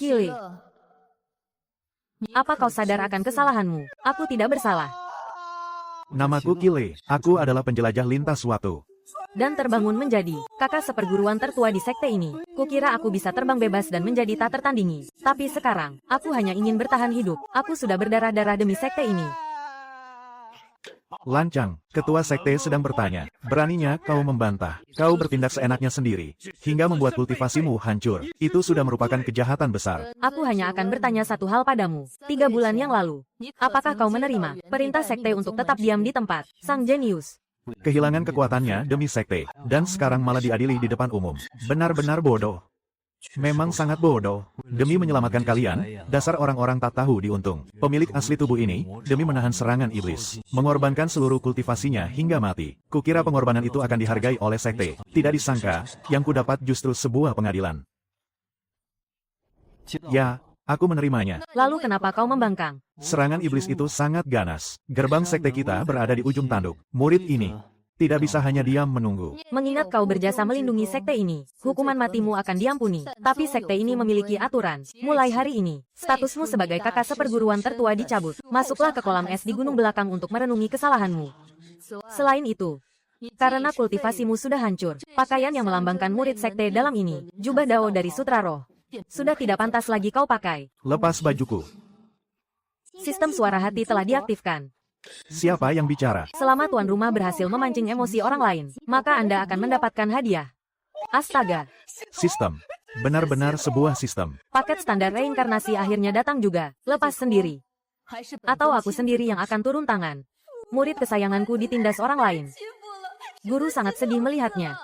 Kile. Apa kau sadar akan kesalahanmu? Aku tidak bersalah. Namaku Kile, aku adalah penjelajah lintas waktu. Dan terbangun menjadi kakak seperguruan tertua di sekte ini. Kukira aku bisa terbang bebas dan menjadi tak tertandingi. Tapi sekarang, aku hanya ingin bertahan hidup. Aku sudah berdarah-darah demi sekte ini. Lancang, ketua sekte sedang bertanya. Beraninya kau membantah. Kau bertindak seenaknya sendiri, hingga membuat kultivasimu hancur. Itu sudah merupakan kejahatan besar. Aku hanya akan bertanya satu hal padamu. 3 bulan yang lalu, apakah kau menerima perintah sekte untuk tetap diam di tempat? Sang jenius Kehilangan kekuatannya demi sekte, dan sekarang malah diadili di depan umum. Benar-benar bodoh. Memang sangat bodoh. Demi menyelamatkan kalian, dasar orang-orang tak tahu diuntung. Pemilik asli tubuh ini, demi menahan serangan iblis, mengorbankan seluruh kultivasinya hingga mati. Kukira pengorbanan itu akan dihargai oleh sekte. Tidak disangka, yang kudapat justru sebuah pengadilan. Ya, aku menerimanya. Lalu kenapa kau membangkang? Serangan iblis itu sangat ganas. Gerbang sekte kita berada di ujung tanduk. Murid ini tidak bisa hanya diam menunggu. Mengingat kau berjasa melindungi sekte ini, hukuman matimu akan diampuni. Tapi sekte ini memiliki aturan. Mulai hari ini, statusmu sebagai kakak seperguruan tertua dicabut. Masuklah ke kolam es di gunung belakang untuk merenungi kesalahanmu. Selain itu, karena kultivasimu sudah hancur, pakaian yang melambangkan murid sekte dalam ini, jubah dao dari Sutra Roh, sudah tidak pantas lagi kau pakai. Lepas bajuku. Sistem suara hati telah diaktifkan. Siapa yang bicara? Selama tuan rumah berhasil memancing emosi orang lain, maka Anda akan mendapatkan hadiah. Astaga. Sistem. Benar-benar sebuah sistem. Paket standar reinkarnasi akhirnya datang juga. Lepas sendiri. Atau aku sendiri yang akan turun tangan. Murid kesayanganku ditindas orang lain. Guru sangat sedih melihatnya.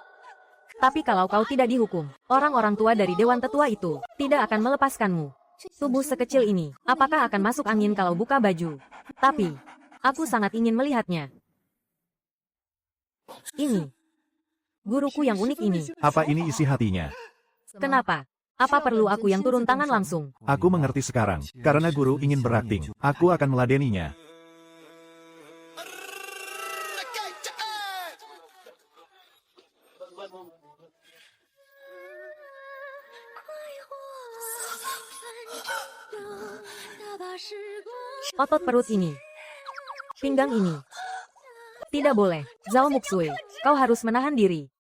Tapi kalau kau tidak dihukum, orang-orang tua dari Dewan Tetua itu tidak akan melepaskanmu. Tubuh sekecil ini, apakah akan masuk angin kalau buka baju? Tapi, aku sangat ingin melihatnya. Ini. Guruku yang unik ini. Apa ini isi hatinya? Kenapa? Apa perlu aku yang turun tangan langsung? Aku mengerti sekarang. Karena guru ingin berakting, aku akan meladeninya. Otot perut ini. Pinggang ini. Tidak boleh. Zhao Muxue, kau harus menahan diri.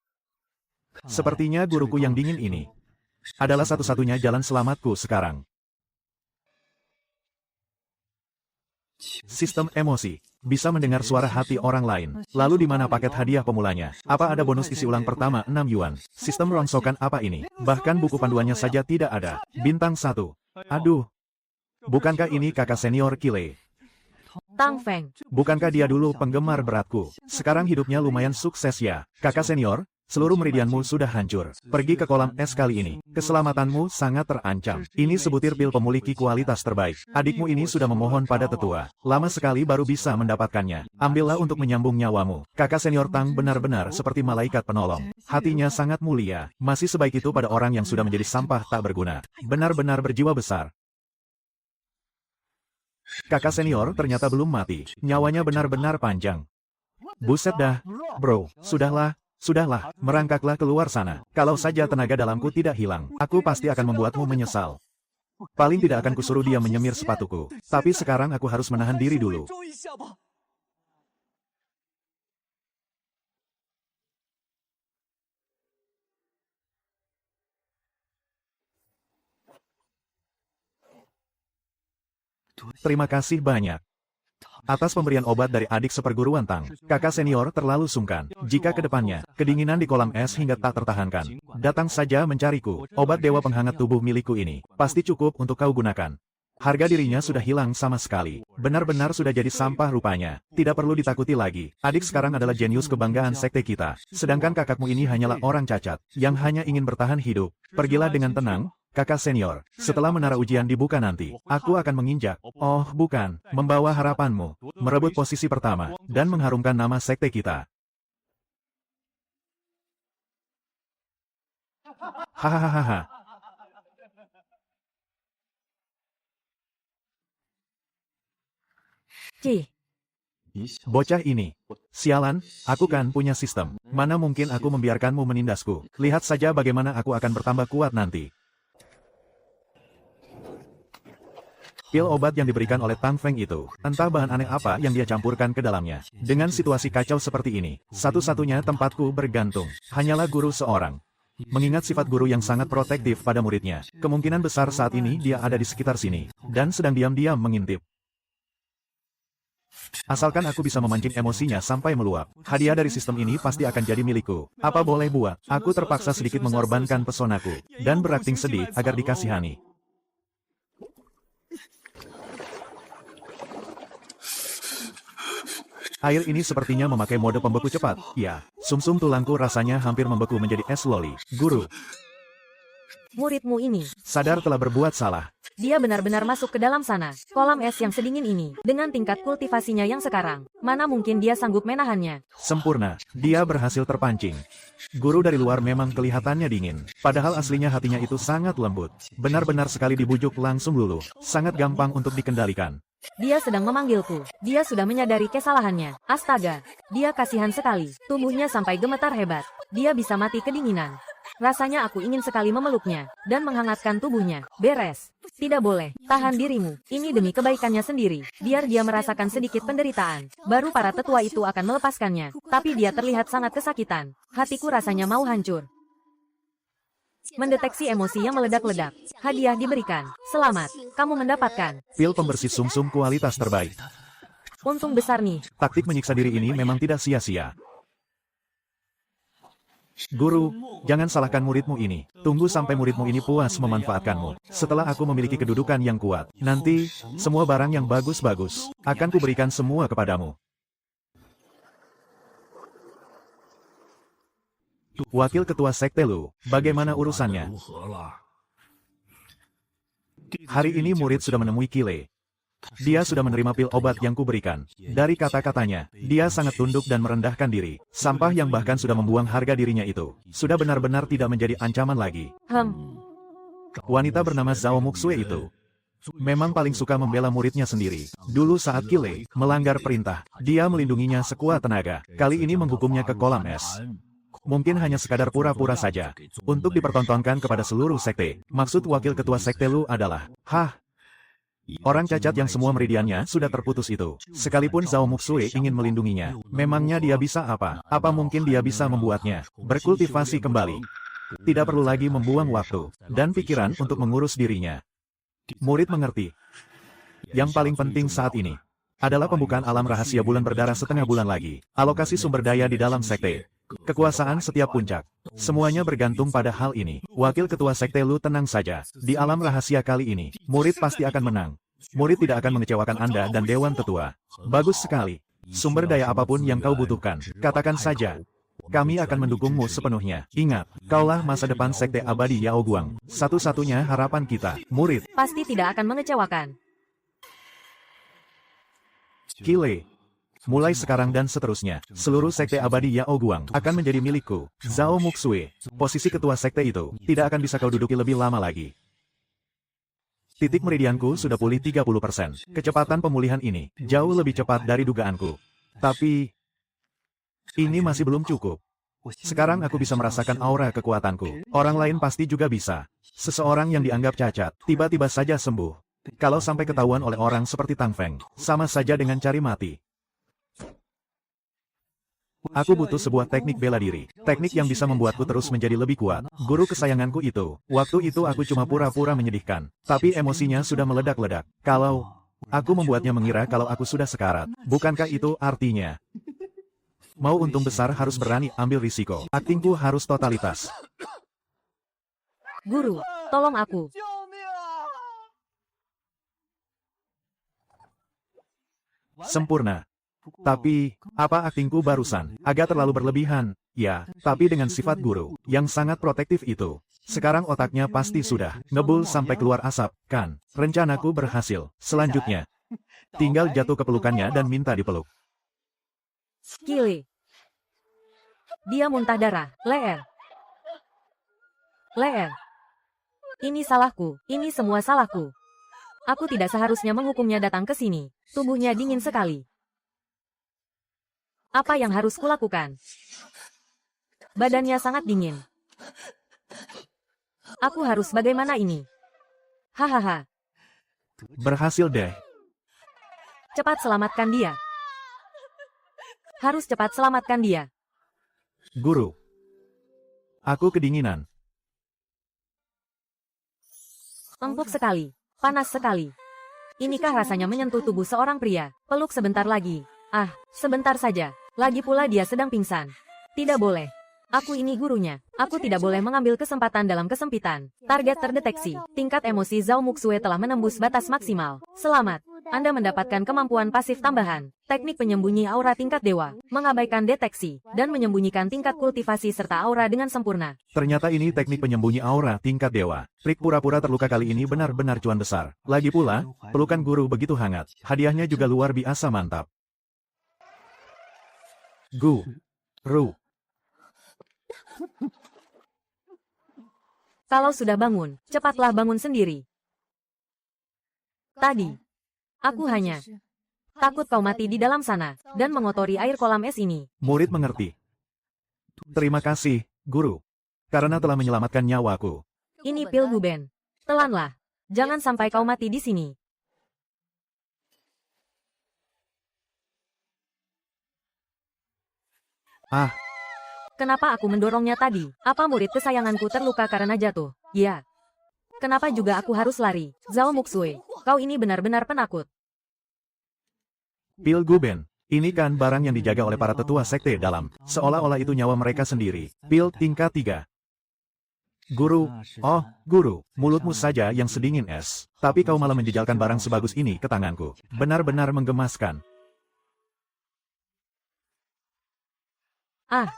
Sepertinya guruku yang dingin ini adalah satu-satunya jalan selamatku sekarang. Sistem emosi. Bisa mendengar suara hati orang lain. Lalu di mana paket hadiah pemulanya? Apa ada bonus isi ulang pertama 6 yuan? Sistem rongsokan apa ini? Bahkan buku panduannya saja tidak ada. Bintang 1. Aduh. Bukankah ini kakak senior Kile? Tang Feng. Bukankah dia dulu penggemar beratku? Sekarang hidupnya lumayan sukses ya. Kakak senior, seluruh meridianmu sudah hancur. Pergi ke kolam es kali ini. Keselamatanmu sangat terancam. Ini sebutir pil pemulih kualitas terbaik. Adikmu ini sudah memohon pada tetua. Lama sekali baru bisa mendapatkannya. Ambillah untuk menyambung nyawamu. Kakak senior Tang benar-benar seperti malaikat penolong. Hatinya sangat mulia. Masih sebaik itu pada orang yang sudah menjadi sampah tak berguna. Benar-benar berjiwa besar. Kakak senior ternyata belum mati. Nyawanya benar-benar panjang. Buset dah. Bro, sudahlah, merangkaklah keluar sana. Kalau saja tenaga dalamku tidak hilang, aku pasti akan membuatmu menyesal. Paling tidak akan kusuruh dia menyemir sepatuku. Tapi sekarang aku harus menahan diri dulu. Terima kasih banyak atas pemberian obat dari adik seperguruan Tang. Kakak senior terlalu sungkan. Jika kedepannya, kedinginan di kolam es hingga tak tertahankan, datang saja mencariku. Obat dewa penghangat tubuh milikku ini pasti cukup untuk kau gunakan. Harga dirinya sudah hilang sama sekali. Benar-benar sudah jadi sampah rupanya. Tidak perlu ditakuti lagi. Adik sekarang adalah jenius kebanggaan sekte kita. Sedangkan kakakmu ini hanyalah orang cacat, yang hanya ingin bertahan hidup. Pergilah dengan tenang, kakak senior. Setelah menara ujian dibuka nanti, aku akan menginjak. Oh, bukan. Membawa harapanmu. Merebut posisi pertama, dan mengharumkan nama sekte kita. Hahaha. Cih. Bocah ini. Sialan, aku kan punya sistem. Mana mungkin aku membiarkanmu menindasku. Lihat saja bagaimana aku akan bertambah kuat nanti. Pil obat yang diberikan oleh Tang Feng itu, entah bahan aneh apa yang dia campurkan ke dalamnya. Dengan situasi kacau seperti ini, satu-satunya tempatku bergantung hanyalah guru seorang. Mengingat sifat guru yang sangat protektif pada muridnya, kemungkinan besar saat ini dia ada di sekitar sini, dan sedang diam-diam mengintip. Asalkan aku bisa memancing emosinya sampai meluap, hadiah dari sistem ini pasti akan jadi milikku. Apa boleh buat, aku terpaksa sedikit mengorbankan pesonaku, dan berakting sedih agar dikasihani. Air ini sepertinya memakai mode pembeku cepat. Ya, sumsum tulangku rasanya hampir membeku menjadi es loli. Guru, Muridmu ini, sadar telah berbuat salah. dia benar-benar masuk ke dalam sana. Kolam es yang sedingin ini, dengan tingkat kultivasinya yang sekarang, mana mungkin dia sanggup menahannya. Sempurna, dia berhasil terpancing. Guru dari luar memang kelihatannya dingin, padahal aslinya hatinya itu sangat lembut. Benar-benar sekali dibujuk langsung luluh, sangat gampang untuk dikendalikan. Dia sedang memanggilku. Dia sudah menyadari kesalahannya. Astaga, dia kasihan sekali. Tubuhnya sampai gemetar hebat. Dia bisa mati kedinginan. Rasanya aku ingin sekali memeluknya dan menghangatkan tubuhnya. Beres. Tidak boleh. Tahan dirimu. Ini demi kebaikannya sendiri. Biar dia merasakan sedikit penderitaan. Baru para tetua itu akan melepaskannya. Tapi dia terlihat sangat kesakitan. Hatiku rasanya mau hancur. Mendeteksi emosi yang meledak-ledak. Hadiah diberikan. Selamat. Kamu mendapatkan Pil pembersih sumsum kualitas terbaik. untung besar nih. Taktik menyiksa diri ini memang tidak sia-sia. Guru, jangan salahkan muridmu ini. Tunggu sampai muridmu ini puas memanfaatkanmu. Setelah aku memiliki kedudukan yang kuat, nanti, semua barang yang bagus-bagus, akan kuberikan semua kepadamu. Wakil Ketua Sekte Lu, bagaimana urusannya? Hari ini murid sudah menemui Kile. Dia sudah menerima pil obat yang kuberikan. Dari kata-katanya, dia sangat tunduk dan merendahkan diri. Sampah yang bahkan sudah membuang harga dirinya itu, sudah benar-benar tidak menjadi ancaman lagi. Wanita bernama Zhao Muxue itu memang paling suka membela muridnya sendiri. Dulu saat Kile melanggar perintah, dia melindunginya sekuat tenaga. Kali ini menghukumnya ke kolam es. Mungkin hanya sekadar pura-pura saja, untuk dipertontonkan kepada seluruh sekte. Maksud wakil ketua sekte Lu adalah, orang cacat yang semua meridiannya sudah terputus itu. Sekalipun Zhao Muxue ingin melindunginya, memangnya dia bisa apa? Apa mungkin dia bisa membuatnya berkultivasi kembali? Tidak perlu lagi membuang waktu dan pikiran untuk mengurus dirinya. Murid mengerti. Yang paling penting saat ini adalah pembukaan alam rahasia bulan berdarah setengah bulan lagi. Alokasi sumber daya di dalam sekte. Kekuasaan setiap puncak. Semuanya bergantung pada hal ini. Wakil ketua sekte Lu tenang saja. Di alam rahasia kali ini, murid pasti akan menang. Murid tidak akan mengecewakan Anda dan Dewan Tetua. Bagus sekali. Sumber daya apapun yang kau butuhkan, katakan saja. Kami akan mendukungmu sepenuhnya. Ingat, kaulah masa depan sekte abadi Yao Guang. Satu-satunya harapan kita, murid. Pasti tidak akan mengecewakan. Kile. Mulai sekarang dan seterusnya, seluruh sekte abadi Yao Guang akan menjadi milikku. Zhao Muxue, posisi ketua sekte itu, tidak akan bisa kau duduki lebih lama lagi. Titik meridianku sudah pulih 30%. Kecepatan pemulihan ini, jauh lebih cepat dari dugaanku. Tapi, ini masih belum cukup. Sekarang aku bisa merasakan aura kekuatanku. Orang lain pasti juga bisa. Seseorang yang dianggap cacat, tiba-tiba saja sembuh. Kalau sampai ketahuan oleh orang seperti Tang Feng, sama saja dengan cari mati. Aku butuh sebuah teknik bela diri. Teknik yang bisa membuatku terus menjadi lebih kuat. Guru kesayanganku itu. Waktu itu aku cuma pura-pura menyedihkan. Tapi emosinya sudah meledak-ledak. Kalau aku membuatnya mengira kalau aku sudah sekarat. Bukankah itu artinya? Mau untung besar harus berani ambil risiko. Aktingku harus totalitas. Guru, tolong aku. Sempurna. Tapi, apa aktingku barusan? Agak terlalu berlebihan. Ya, tapi dengan sifat guru, yang sangat protektif itu. Sekarang otaknya pasti sudah ngebul sampai keluar asap, kan? Rencanaku berhasil. Selanjutnya, tinggal jatuh ke pelukannya dan minta dipeluk. Kile. Dia muntah darah. Leer. Leer. Ini salahku. Ini semua salahku. Aku tidak seharusnya menghukumnya datang ke sini. Tubuhnya dingin sekali. Apa yang harus kulakukan? Badannya sangat dingin. Aku harus bagaimana ini? Hahaha. Berhasil deh. Cepat selamatkan dia. Harus cepat selamatkan dia. Guru. Aku kedinginan. Empuk sekali. Panas sekali. Inikah rasanya menyentuh tubuh seorang pria? Peluk sebentar lagi. Ah, sebentar saja. Lagi pula dia sedang pingsan. Tidak boleh. Aku ini gurunya. Aku tidak boleh mengambil kesempatan dalam kesempitan. Target terdeteksi. Tingkat emosi Zhao Muxue telah menembus batas maksimal. Selamat. Anda mendapatkan kemampuan pasif tambahan. Teknik penyembunyi aura tingkat dewa. Mengabaikan deteksi. Dan menyembunyikan tingkat kultivasi serta aura dengan sempurna. Ternyata ini teknik penyembunyi aura tingkat dewa. Trik pura-pura terluka kali ini benar-benar cuan besar. Lagi pula, pelukan guru begitu hangat. Hadiahnya juga luar biasa mantap. Guru. Kalau sudah bangun, cepatlah bangun sendiri. Tadi, aku hanya takut kau mati di dalam sana, dan mengotori air kolam es ini. Murid mengerti. Terima kasih, guru. Karena telah menyelamatkan nyawaku. Ini pil Guben. Telanlah. Jangan sampai kau mati di sini. Ah, Kenapa aku mendorongnya tadi? Apa murid kesayanganku terluka karena jatuh? Ya. Kenapa juga aku harus lari? Zhao Muxue, kau ini benar-benar penakut. pil Guben. Ini kan barang yang dijaga oleh para tetua sekte dalam. Seolah-olah itu nyawa mereka sendiri. Pil tingkat 3. Guru, oh, guru, mulutmu saja yang sedingin es. Tapi kau malah menjejalkan barang sebagus ini ke tanganku. Benar-benar menggemaskan. Ah.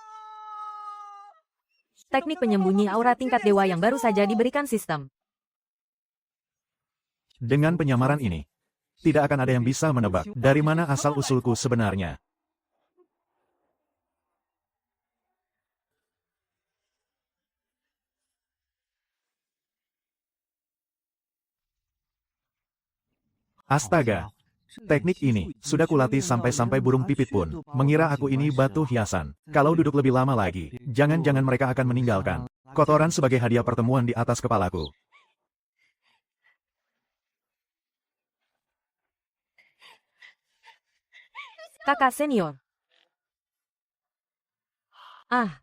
Teknik penyembunyi aura tingkat dewa yang baru saja diberikan sistem. Dengan penyamaran ini, tidak akan ada yang bisa menebak dari mana asal-usulku sebenarnya. Astaga. Teknik ini sudah kulatih sampai-sampai burung pipit pun mengira aku ini batu hiasan. Kalau duduk lebih lama lagi, jangan-jangan mereka akan meninggalkan kotoran sebagai hadiah pertemuan di atas kepalaku. Kakak senior. Ah,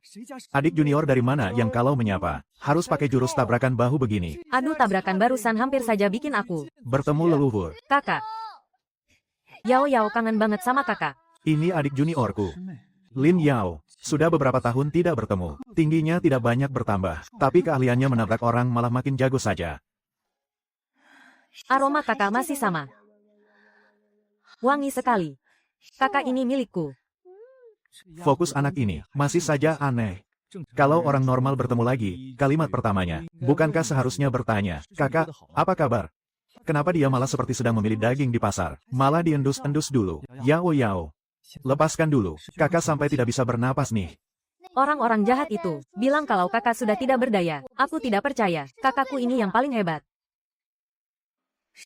Adik junior dari mana yang kalau menyapa? Harus pakai jurus tabrakan bahu begini. aduh tabrakan barusan hampir saja bikin aku. Bertemu leluhur. Kakak. Yao kangen banget sama kakak. Ini adik juniorku. Lin Yao. Sudah beberapa tahun tidak bertemu. Tingginya tidak banyak bertambah. Tapi keahliannya menabrak orang malah makin jago saja. Aroma kakak masih sama. Wangi sekali. Kakak ini milikku. Fokus anak ini masih saja aneh. Kalau orang normal bertemu lagi, kalimat pertamanya, bukankah seharusnya bertanya, kakak, apa kabar? Kenapa dia malah seperti sedang memilih daging di pasar? Malah diendus-endus dulu. Yao. Lepaskan dulu. Kakak sampai tidak bisa bernapas nih. Orang-orang jahat itu bilang kalau kakak sudah tidak berdaya. Aku tidak percaya. Kakakku ini yang paling hebat.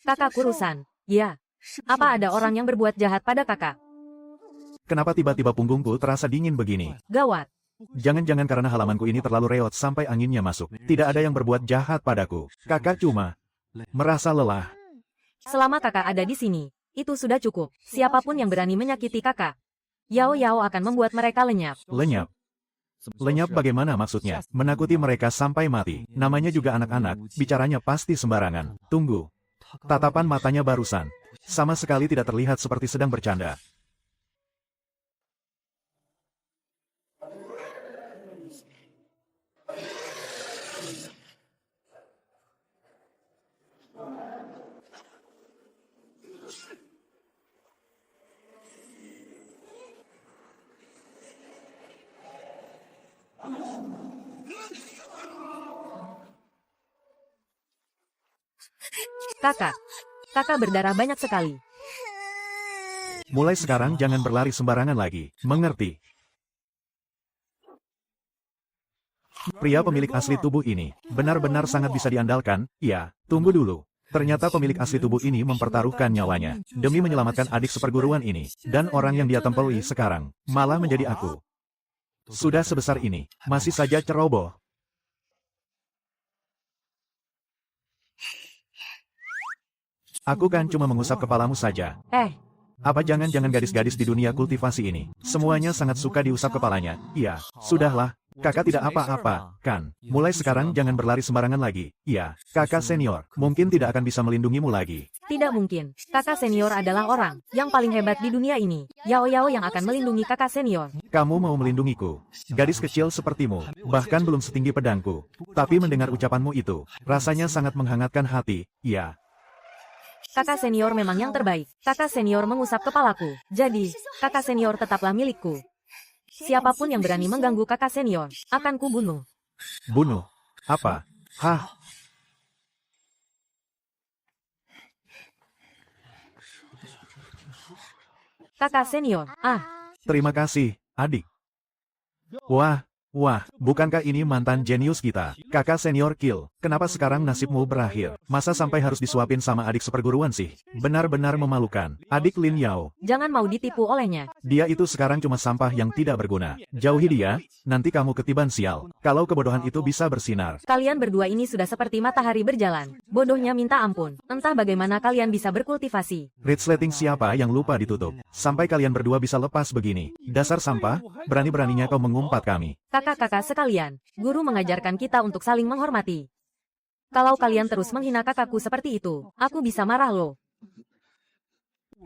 Kakak kurusan. Ya. Apa ada orang yang berbuat jahat pada kakak? Kenapa tiba-tiba punggungku terasa dingin begini? Gawat. Jangan-jangan karena halamanku ini terlalu reot sampai anginnya masuk. Tidak ada yang berbuat jahat padaku. Kakak cuma merasa lelah. Selama kakak ada di sini, itu sudah cukup. Siapapun yang berani menyakiti kakak, Yao akan membuat mereka lenyap. Lenyap. Lenyap bagaimana maksudnya? Menakuti mereka sampai mati. Namanya juga anak-anak, bicaranya pasti sembarangan. Tunggu. Tatapan matanya barusan. Sama sekali tidak terlihat seperti sedang bercanda. Kakak berdarah banyak sekali. Mulai sekarang jangan berlari sembarangan lagi. Mengerti? Pria pemilik asli tubuh ini benar-benar sangat bisa diandalkan. Ya, tunggu dulu. Ternyata pemilik asli tubuh ini mempertaruhkan nyawanya demi menyelamatkan adik seperguruan ini. Dan orang yang dia tempeli sekarang malah menjadi aku. Sudah sebesar ini, masih saja ceroboh. Aku kan cuma mengusap kepalamu saja. Apa jangan-jangan gadis-gadis di dunia kultivasi ini, semuanya sangat suka diusap kepalanya? Iya, sudahlah, kakak tidak apa-apa, kan? Mulai sekarang jangan berlari sembarangan lagi. Iya, kakak senior, mungkin tidak akan bisa melindungimu lagi. Tidak mungkin. Kakak senior adalah orang yang paling hebat di dunia ini. Yao Yao yang akan melindungi kakak senior. Kamu mau melindungiku? Gadis kecil sepertimu, bahkan belum setinggi pedangku. Tapi mendengar ucapanmu itu, rasanya sangat menghangatkan hati, iya. Kakak senior memang yang terbaik. Kakak senior mengusap kepalaku. Jadi, kakak senior tetaplah milikku. Siapapun yang berani mengganggu kakak senior, akan kubunuh. Bunuh? Apa? Hah? Kakak senior, Terima kasih, adik. Wah, bukankah ini mantan jenius kita? Kakak senior Kill, kenapa sekarang nasibmu berakhir? Masa sampai harus disuapin sama adik seperguruan sih? Benar-benar memalukan. Adik Lin Yao. Jangan mau ditipu olehnya. Dia itu sekarang cuma sampah yang tidak berguna. Jauhi dia, nanti kamu ketiban sial. Kalau kebodohan itu bisa bersinar. Kalian berdua ini sudah seperti matahari berjalan. Bodohnya minta ampun. Entah bagaimana kalian bisa berkultivasi. Resleting siapa yang lupa ditutup? Sampai kalian berdua bisa lepas begini. Dasar sampah, berani-beraninya kau mengumpat kami. Kakak-kakak sekalian, guru mengajarkan kita untuk saling menghormati. Kalau kalian terus menghina kakakku seperti itu, aku bisa marah loh.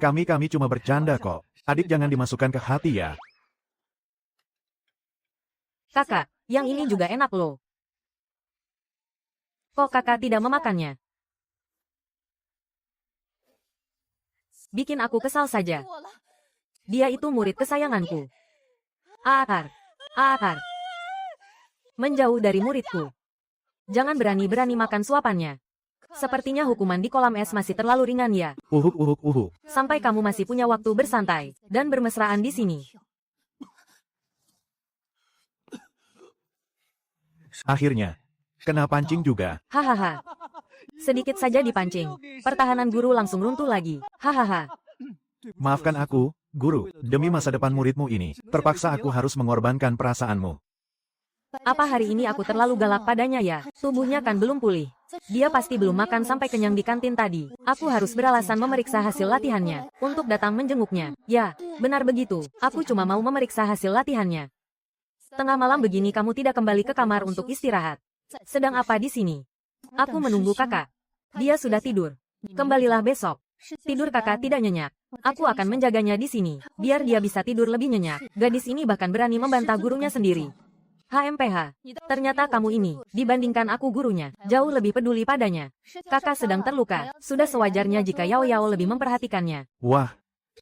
Kami cuma bercanda kok. Adik jangan dimasukkan ke hati ya. Kakak, yang ini juga enak loh. Kok kakak tidak memakannya? Bikin aku kesal saja. Dia itu murid kesayanganku. Akar. Menjauh dari muridku. Jangan berani-berani makan suapannya. Sepertinya hukuman di kolam es masih terlalu ringan ya. Uhuk. Sampai kamu masih punya waktu bersantai dan bermesraan di sini. Akhirnya, kena pancing juga. Hahaha. Sedikit saja dipancing. Pertahanan guru langsung runtuh lagi. Hahaha. Maafkan aku, guru, demi masa depan muridmu ini, terpaksa aku harus mengorbankan perasaanmu. Apa hari ini aku terlalu galak padanya ya? Tubuhnya kan belum pulih. Dia pasti belum makan sampai kenyang di kantin tadi. Aku harus beralasan memeriksa hasil latihannya untuk datang menjenguknya. Ya, benar begitu. Aku cuma mau memeriksa hasil latihannya. Tengah malam begini kamu tidak kembali ke kamar untuk istirahat. Sedang apa di sini? Aku menunggu kakak. Dia sudah tidur. Kembalilah besok. Tidur kakak tidak nyenyak. Aku akan menjaganya di sini, biar dia bisa tidur lebih nyenyak. Gadis ini bahkan berani membantah gurunya sendiri. HMPH, ternyata kamu ini, dibandingkan aku gurunya, jauh lebih peduli padanya. Kakak sedang terluka, sudah sewajarnya jika Yao Yao lebih memperhatikannya. Wah,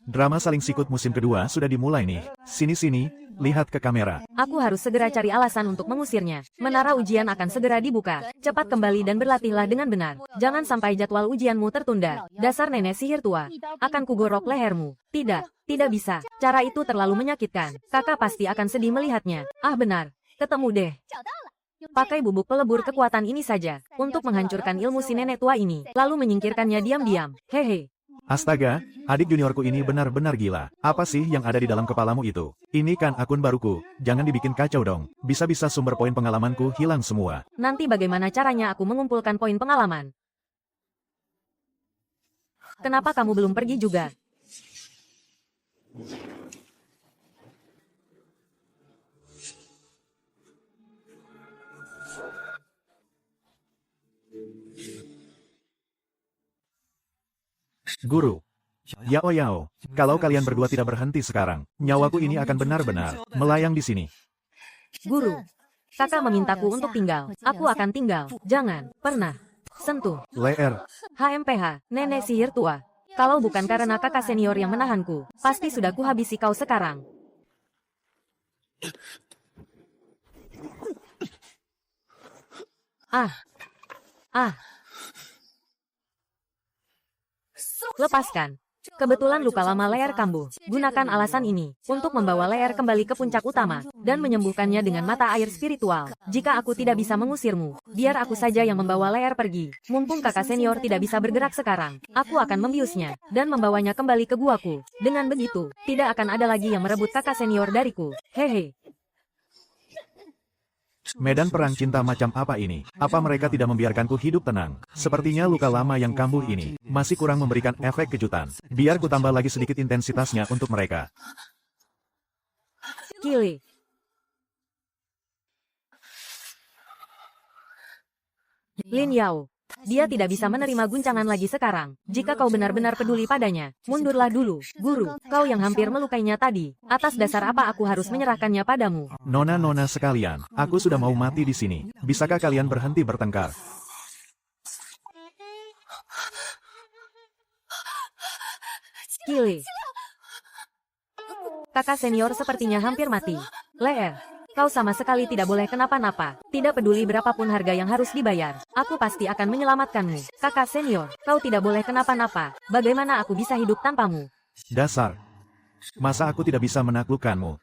drama saling sikut musim kedua sudah dimulai nih. Sini, lihat ke kamera. Aku harus segera cari alasan untuk mengusirnya. Menara ujian akan segera dibuka. Cepat kembali dan berlatihlah dengan benar. Jangan sampai jadwal ujianmu tertunda. Dasar nenek sihir tua. Akan kugorok lehermu. Tidak bisa. Cara itu terlalu menyakitkan. Kakak pasti akan sedih melihatnya. Benar. Ketemu deh. Pakai bubuk pelebur kekuatan ini saja, untuk menghancurkan ilmu si nenek tua ini, lalu menyingkirkannya diam-diam. Hehe. Astaga, adik juniorku ini benar-benar gila. Apa sih yang ada di dalam kepalamu itu? Ini kan akun baruku, jangan dibikin kacau dong. Bisa-bisa sumber poin pengalamanku hilang semua. Nanti bagaimana caranya aku mengumpulkan poin pengalaman? Kenapa kamu belum pergi juga? Guru. Yao, kalau kalian berdua tidak berhenti sekarang, nyawaku ini akan benar-benar melayang di sini. Guru, kakak memintaku untuk tinggal. Aku akan tinggal. Jangan pernah sentuh Leer. HMPH, nenek sihir tua. Kalau bukan karena kakak senior yang menahanku, pasti sudah kuhabisi kau sekarang. Lepaskan. Kebetulan luka lama leher kambuh. Gunakan alasan ini untuk membawa leher kembali ke puncak utama dan menyembuhkannya dengan mata air spiritual. Jika aku tidak bisa mengusirmu, biar aku saja yang membawa leher pergi. Mumpung kakak senior tidak bisa bergerak sekarang, aku akan membiusnya dan membawanya kembali ke guaku. Dengan begitu, tidak akan ada lagi yang merebut kakak senior dariku. Hehe. Medan perang cinta macam apa ini? Apa mereka tidak membiarkanku hidup tenang? Sepertinya luka lama yang kambuh ini masih kurang memberikan efek kejutan. Biar ku tambah lagi sedikit intensitasnya untuk mereka. Kile. Lin Yao. Dia tidak bisa menerima guncangan lagi sekarang. Jika kau benar-benar peduli padanya, mundurlah dulu. Guru, kau yang hampir melukainya tadi. Atas dasar apa aku harus menyerahkannya padamu? Nona-nona sekalian, aku sudah mau mati di sini. Bisakah kalian berhenti bertengkar? Kile. Kakak senior sepertinya hampir mati. Leer. Kau sama sekali tidak boleh kenapa-napa. Tidak peduli berapapun harga yang harus dibayar. Aku pasti akan menyelamatkanmu. Kakak senior, kau tidak boleh kenapa-napa. Bagaimana aku bisa hidup tanpamu? Dasar. Masa aku tidak bisa menaklukkanmu?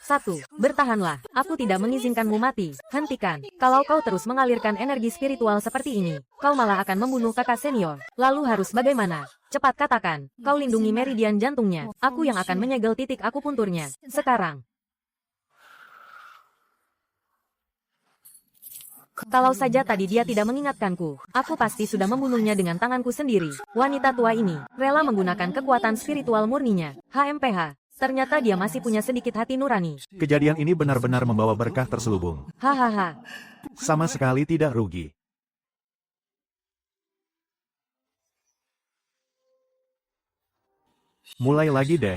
1. Bertahanlah. Aku tidak mengizinkanmu mati. Hentikan. Kalau kau terus mengalirkan energi spiritual seperti ini, kau malah akan membunuh kakak senior. Lalu harus bagaimana? Cepat katakan. Kau lindungi meridian jantungnya. Aku yang akan menyegel titik akupunturnya. Sekarang. Kalau saja tadi dia tidak mengingatkanku, aku pasti sudah membunuhnya dengan tanganku sendiri. Wanita tua ini rela menggunakan kekuatan spiritual murninya. HMPH. Ternyata dia masih punya sedikit hati nurani. Kejadian ini benar-benar membawa berkah terselubung. Hahaha. Sama sekali tidak rugi. Mulai lagi deh.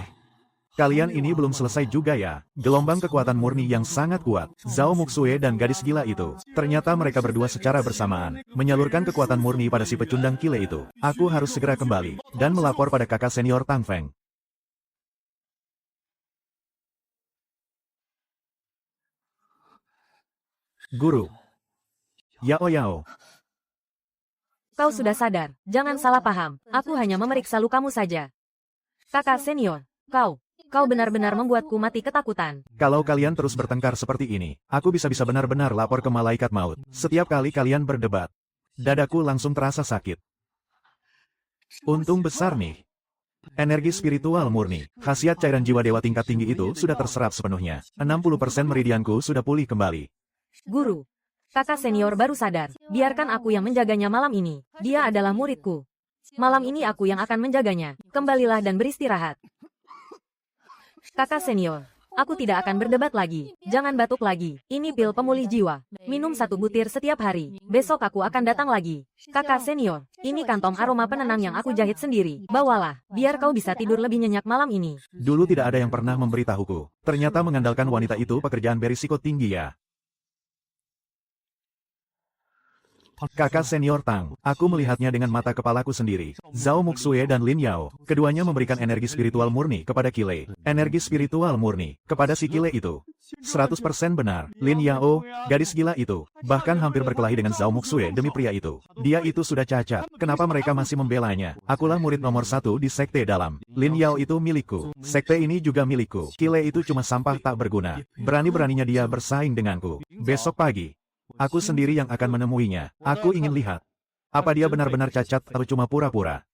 Kalian ini belum selesai juga ya. Gelombang kekuatan murni yang sangat kuat. Zhao Muxue dan gadis gila itu. Ternyata mereka berdua secara bersamaan menyalurkan kekuatan murni pada si pecundang Kile itu. Aku harus segera kembali dan melapor pada kakak senior Tang Feng. Guru. Yao Yao. Kau sudah sadar. Jangan salah paham. Aku hanya memeriksa lukamu saja. Kakak senior, Kau benar-benar membuatku mati ketakutan. Kalau kalian terus bertengkar seperti ini, aku bisa-bisa benar-benar lapor ke malaikat maut. Setiap kali kalian berdebat, dadaku langsung terasa sakit. Untung besar nih. Energi spiritual murni, khasiat cairan jiwa dewa tingkat tinggi itu sudah terserap sepenuhnya. 60% meridianku sudah pulih kembali. Guru, kakak senior baru sadar. Biarkan aku yang menjaganya malam ini. Dia adalah muridku. Malam ini aku yang akan menjaganya. Kembalilah dan beristirahat. Kakak senior, aku tidak akan berdebat lagi. Jangan batuk lagi. Ini pil pemulih jiwa. Minum 1 butir setiap hari. Besok aku akan datang lagi. Kakak senior, ini kantong aroma penenang yang aku jahit sendiri. Bawalah, biar kau bisa tidur lebih nyenyak malam ini. Dulu tidak ada yang pernah memberitahuku. Ternyata mengandalkan wanita itu pekerjaan berisiko tinggi ya. Kakak senior Tang, aku melihatnya dengan mata kepalaku sendiri. Zhao Muxue dan Lin Yao, keduanya memberikan energi spiritual murni kepada Kile. Energi spiritual murni kepada si Kile itu. 100% benar. Lin Yao, gadis gila itu, bahkan hampir berkelahi dengan Zhao Muxue demi pria itu. Dia itu sudah cacat. Kenapa mereka masih membelanya? Akulah murid nomor 1 di sekte dalam. Lin Yao itu milikku. Sekte ini juga milikku. Kile itu cuma sampah tak berguna. Berani-beraninya dia bersaing denganku. Besok pagi, aku sendiri yang akan menemuinya. Aku ingin lihat. Apa dia benar-benar cacat atau cuma pura-pura?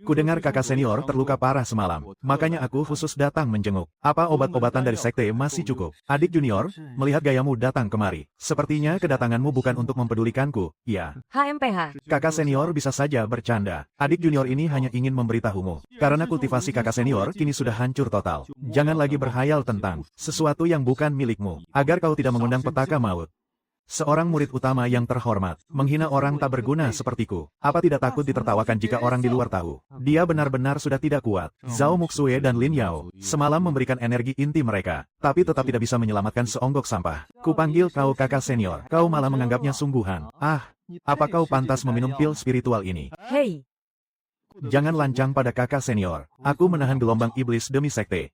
Kudengar kakak senior terluka parah semalam, makanya aku khusus datang menjenguk. Apa obat-obatan dari sekte masih cukup? Adik junior, melihat gayamu datang kemari. Sepertinya kedatanganmu bukan untuk mempedulikanku, ya. HMPH. Kakak senior bisa saja bercanda. Adik junior ini hanya ingin memberitahumu. Karena kultivasi kakak senior kini sudah hancur total. Jangan lagi berhayal tentang sesuatu yang bukan milikmu, agar kau tidak mengundang petaka maut. Seorang murid utama yang terhormat, menghina orang tak berguna sepertiku. Apa tidak takut ditertawakan jika orang di luar tahu? Dia benar-benar sudah tidak kuat. Zhao Muxue dan Lin Yao semalam memberikan energi inti mereka, tapi tetap tidak bisa menyelamatkan seonggok sampah. Kupanggil kau kakak senior, kau malah menganggapnya sungguhan. Ah, apa kau pantas meminum pil spiritual ini? Hei, Jangan lancang pada kakak senior. Aku menahan gelombang iblis demi sekte.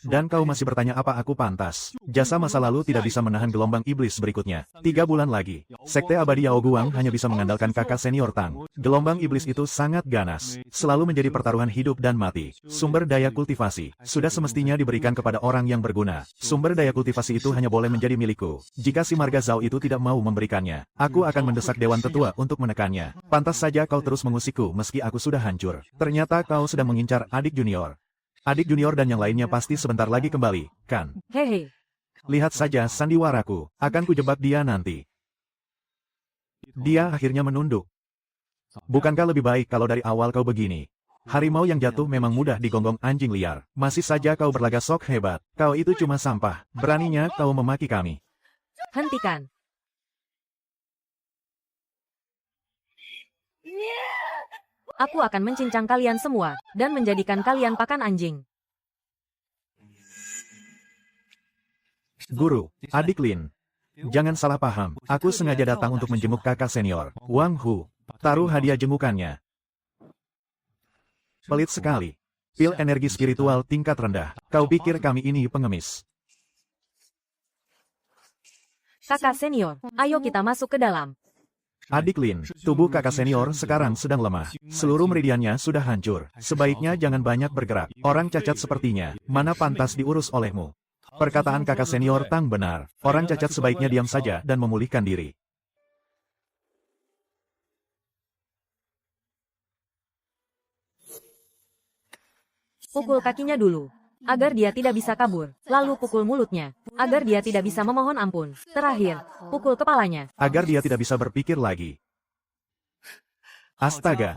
Dan kau masih bertanya apa aku pantas. Jasa masa lalu tidak bisa menahan gelombang iblis berikutnya. 3 bulan lagi. Sekte abadi Yao Guang hanya bisa mengandalkan kakak senior Tang. Gelombang iblis itu sangat ganas. Selalu menjadi pertaruhan hidup dan mati. Sumber daya kultivasi. Sudah semestinya diberikan kepada orang yang berguna. Sumber daya kultivasi itu hanya boleh menjadi milikku. Jika si marga Zhao itu tidak mau memberikannya, aku akan mendesak Dewan Tetua untuk menekannya. Pantas saja kau terus mengusikku meski aku sudah hancur. Ternyata kau sedang mengincar adik junior. Adik junior dan yang lainnya pasti sebentar lagi kembali, kan? Hehe. Lihat saja sandiwaraku, akan kujebak dia nanti. Dia akhirnya menunduk. Bukankah lebih baik kalau dari awal kau begini? Harimau yang jatuh memang mudah digonggong anjing liar. Masih saja kau berlagak sok hebat. Kau itu cuma sampah. Beraninya kau memaki kami. Hentikan. Aku akan mencincang kalian semua, dan menjadikan kalian pakan anjing. Guru, adik Lin. Jangan salah paham, aku sengaja datang untuk menjenguk kakak senior, Wang Hu. Taruh hadiah jengukannya. Pelit sekali. Pil energi spiritual tingkat rendah. Kau pikir kami ini pengemis? Kakak senior, ayo kita masuk ke dalam. Adik Lin, tubuh kakak senior sekarang sedang lemah. Seluruh meridiannya sudah hancur. Sebaiknya jangan banyak bergerak. Orang cacat sepertinya, mana pantas diurus olehmu. Perkataan kakak senior Tang benar. Orang cacat sebaiknya diam saja dan memulihkan diri. Pukul kakinya dulu, agar dia tidak bisa kabur. Lalu pukul mulutnya, agar dia tidak bisa memohon ampun. Terakhir, pukul kepalanya. Agar dia tidak bisa berpikir lagi. Astaga.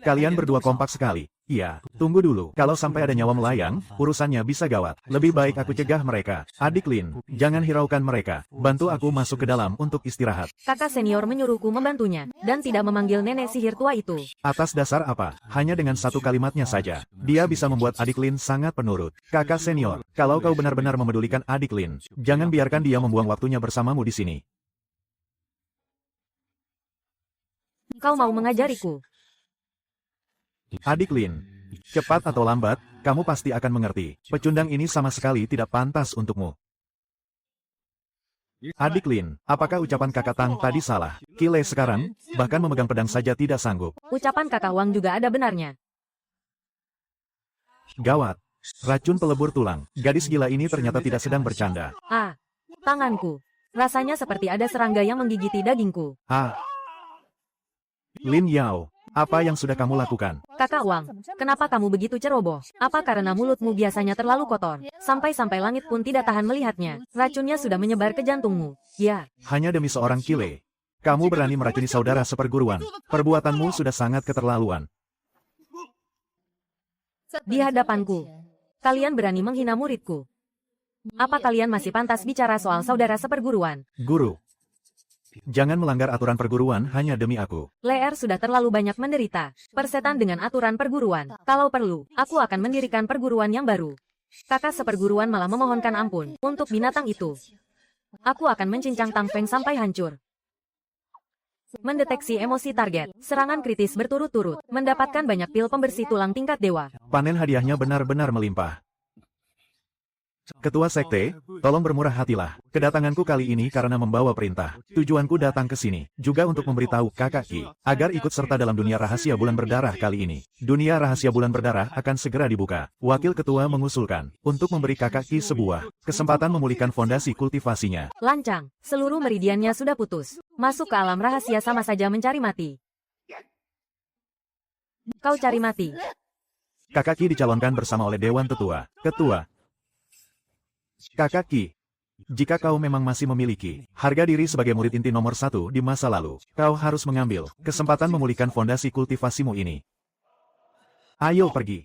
Kalian berdua kompak sekali. Iya, tunggu dulu. Kalau sampai ada nyawa melayang, urusannya bisa gawat. Lebih baik aku cegah mereka. Adik Lin, jangan hiraukan mereka. Bantu aku masuk ke dalam untuk istirahat. Kakak senior menyuruhku membantunya, dan tidak memanggil nenek sihir tua itu. Atas dasar apa? Hanya dengan satu kalimatnya saja. Dia bisa membuat adik Lin sangat penurut. Kakak senior, kalau kau benar-benar memedulikan adik Lin, jangan biarkan dia membuang waktunya bersamamu di sini. Kau mau mengajariku? Adik Lin, cepat atau lambat, kamu pasti akan mengerti. Pecundang ini sama sekali tidak pantas untukmu. Adik Lin, apakah ucapan kakak Tang tadi salah? Kile sekarang, bahkan memegang pedang saja tidak sanggup. Ucapan kakak Wang juga ada benarnya. Gawat. Racun pelebur tulang. Gadis gila ini ternyata tidak sedang bercanda. Ah, tanganku. Rasanya seperti ada serangga yang menggigiti dagingku. Ah. Lin Yao. Apa yang sudah kamu lakukan? Kakak Wang, kenapa kamu begitu ceroboh? Apa karena mulutmu biasanya terlalu kotor? Sampai-sampai langit pun tidak tahan melihatnya. Racunnya sudah menyebar ke jantungmu. Ya. Hanya demi seorang Kile. Kamu berani meracuni saudara seperguruan. Perbuatanmu sudah sangat keterlaluan. Di hadapanku, kalian berani menghina muridku. Apa kalian masih pantas bicara soal saudara seperguruan? Guru. Jangan melanggar aturan perguruan hanya demi aku. Leer sudah terlalu banyak menderita. Persetan dengan aturan perguruan. Kalau perlu, aku akan mendirikan perguruan yang baru. Kakak seperguruan malah memohonkan ampun untuk binatang itu. Aku akan mencincang Tang Feng sampai hancur. Mendeteksi emosi target. Serangan kritis berturut-turut. Mendapatkan banyak pil pembersih tulang tingkat dewa. Panen hadiahnya benar-benar melimpah. Ketua Sekte, tolong bermurah hatilah. Kedatanganku kali ini karena membawa perintah. Tujuanku datang ke sini, juga untuk memberitahu kakak Ki, agar ikut serta dalam dunia rahasia bulan berdarah kali ini. Dunia rahasia bulan berdarah akan segera dibuka. Wakil ketua mengusulkan, untuk memberi kakak Ki sebuah kesempatan memulihkan fondasi kultivasinya. Lancang, seluruh meridiannya sudah putus. Masuk ke alam rahasia sama saja mencari mati. Kau cari mati. Kakak Ki dicalonkan bersama oleh Dewan Tetua. Ketua. Kakak Ki, jika kau memang masih memiliki harga diri sebagai murid inti nomor 1 di masa lalu, kau harus mengambil kesempatan memulihkan fondasi kultivasimu ini. Ayo pergi.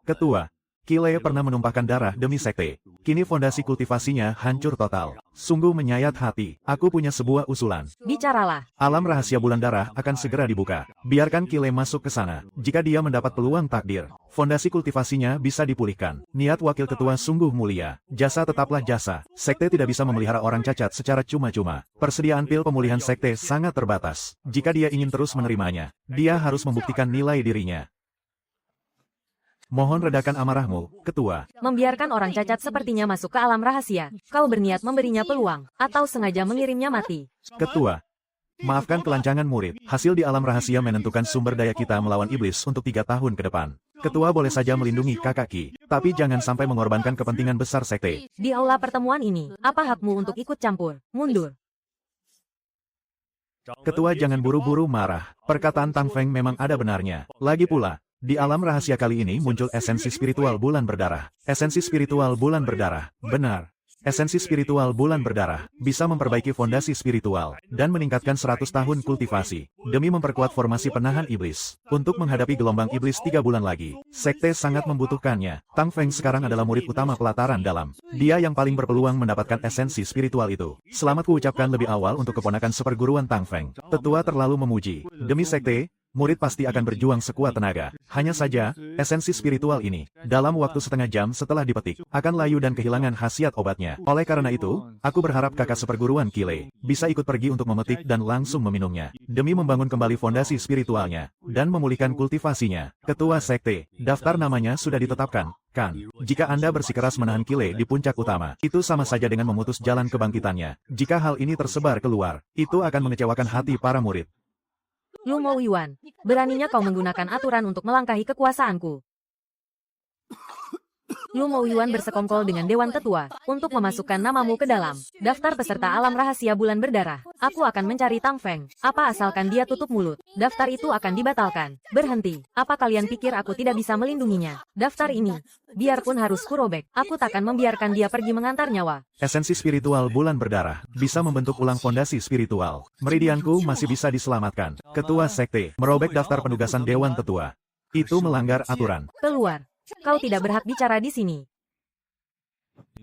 Ketua, Kile pernah menumpahkan darah demi sekte. Kini fondasi kultivasinya hancur total. Sungguh menyayat hati. Aku punya sebuah usulan. Bicaralah. Alam rahasia bulan darah akan segera dibuka. Biarkan Kile masuk ke sana. Jika dia mendapat peluang takdir, fondasi kultivasinya bisa dipulihkan. Niat wakil ketua sungguh mulia. Jasa tetaplah jasa. Sekte tidak bisa memelihara orang cacat secara cuma-cuma. Persediaan pil pemulihan sekte sangat terbatas. Jika dia ingin terus menerimanya, dia harus membuktikan nilai dirinya. Mohon redakan amarahmu, Ketua. Membiarkan orang cacat sepertinya masuk ke alam rahasia. Kau berniat memberinya peluang, atau sengaja mengirimnya mati. Ketua. Maafkan kelancangan murid. Hasil di alam rahasia menentukan sumber daya kita melawan iblis untuk 3 tahun ke depan. Ketua boleh saja melindungi kakak Ki, tapi jangan sampai mengorbankan kepentingan besar sekte. Di aula pertemuan ini, apa hakmu untuk ikut campur? Mundur. Ketua jangan buru-buru marah. Perkataan Tang Feng memang ada benarnya. Lagi pula, di alam rahasia kali ini muncul esensi spiritual bulan berdarah. Esensi spiritual bulan berdarah. Benar. Esensi spiritual bulan berdarah bisa memperbaiki fondasi spiritual dan meningkatkan 100 tahun kultivasi demi memperkuat formasi penahan iblis. Untuk menghadapi gelombang iblis 3 bulan lagi, sekte sangat membutuhkannya. Tang Feng sekarang adalah murid utama pelataran dalam. Dia yang paling berpeluang mendapatkan esensi spiritual itu. Selamat kuucapkan lebih awal untuk keponakan seperguruan Tang Feng. Tetua terlalu memuji. Demi sekte, murid pasti akan berjuang sekuat tenaga. Hanya saja, esensi spiritual ini, dalam waktu setengah jam setelah dipetik, akan layu dan kehilangan khasiat obatnya. Oleh karena itu, aku berharap kakak seperguruan Kile bisa ikut pergi untuk memetik dan langsung meminumnya, demi membangun kembali fondasi spiritualnya, dan memulihkan kultivasinya. Ketua Sekte, daftar namanya sudah ditetapkan, kan? Jika Anda bersikeras menahan Kile di puncak utama, itu sama saja dengan memutus jalan kebangkitannya. Jika hal ini tersebar keluar, itu akan mengecewakan hati para murid. Lu Mo Yuan, beraninya kau menggunakan aturan untuk melangkahi kekuasaanku. Lu Mo Yuan bersekongkol dengan Dewan Tetua untuk memasukkan namamu ke dalam daftar peserta alam rahasia bulan berdarah. Aku akan mencari Tang Feng. Apa asalkan dia tutup mulut, daftar itu akan dibatalkan. Berhenti. Apa kalian pikir aku tidak bisa melindunginya? Daftar ini, biarpun harus kurobek, aku takkan membiarkan dia pergi mengantar nyawa. Esensi spiritual bulan berdarah bisa membentuk ulang fondasi spiritual. Meridianku masih bisa diselamatkan. Ketua Sekte merobek daftar penugasan Dewan Tetua. Itu melanggar aturan. Keluar. Kau tidak berhak bicara di sini.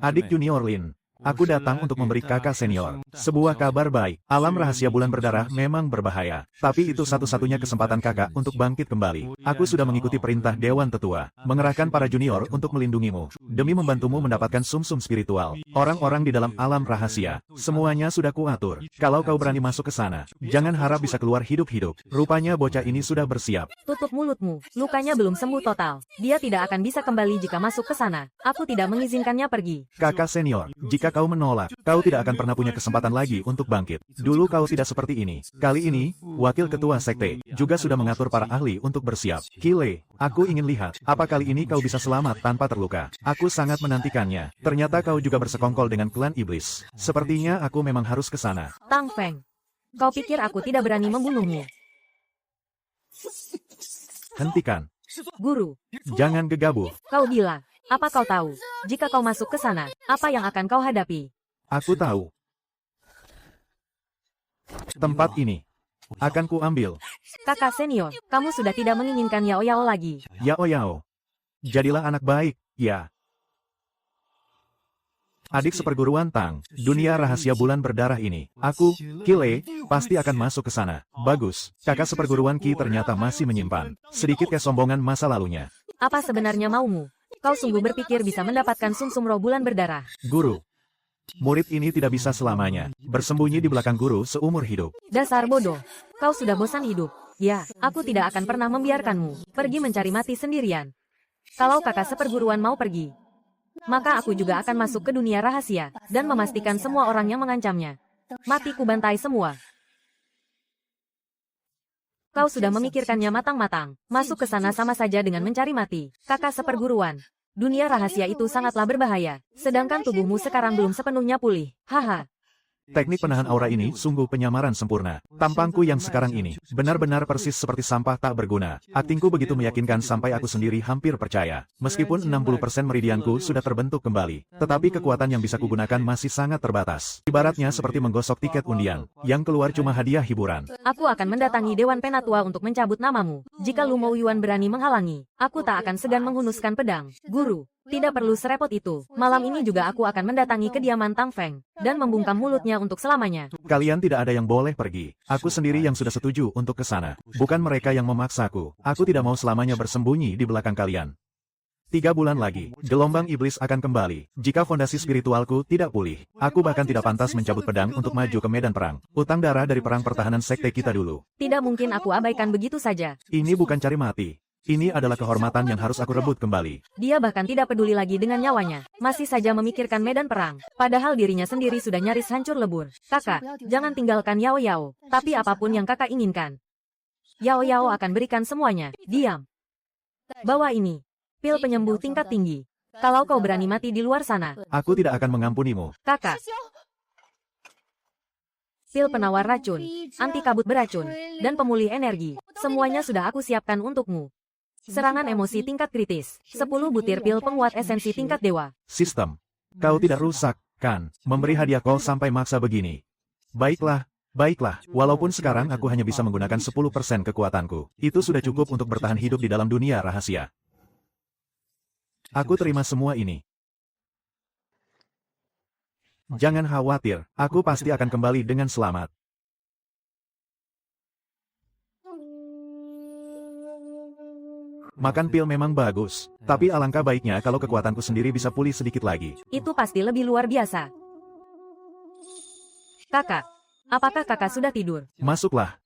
Adik junior Lin, aku datang untuk memberi kakak senior sebuah kabar baik. Alam rahasia bulan berdarah memang berbahaya, tapi itu satu-satunya kesempatan kakak untuk bangkit kembali. Aku sudah mengikuti perintah Dewan Tetua, mengerahkan para junior untuk melindungimu, demi membantumu mendapatkan sumsum spiritual. Orang-orang di dalam alam rahasia, semuanya sudah kuatur. Kalau kau berani masuk ke sana, jangan harap bisa keluar hidup-hidup. Rupanya bocah ini sudah bersiap. Tutup mulutmu, lukanya belum sembuh total. Dia tidak akan bisa kembali jika masuk ke sana. Aku tidak mengizinkannya pergi. Kakak senior, jika kau menolak, kau tidak akan pernah punya kesempatan lagi untuk bangkit. Dulu kau tidak seperti ini. Kali ini, Wakil Ketua Sekte juga sudah mengatur para ahli untuk bersiap. Kile, aku ingin lihat, apa kali ini kau bisa selamat tanpa terluka. Aku sangat menantikannya. Ternyata kau juga bersekongkol dengan klan iblis. Sepertinya aku memang harus ke sana. Tang Feng, kau pikir aku tidak berani membunuhmu? Hentikan. Guru, Jangan gegabah. kau gila. Apa kau tahu? Jika kau masuk ke sana, apa yang akan kau hadapi? Aku tahu. Tempat ini akan kuambil. Kakak senior, kamu sudah tidak menginginkan Yao Yao lagi. Yao Yao. Jadilah anak baik, ya. Adik seperguruan Tang, dunia rahasia bulan berdarah ini. Aku, Kile, pasti akan masuk ke sana. Bagus, kakak seperguruan Ki ternyata masih menyimpan sedikit kesombongan masa lalunya. Apa sebenarnya maumu? Kau sungguh berpikir bisa mendapatkan sumsum roh bulan berdarah? Guru, murid ini tidak bisa selamanya bersembunyi di belakang guru seumur hidup. Dasar bodoh. Kau sudah bosan hidup. Ya, aku tidak akan pernah membiarkanmu pergi mencari mati sendirian. Kalau kakak seperguruan mau pergi, maka aku juga akan masuk ke dunia rahasia dan memastikan semua orang yang mengancamnya mati kubantai semua. Kau sudah memikirkannya matang-matang. Masuk ke sana sama saja dengan mencari mati. Kakak seperguruan. Dunia rahasia itu sangatlah berbahaya. Sedangkan tubuhmu sekarang belum sepenuhnya pulih. Haha. Teknik penahan aura ini sungguh penyamaran sempurna. Tampangku yang sekarang ini benar-benar persis seperti sampah tak berguna. Aktingku begitu meyakinkan sampai aku sendiri hampir percaya. Meskipun 60% meridianku sudah terbentuk kembali, tetapi kekuatan yang bisa kugunakan masih sangat terbatas. Ibaratnya seperti menggosok tiket undian, yang keluar cuma hadiah hiburan. Aku akan mendatangi Dewan Penatua untuk mencabut namamu. Jika Lu Mo Yuan berani menghalangi, aku tak akan segan menghunuskan pedang. Guru, tidak perlu serepot itu. Malam ini juga aku akan mendatangi kediaman Tang Feng dan membungkam mulutnya untuk selamanya. Kalian tidak ada yang boleh pergi. Aku sendiri yang sudah setuju untuk ke sana. Bukan mereka yang memaksaku. Aku tidak mau selamanya bersembunyi di belakang kalian. 3 bulan lagi, gelombang iblis akan kembali. Jika fondasi spiritualku tidak pulih, aku bahkan tidak pantas mencabut pedang untuk maju ke medan perang. Utang darah dari perang pertahanan sekte kita dulu. Tidak mungkin aku abaikan begitu saja. Ini bukan cari mati. Ini adalah kehormatan yang harus aku rebut kembali. Dia bahkan tidak peduli lagi dengan nyawanya. Masih saja memikirkan medan perang. Padahal dirinya sendiri sudah nyaris hancur lebur. Kakak, jangan tinggalkan Yao Yao. Tapi apapun yang kakak inginkan, Yao Yao akan berikan semuanya. Diam. Bawa ini. Pil penyembuh tingkat tinggi. Kalau kau berani mati di luar sana, Aku tidak akan mengampunimu. kakak. Pil penawar racun, anti kabut beracun, dan pemulih energi. Semuanya sudah aku siapkan untukmu. Serangan emosi tingkat kritis. 10 butir pil penguat esensi tingkat dewa. Sistem. Kau tidak rusak, kan? Memberi hadiah kau sampai maksa begini. Baiklah, baiklah. Walaupun sekarang aku hanya bisa menggunakan 10% kekuatanku. Itu sudah cukup untuk bertahan hidup di dalam dunia rahasia. Aku terima semua ini. Jangan khawatir, aku pasti akan kembali dengan selamat. Makan pil memang bagus, tapi alangkah baiknya kalau kekuatanku sendiri bisa pulih sedikit lagi. Itu pasti lebih luar biasa. Kakak, apakah kakak sudah tidur? Masuklah.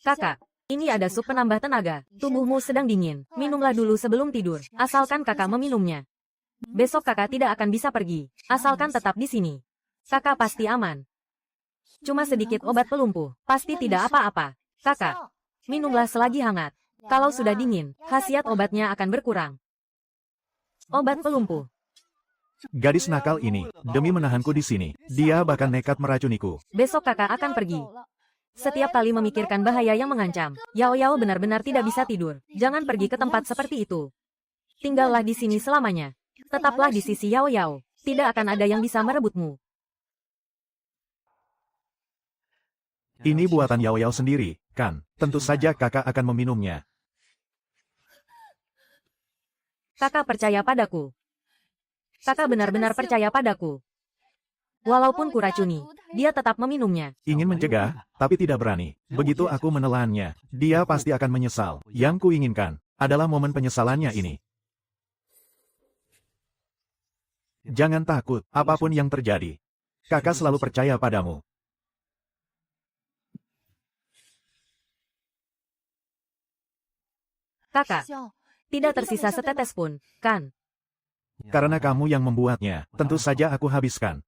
Kakak, ini ada sup penambah tenaga. Tubuhmu sedang dingin. Minumlah dulu sebelum tidur. Asalkan kakak meminumnya. Besok kakak tidak akan bisa pergi. Asalkan tetap di sini. Kakak pasti aman. Cuma sedikit obat pelumpuh. Pasti tidak apa-apa. Kakak, minumlah selagi hangat. Kalau sudah dingin, khasiat obatnya akan berkurang. Obat pelumpuh. Gadis nakal ini, demi menahanku di sini, dia bahkan nekat meracuniku. Besok kakak akan pergi. Setiap kali memikirkan bahaya yang mengancam, Yao Yao benar-benar tidak bisa tidur. Jangan pergi ke tempat seperti itu. Tinggallah di sini selamanya. Tetaplah di sisi Yao Yao. Tidak akan ada yang bisa merebutmu. Ini buatan Yao Yao sendiri, kan? Tentu saja kakak akan meminumnya. Kakak percaya padaku. Kakak benar-benar percaya padaku. Walaupun kuracuni, dia tetap meminumnya. Ingin mencegah, tapi tidak berani. Begitu aku menelannya, dia pasti akan menyesal. Yang kuinginkan adalah momen penyesalannya ini. Jangan takut, apapun yang terjadi. Kakak selalu percaya padamu. Kakak, tidak tersisa setetes pun, kan? Karena kamu yang membuatnya, tentu saja aku habiskan.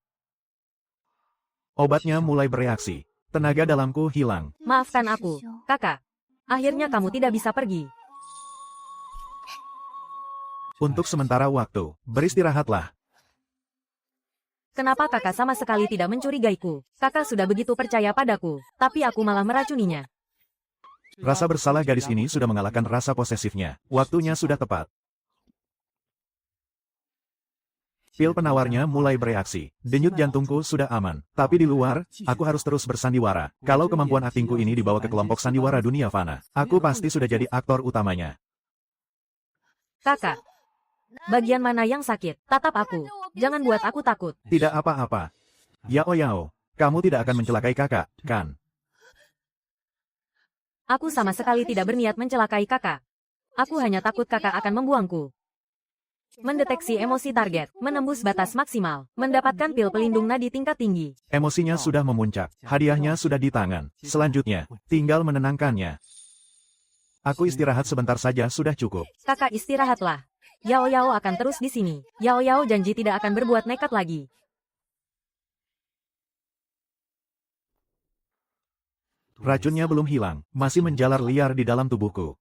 Obatnya mulai bereaksi. Tenaga dalamku hilang. Maafkan aku, kakak. Akhirnya kamu tidak bisa pergi. Untuk sementara waktu, beristirahatlah. Kenapa kakak sama sekali tidak mencurigaiku? Kakak sudah begitu percaya padaku, tapi aku malah meracuninya. Rasa bersalah gadis ini sudah mengalahkan rasa posesifnya. Waktunya sudah tepat. Pil penawarnya mulai bereaksi. Denyut jantungku sudah aman. Tapi di luar, aku harus terus bersandiwara. Kalau kemampuan aktingku ini dibawa ke kelompok sandiwara dunia fana, aku pasti sudah jadi aktor utamanya. Kakak, bagian mana yang sakit? Tatap aku. Jangan buat aku takut. Tidak apa-apa. Yao Yao, kamu tidak akan mencelakai kakak, kan? Aku sama sekali tidak berniat mencelakai kakak. Aku hanya takut kakak akan membuangku. Mendeteksi emosi target, menembus batas maksimal, mendapatkan pil pelindung nadi tingkat tinggi. Emosinya sudah memuncak, hadiahnya sudah di tangan. Selanjutnya, tinggal menenangkannya. Aku istirahat sebentar saja sudah cukup. Kakak istirahatlah. Yao Yao akan terus di sini. Yao Yao janji tidak akan berbuat nekat lagi. Racunnya belum hilang, masih menjalar liar di dalam tubuhku.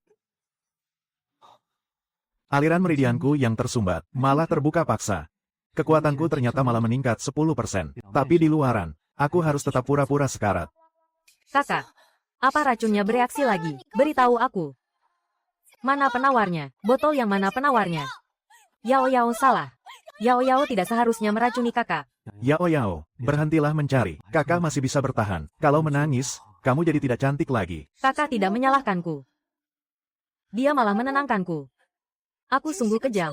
Aliran meridianku yang tersumbat, malah terbuka paksa. Kekuatanku ternyata malah meningkat 10%. Tapi di luaran, aku harus tetap pura-pura sekarat. Kakak, apa racunnya bereaksi lagi? Beritahu aku. Mana penawarnya? Botol yang mana penawarnya? Yao Yao salah. Yao Yao tidak seharusnya meracuni kakak. Yao Yao, berhentilah mencari. Kakak masih bisa bertahan. Kalau menangis, kamu jadi tidak cantik lagi. Kakak tidak menyalahkanku. Dia malah menenangkanku. Aku sungguh kejam.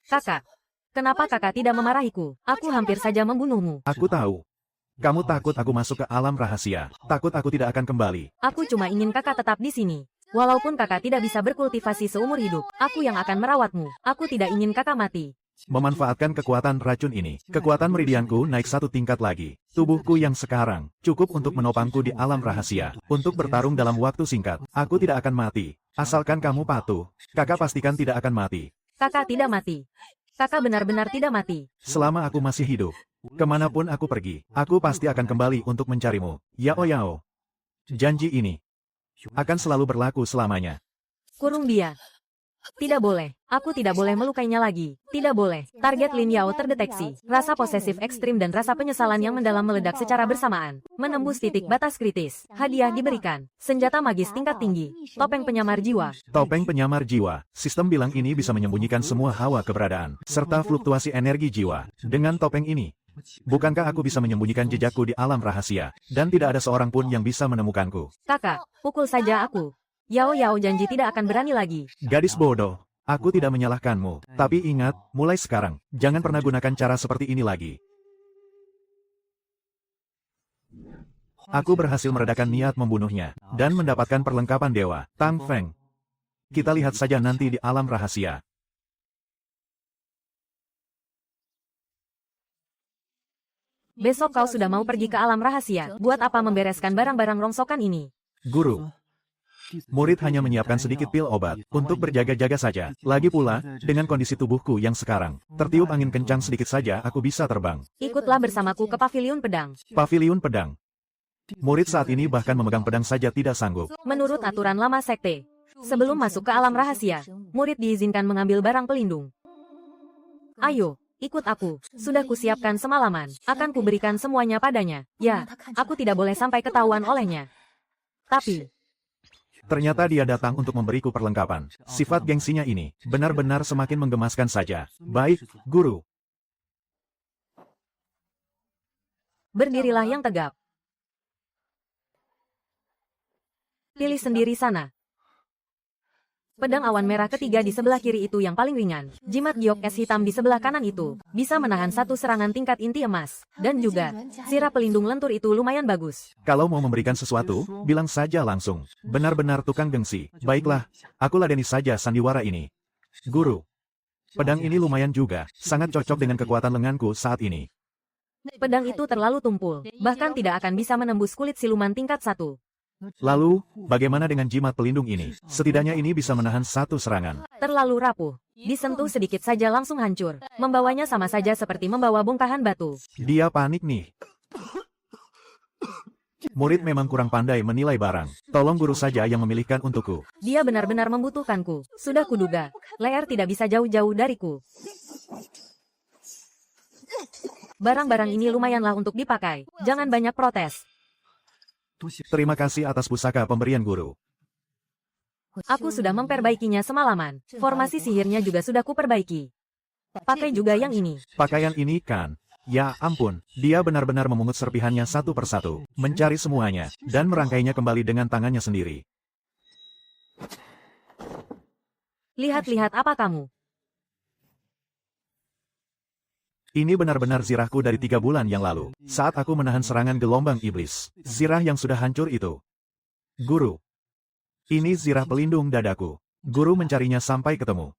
Kakak, kenapa kakak tidak memarahiku? Aku hampir saja membunuhmu. Aku tahu. Kamu takut aku masuk ke alam rahasia. Takut aku tidak akan kembali. Aku cuma ingin kakak tetap di sini. Walaupun kakak tidak bisa berkultivasi seumur hidup, aku yang akan merawatmu. Aku tidak ingin kakak mati. Memanfaatkan kekuatan racun ini, kekuatan meridianku naik 1 tingkat lagi. Tubuhku yang sekarang cukup untuk menopangku di alam rahasia. Untuk bertarung dalam waktu singkat, aku tidak akan mati. Asalkan kamu patuh, kakak pastikan tidak akan mati. Kakak tidak mati. Kakak benar-benar tidak mati. Selama aku masih hidup, kemanapun aku pergi, aku pasti akan kembali untuk mencarimu. Yao Yao. Janji ini akan selalu berlaku selamanya. Kurung dia. Tidak boleh. Aku tidak boleh melukainya lagi. Tidak boleh. Target Lin Yao terdeteksi. Rasa posesif ekstrim dan rasa penyesalan yang mendalam meledak secara bersamaan. Menembus titik batas kritis. Hadiah diberikan. Senjata magis tingkat tinggi. Topeng penyamar jiwa. Topeng penyamar jiwa. Sistem bilang ini bisa menyembunyikan semua hawa keberadaan, serta fluktuasi energi jiwa. Dengan topeng ini, bukankah aku bisa menyembunyikan jejakku di alam rahasia, dan tidak ada seorang pun yang bisa menemukanku? Kakak, pukul saja aku. Yao Yao janji tidak akan berani lagi. Gadis bodoh, aku tidak menyalahkanmu. Tapi ingat, mulai sekarang, jangan pernah gunakan cara seperti ini lagi. Aku berhasil meredakan niat membunuhnya, dan mendapatkan perlengkapan dewa, Tang Feng. Kita lihat saja nanti di alam rahasia. Besok kau sudah mau pergi ke alam rahasia. Buat apa membereskan barang-barang rongsokan ini? Guru, murid hanya menyiapkan sedikit pil obat untuk berjaga-jaga saja. Lagi pula, dengan kondisi tubuhku yang sekarang, tertiup angin kencang sedikit saja aku bisa terbang. Ikutlah bersamaku ke paviliun pedang. Paviliun pedang. Murid saat ini bahkan memegang pedang saja tidak sanggup. Menurut aturan lama sekte, sebelum masuk ke alam rahasia, murid diizinkan mengambil barang pelindung. Ayo, ikut aku. Sudah kusiapkan semalaman. Akan kuberikan semuanya padanya. Ya, aku tidak boleh sampai ketahuan olehnya. Tapi Ternyata dia datang untuk memberiku perlengkapan. Sifat gengsinya ini benar-benar semakin menggemaskan saja. Baik, guru. berdirilah yang tegap. Pilih sendiri sana. Pedang awan merah ketiga di sebelah kiri itu yang paling ringan. Jimat giok es hitam di sebelah kanan itu bisa menahan satu serangan tingkat inti emas. Dan juga, sirap pelindung lentur itu lumayan bagus. Kalau mau memberikan sesuatu, bilang saja langsung. Benar-benar tukang gengsi. Baiklah, aku ladeni saja sandiwara ini. Guru, pedang ini lumayan juga, sangat cocok dengan kekuatan lenganku saat ini. Pedang itu terlalu tumpul, bahkan tidak akan bisa menembus kulit siluman tingkat 1. Lalu, bagaimana dengan jimat pelindung ini? Setidaknya ini bisa menahan satu serangan. Terlalu rapuh. Disentuh sedikit saja langsung hancur. Membawanya sama saja seperti membawa bongkahan batu. Dia panik nih. Murid memang kurang pandai menilai barang. Tolong guru saja yang memilihkan untukku. Dia benar-benar membutuhkanku. Sudah kuduga. Leer tidak bisa jauh-jauh dariku. Barang-barang ini lumayanlah untuk dipakai. Jangan banyak protes. Terima kasih atas pusaka pemberian guru. Aku sudah memperbaikinya semalaman. Formasi sihirnya juga sudah kuperbaiki. Pakai juga yang ini. Pakaian ini kan? Ya ampun, dia benar-benar memungut serpihannya satu persatu, mencari semuanya, dan merangkainya kembali dengan tangannya sendiri. Lihat-lihat apa kamu? Ini benar-benar zirahku dari 3 bulan yang lalu, saat aku menahan serangan gelombang iblis. Zirah yang sudah hancur itu. Guru, ini zirah pelindung dadaku. Guru mencarinya sampai ketemu.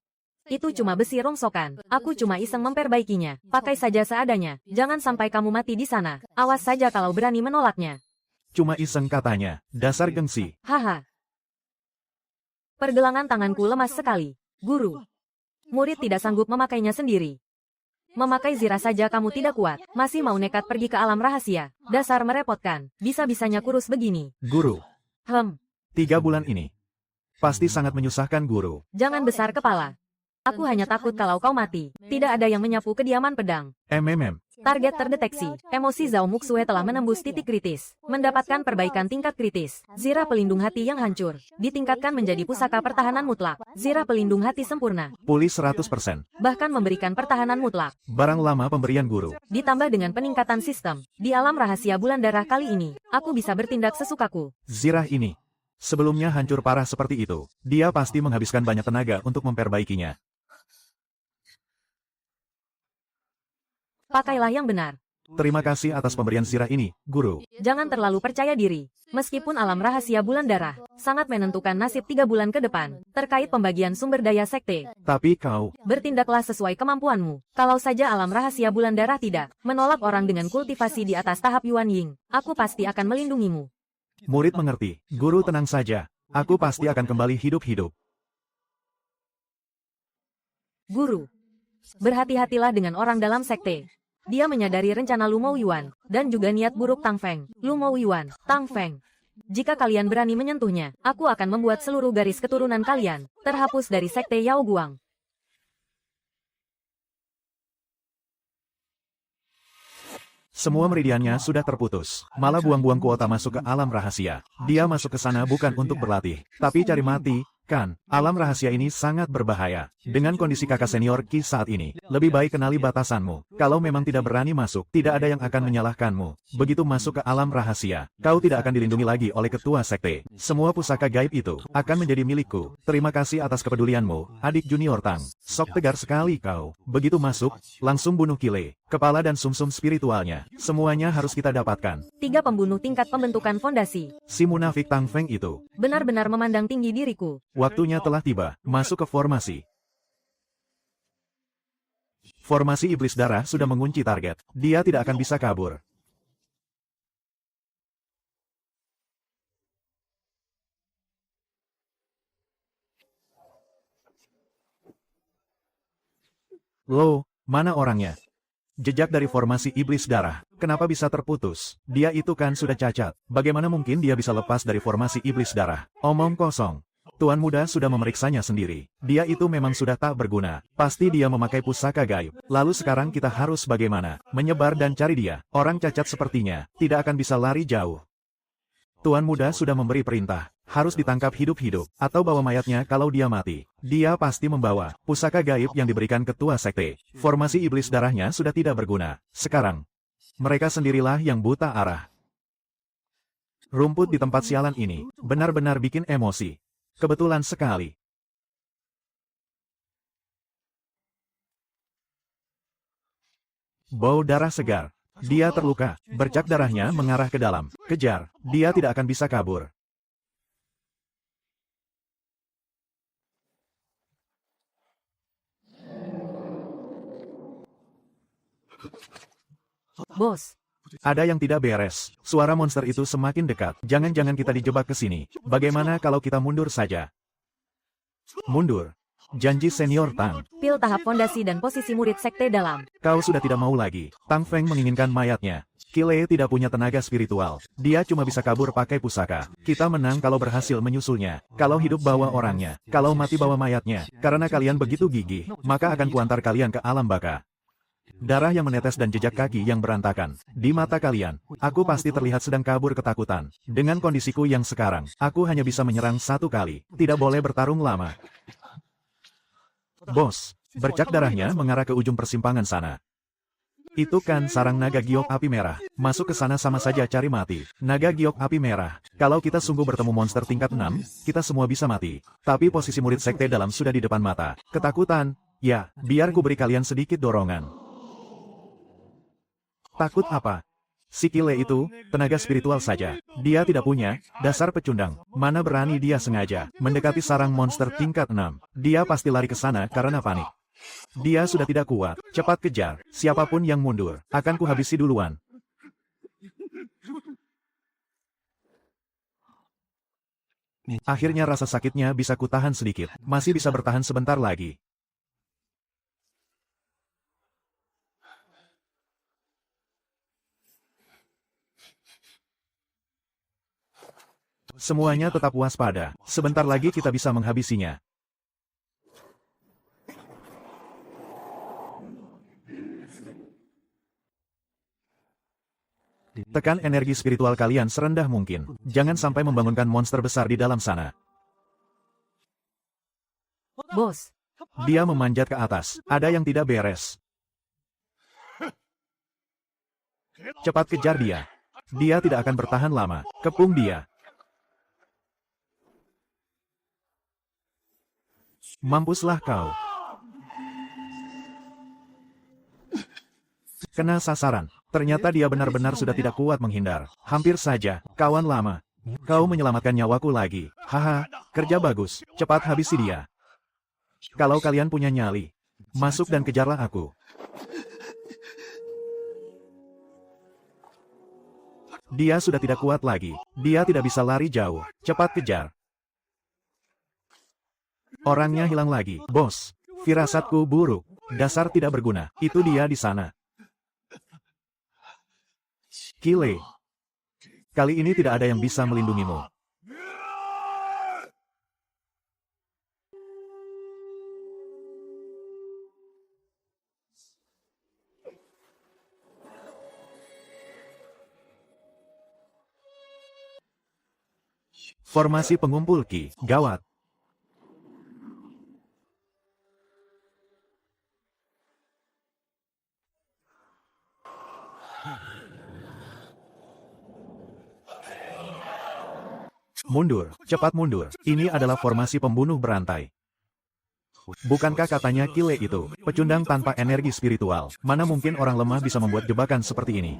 Itu cuma besi rongsokan. Aku cuma iseng memperbaikinya. Pakai saja seadanya. Jangan sampai kamu mati di sana. Awas saja kalau berani menolaknya. Cuma iseng katanya, dasar gengsi. Haha. Pergelangan tanganku lemas sekali. Guru. Murid tidak sanggup memakainya sendiri. Memakai zirah saja kamu tidak kuat. Masih mau nekat pergi ke alam rahasia. Dasar merepotkan. Bisa-bisanya kurus begini. Guru, 3 bulan ini pasti sangat menyusahkan guru. Jangan besar kepala. Aku hanya takut kalau kau mati. Tidak ada yang menyapu kediaman pedang. Target terdeteksi. Emosi Zhao Muxue telah menembus titik kritis. Mendapatkan perbaikan tingkat kritis. Zirah pelindung hati yang hancur. Ditingkatkan menjadi pusaka pertahanan mutlak. Zirah pelindung hati sempurna. Pulih 100%. Bahkan memberikan pertahanan mutlak. Barang lama pemberian guru. Ditambah dengan peningkatan sistem. Di alam rahasia bulan darah kali ini, aku bisa bertindak sesukaku. Zirah ini sebelumnya hancur parah seperti itu. Dia pasti menghabiskan banyak tenaga untuk memperbaikinya. Pakailah yang benar. Terima kasih atas pemberian sirah ini, Guru. Jangan terlalu percaya diri. Meskipun alam rahasia bulan darah sangat menentukan nasib 3 bulan ke depan terkait pembagian sumber daya sekte. Tapi kau, Bertindaklah sesuai kemampuanmu. Kalau saja alam rahasia bulan darah tidak menolak orang dengan kultivasi di atas tahap Yuan Ying, aku pasti akan melindungimu. murid mengerti. Guru tenang saja. Aku pasti akan kembali hidup-hidup. Guru, berhati-hatilah dengan orang dalam sekte. Dia menyadari rencana Lu Mo Yuan, dan juga niat buruk Tang Feng. Lu Mo Yuan, Tang Feng. Jika kalian berani menyentuhnya, aku akan membuat seluruh garis keturunan kalian terhapus dari sekte Yao Guang. Semua meridiannya sudah terputus. Malah buang-buang kuota masuk ke alam rahasia. Dia masuk ke sana bukan untuk berlatih, tapi cari mati. Kan, alam rahasia ini sangat berbahaya. Dengan kondisi kakak senior Ki saat ini, lebih baik kenali batasanmu. Kalau memang tidak berani masuk, tidak ada yang akan menyalahkanmu. Begitu masuk ke alam rahasia, kau tidak akan dilindungi lagi oleh ketua sekte. Semua pusaka gaib itu akan menjadi milikku. Terima kasih atas kepedulianmu, adik junior Tang. Sok tegar sekali kau. Begitu masuk, langsung bunuh Kile, kepala dan sumsum spiritualnya. Semuanya harus kita dapatkan. 3 pembunuh tingkat pembentukan fondasi. Si munafik Tang Feng itu Benar-benar memandang tinggi diriku. waktunya telah tiba, masuk ke formasi. Formasi iblis darah sudah mengunci target. Dia tidak akan bisa kabur. Loh, mana orangnya? Jejak dari formasi iblis darah, kenapa bisa terputus? Dia itu kan sudah cacat. Bagaimana mungkin dia bisa lepas dari formasi iblis darah? Omong kosong. Tuan muda sudah memeriksanya sendiri. Dia itu memang sudah tak berguna. Pasti dia memakai pusaka gaib. Lalu sekarang kita harus bagaimana? Menyebar dan cari dia. Orang cacat sepertinya tidak akan bisa lari jauh. Tuan muda sudah memberi perintah. Harus ditangkap hidup-hidup, atau bawa mayatnya kalau dia mati. Dia pasti membawa pusaka gaib yang diberikan ketua sekte. Formasi iblis darahnya sudah tidak berguna. Sekarang, mereka sendirilah yang buta arah. Rumput di tempat sialan ini benar-benar bikin emosi. Kebetulan sekali. Bau darah segar. Dia terluka. Bercak darahnya mengarah ke dalam. Kejar. Dia tidak akan bisa kabur. Bos, Ada yang tidak beres. Suara monster itu semakin dekat. Jangan-jangan kita dijebak ke sini. Bagaimana kalau kita mundur saja? Mundur. Janji senior Tang. pil tahap fondasi dan posisi murid sekte dalam. Kau sudah tidak mau lagi. Tang Feng menginginkan mayatnya. Kile tidak punya tenaga spiritual. Dia cuma bisa kabur pakai pusaka. Kita menang kalau berhasil menyusulnya. Kalau hidup bawa orangnya. Kalau mati bawa mayatnya. Karena kalian begitu gigih, maka akan kuantar kalian ke alam baka. Darah yang menetes dan jejak kaki yang berantakan. Di mata kalian, aku pasti terlihat sedang kabur ketakutan. Dengan kondisiku yang sekarang, aku hanya bisa menyerang 1 kali. Tidak boleh bertarung lama. Bos, bercak darahnya mengarah ke ujung persimpangan sana. Itu kan sarang naga giok api merah. Masuk ke sana sama saja cari mati. Naga giok api merah. Kalau kita sungguh bertemu monster tingkat 6, kita semua bisa mati. Tapi posisi murid sekte dalam sudah di depan mata. Ketakutan? Ya, biar ku beri kalian sedikit dorongan. Takut apa? Si Kile itu, tenaga spiritual saja. Dia tidak punya, dasar pecundang. Mana berani dia sengaja mendekati sarang monster tingkat 6. Dia pasti lari ke sana karena panik. Dia sudah tidak kuat. Cepat kejar. Siapapun yang mundur, akan kuhabisi duluan. Akhirnya rasa sakitnya bisa kutahan sedikit. Masih bisa bertahan sebentar lagi. Semuanya tetap waspada. Sebentar lagi kita bisa menghabisinya. Tekan energi spiritual kalian serendah mungkin. Jangan sampai membangunkan monster besar di dalam sana. Bos, Dia memanjat ke atas. Ada yang tidak beres. Cepat kejar dia. Dia tidak akan bertahan lama. Kepung dia. Mampuslah kau. Kena sasaran. Ternyata dia benar-benar sudah tidak kuat menghindar. Hampir saja, kawan lama. Kau menyelamatkan nyawaku lagi. Haha, kerja bagus. Cepat habisi dia. Kalau kalian punya nyali, masuk dan kejarlah aku. Dia sudah tidak kuat lagi. Dia tidak bisa lari jauh. Cepat kejar. Orangnya hilang lagi. Bos, firasatku buruk. Dasar tidak berguna. Itu dia di sana. Kile. Kali ini tidak ada yang bisa melindungimu. Formasi pengumpul Ki, gawat. Mundur, cepat mundur. Ini adalah formasi pembunuh berantai. Bukankah katanya Kile itu, pecundang tanpa energi spiritual? Mana mungkin orang lemah bisa membuat jebakan seperti ini?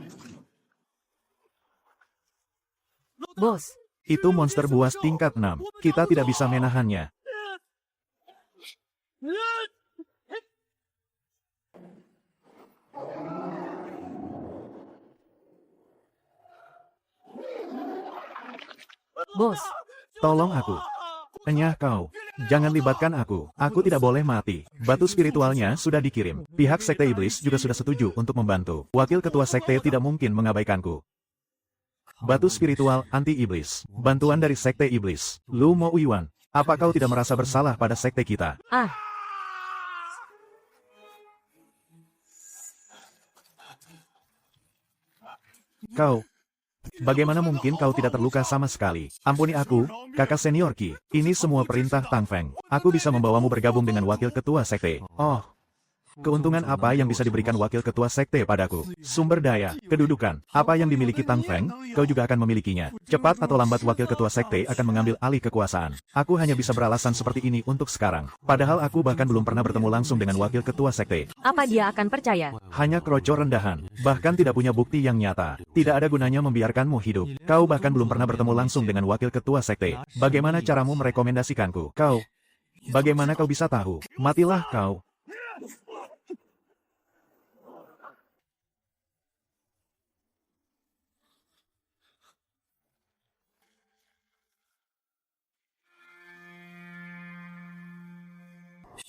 Bos, Itu monster buas tingkat 6. Kita tidak bisa menahannya. bos, Tolong aku. Enyah kau. Jangan libatkan aku. Aku tidak boleh mati. Batu spiritualnya sudah dikirim. Pihak Sekte Iblis juga sudah setuju untuk membantu. Wakil Ketua Sekte tidak mungkin mengabaikanku. Batu spiritual anti-iblis. Bantuan dari Sekte Iblis. Lu Mo Uiwan, apa kau tidak merasa bersalah pada sekte kita? Kau. Bagaimana mungkin kau tidak terluka sama sekali? Ampuni aku, kakak senior Ki. Ini semua perintah Tang Feng. Aku bisa membawamu bergabung dengan wakil ketua sekte. Oh. Keuntungan apa yang bisa diberikan wakil ketua sekte padaku? Sumber daya, kedudukan, apa yang dimiliki Tang Feng, kau juga akan memilikinya. Cepat atau lambat wakil ketua sekte akan mengambil alih kekuasaan. Aku hanya bisa beralasan seperti ini untuk sekarang. Padahal aku bahkan belum pernah bertemu langsung dengan wakil ketua sekte. apa dia akan percaya? Hanya kroco rendahan, bahkan tidak punya bukti yang nyata. Tidak ada gunanya membiarkanmu hidup. Kau bahkan belum pernah bertemu langsung dengan wakil ketua sekte. Bagaimana caramu merekomendasikanku? Kau. Bagaimana kau bisa tahu? Matilah kau.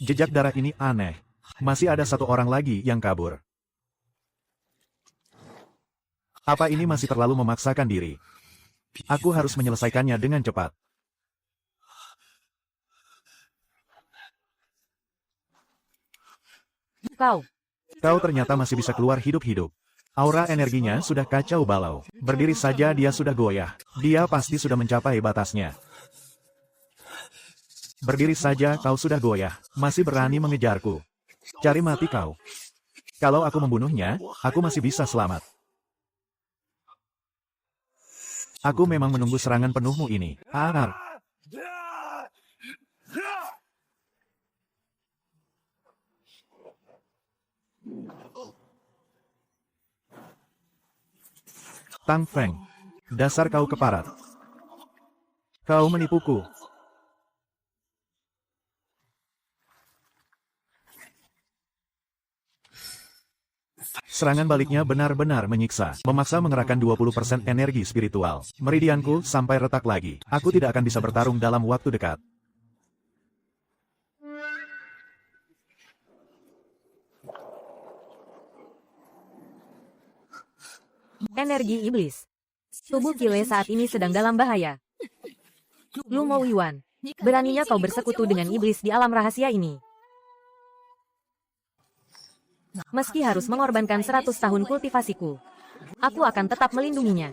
Jejak darah ini aneh. Masih ada satu orang lagi yang kabur. Apa ini masih terlalu memaksakan diri? Aku harus menyelesaikannya dengan cepat. Kau ternyata masih bisa keluar hidup-hidup. Aura energinya sudah kacau balau. Berdiri saja dia sudah goyah. Dia pasti sudah mencapai batasnya. Berdiri saja kau sudah goyah, masih berani mengejarku. Cari mati kau. Kalau aku membunuhnya, aku masih bisa selamat. Aku memang menunggu serangan penuhmu ini. Tang Feng, dasar kau keparat. Kau menipuku. Serangan baliknya benar-benar menyiksa, memaksa mengerahkan 20% energi spiritual. Meridianku sampai retak lagi. Aku tidak akan bisa bertarung dalam waktu dekat. Energi iblis. Tubuh Kile saat ini sedang dalam bahaya. Lu Mo Iwan, beraninya kau bersekutu dengan iblis di alam rahasia ini. Meski harus mengorbankan 100 tahun kultivasiku, aku akan tetap melindunginya.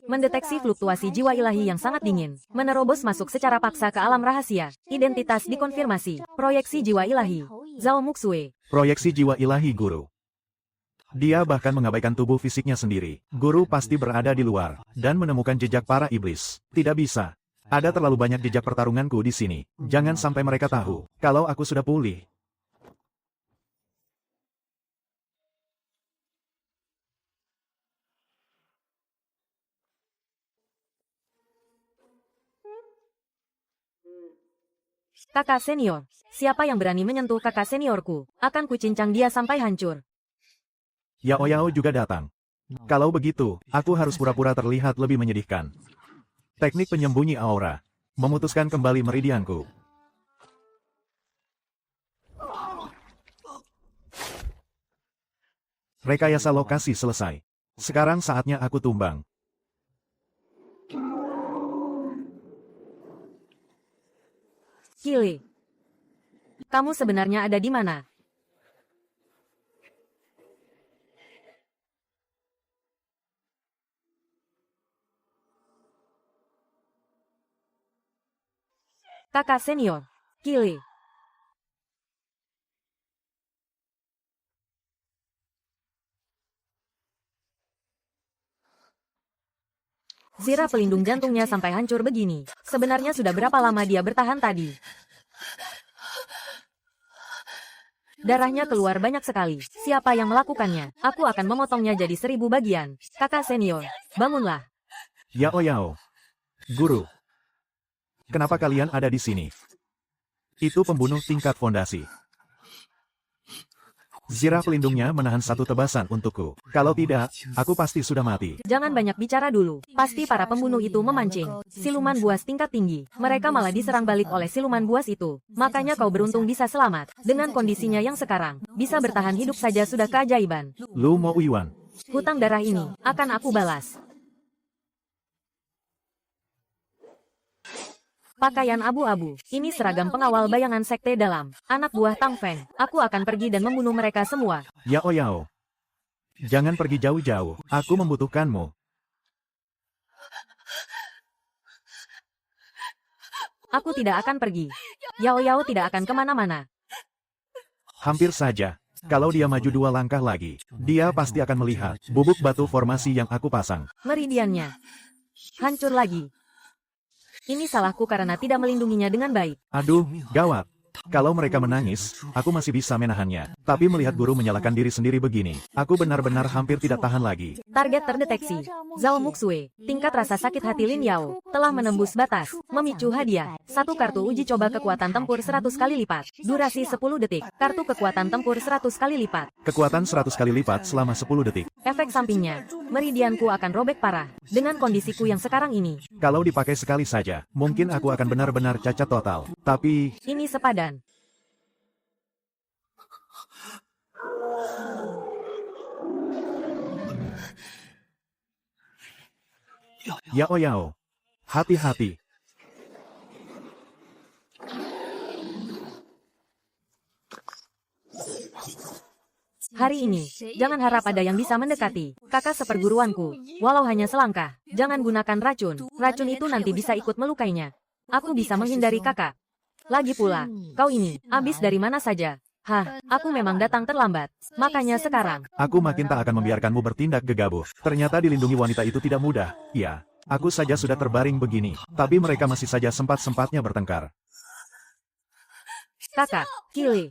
Mendeteksi fluktuasi jiwa ilahi yang sangat dingin, menerobos masuk secara paksa ke alam rahasia. Identitas dikonfirmasi. Proyeksi jiwa ilahi. Zhao Muxue. Proyeksi jiwa ilahi guru. Dia bahkan mengabaikan tubuh fisiknya sendiri. Guru pasti berada di luar, dan menemukan jejak para iblis. Tidak bisa. Ada terlalu banyak jejak pertarunganku di sini. Jangan sampai mereka tahu kalau aku sudah pulih. Kakak senior, siapa yang berani menyentuh kakak seniorku? Akan kucincang dia sampai hancur. Yao Yao juga datang. Kalau begitu, aku harus pura-pura terlihat lebih menyedihkan. Teknik penyembunyi aura. Memutuskan kembali meridianku. Rekayasa lokasi selesai. Sekarang saatnya aku tumbang. Kili, kamu sebenarnya ada di mana? Kakak senior, Kili. Zira pelindung jantungnya sampai hancur begini. Sebenarnya sudah berapa lama dia bertahan tadi? Darahnya keluar banyak sekali. Siapa yang melakukannya? Aku akan memotongnya jadi 1000 bagian. Kakak senior, bangunlah. Yao Yao. Guru. Kenapa kalian ada di sini? Itu pembunuh tingkat fondasi. Zirah pelindungnya menahan satu tebasan untukku. Kalau tidak, aku pasti sudah mati. Jangan banyak bicara dulu. Pasti para pembunuh itu memancing. Siluman buas tingkat tinggi. Mereka malah diserang balik oleh siluman buas itu. Makanya kau beruntung bisa selamat. Dengan kondisinya yang sekarang, bisa bertahan hidup saja sudah keajaiban. Lu Mo Yuan. Hutang darah ini akan aku balas. Pakaian abu-abu. Ini seragam pengawal bayangan sekte dalam. Anak buah Tang Feng. Aku akan pergi dan membunuh mereka semua. Yao Yao. Jangan pergi jauh-jauh. Aku membutuhkanmu. Aku tidak akan pergi. Yao Yao tidak akan kemana-mana. Hampir saja. Kalau dia maju 2 langkah lagi, dia pasti akan melihat bubuk batu formasi yang aku pasang. Meridiannya hancur lagi. Ini salahku karena tidak melindunginya dengan baik. Aduh, gawat. Kalau mereka menangis, aku masih bisa menahannya. Tapi melihat guru menyalahkan diri sendiri begini, aku benar-benar hampir tidak tahan lagi. Target terdeteksi. Zhao Muxue, tingkat rasa sakit hati Lin Yao, telah menembus batas. Memicu hadiah. 1 kartu uji coba kekuatan tempur 100 kali lipat. Durasi 10 detik. Kartu kekuatan tempur 100 kali lipat. Kekuatan 100 kali lipat selama 10 detik. Efek sampingnya, meridianku akan robek parah. Dengan kondisiku yang sekarang ini. Kalau dipakai sekali saja, mungkin aku akan benar-benar cacat total. Tapi, Ini sepadan. Yao Yao. Hati-hati. Hari ini, jangan harap ada yang bisa mendekati kakak seperguruanku. Walau hanya selangkah, jangan gunakan racun. Racun itu nanti bisa ikut melukainya. Aku bisa menghindari kakak. Lagi pula, kau ini, habis dari mana saja? Hah, aku memang datang terlambat. Makanya sekarang, Aku makin tak akan membiarkanmu bertindak gegabah. Ternyata dilindungi wanita itu tidak mudah. Ya, aku saja sudah terbaring begini. Tapi mereka masih saja sempat-sempatnya bertengkar. kakak, Kili.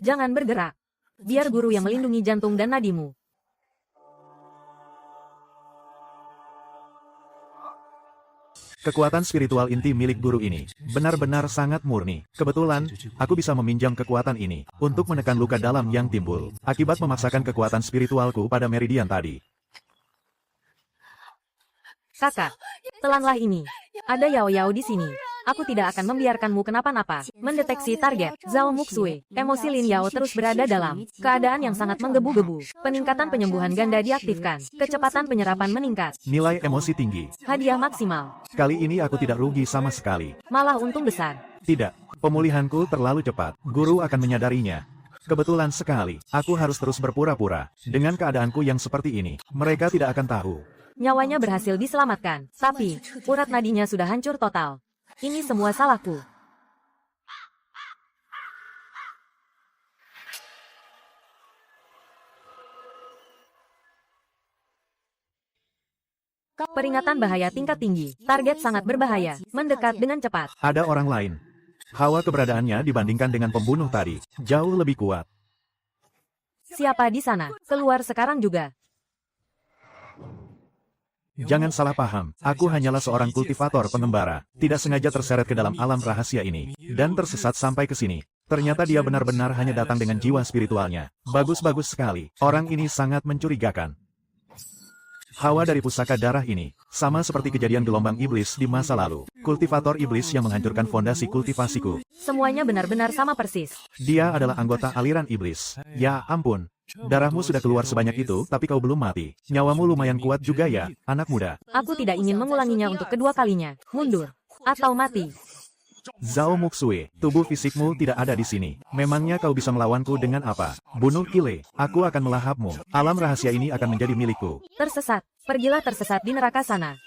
Jangan bergerak. Biar guru yang melindungi jantung dan nadimu. Kekuatan spiritual inti milik guru ini benar-benar sangat murni. Kebetulan, aku bisa meminjam kekuatan ini untuk menekan luka dalam yang timbul akibat memaksakan kekuatan spiritualku pada meridian tadi. Kakak, telanlah ini. Ada Yao Yao di sini. Aku tidak akan membiarkanmu kenapa-napa. Mendeteksi target, Zhao Muxue. Emosi Lin Yao terus berada dalam keadaan yang sangat menggebu-gebu. Peningkatan penyembuhan ganda diaktifkan. Kecepatan penyerapan meningkat. Nilai emosi tinggi. Hadiah maksimal. Kali ini aku tidak rugi sama sekali. Malah untung besar. Tidak, pemulihanku terlalu cepat. Guru akan menyadarinya. Kebetulan sekali, aku harus terus berpura-pura. Dengan keadaanku yang seperti ini, mereka tidak akan tahu. Nyawanya berhasil diselamatkan. Tapi, urat nadinya sudah hancur total. Ini semua salahku. Peringatan bahaya tingkat tinggi. Target sangat berbahaya. Mendekat dengan cepat. Ada orang lain. Hawa keberadaannya dibandingkan dengan pembunuh tadi jauh lebih kuat. Siapa di sana? Keluar sekarang juga. Jangan salah paham, aku hanyalah seorang kultivator pengembara, tidak sengaja terseret ke dalam alam rahasia ini, dan tersesat sampai ke sini. Ternyata dia benar-benar hanya datang dengan jiwa spiritualnya. Bagus-bagus sekali, orang ini sangat mencurigakan. Hawa dari pusaka darah ini, sama seperti kejadian gelombang iblis di masa lalu. Kultivator iblis yang menghancurkan fondasi kultivasiku. Semuanya benar-benar sama persis. Dia adalah anggota aliran iblis. Ya ampun. Darahmu sudah keluar sebanyak itu, tapi kau belum mati. Nyawamu lumayan kuat juga ya, anak muda. Aku tidak ingin mengulanginya untuk kedua kalinya. Mundur. Atau mati. Zhao Muxue, tubuh fisikmu tidak ada di sini. Memangnya kau bisa melawanku dengan apa? Bunuh Kile, aku akan melahapmu. Alam rahasia ini akan menjadi milikku. Tersesat. Pergilah tersesat di neraka sana.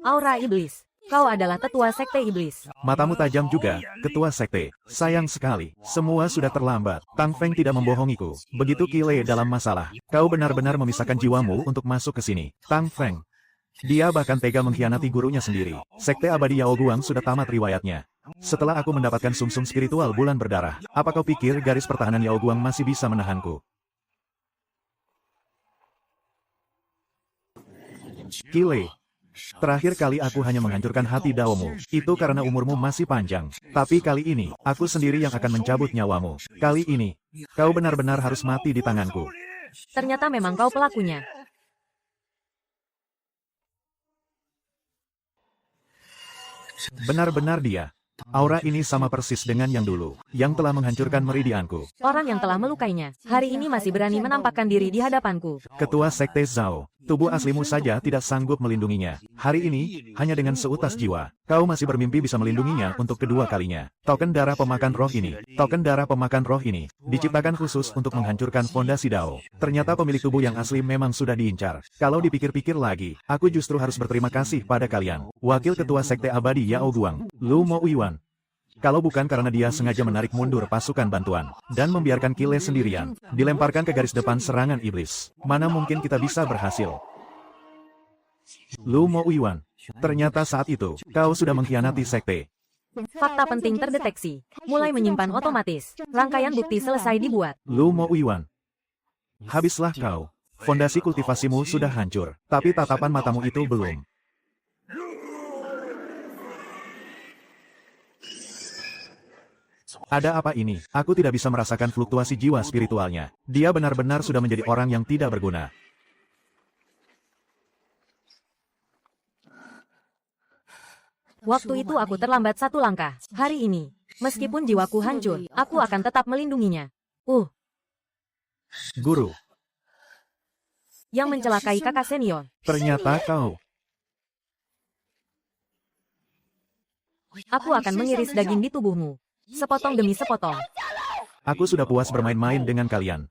Aura iblis. Kau adalah tetua sekte iblis. Matamu tajam juga, ketua sekte. Sayang sekali, semua sudah terlambat. Tang Feng tidak membohongiku. Begitu Kile dalam masalah, kau benar-benar memisahkan jiwamu untuk masuk ke sini. Tang Feng. Dia bahkan tega mengkhianati gurunya sendiri. Sekte abadi Yao Guang sudah tamat riwayatnya. Setelah aku mendapatkan sumsum spiritual bulan berdarah, apa kau pikir garis pertahanan Yao Guang masih bisa menahanku? Kile. Terakhir kali aku hanya menghancurkan hati Daomu, itu karena umurmu masih panjang. Tapi kali ini, aku sendiri yang akan mencabut nyawamu. Kali ini, kau benar-benar harus mati di tanganku. Ternyata memang kau pelakunya. Benar-benar dia. Aura ini sama persis dengan yang dulu, yang telah menghancurkan meridianku. Orang yang telah melukainya, hari ini masih berani menampakkan diri di hadapanku. Ketua Sekte Zhao, tubuh aslimu saja tidak sanggup melindunginya. Hari ini, hanya dengan seutas jiwa, kau masih bermimpi bisa melindunginya untuk kedua kalinya. Token darah pemakan roh ini, diciptakan khusus untuk menghancurkan fondasi Dao. Ternyata pemilik tubuh yang asli memang sudah diincar. Kalau dipikir-pikir lagi, aku justru harus berterima kasih pada kalian. Wakil Ketua Sekte Abadi Yao Guang, Lu Mo Uiwan. Kalau bukan karena dia sengaja menarik mundur pasukan bantuan, dan membiarkan Kile sendirian, dilemparkan ke garis depan serangan iblis, mana mungkin kita bisa berhasil. Lu Mo Uiwan, ternyata saat itu, kau sudah mengkhianati sekte. Fakta penting terdeteksi. Mulai menyimpan otomatis. Rangkaian bukti selesai dibuat. Lu Mo Uiwan, habislah kau. Fondasi kultivasimu sudah hancur, tapi tatapan matamu itu belum. Ada apa ini? Aku tidak bisa merasakan fluktuasi jiwa spiritualnya. Dia benar-benar sudah menjadi orang yang tidak berguna. Waktu itu aku terlambat satu langkah. Hari ini, meskipun jiwaku hancur, aku akan tetap melindunginya. Guru, Yang mencelakai kakak senior. ternyata kau. Aku akan mengiris daging di tubuhmu. Sepotong demi sepotong. Aku sudah puas bermain-main dengan kalian.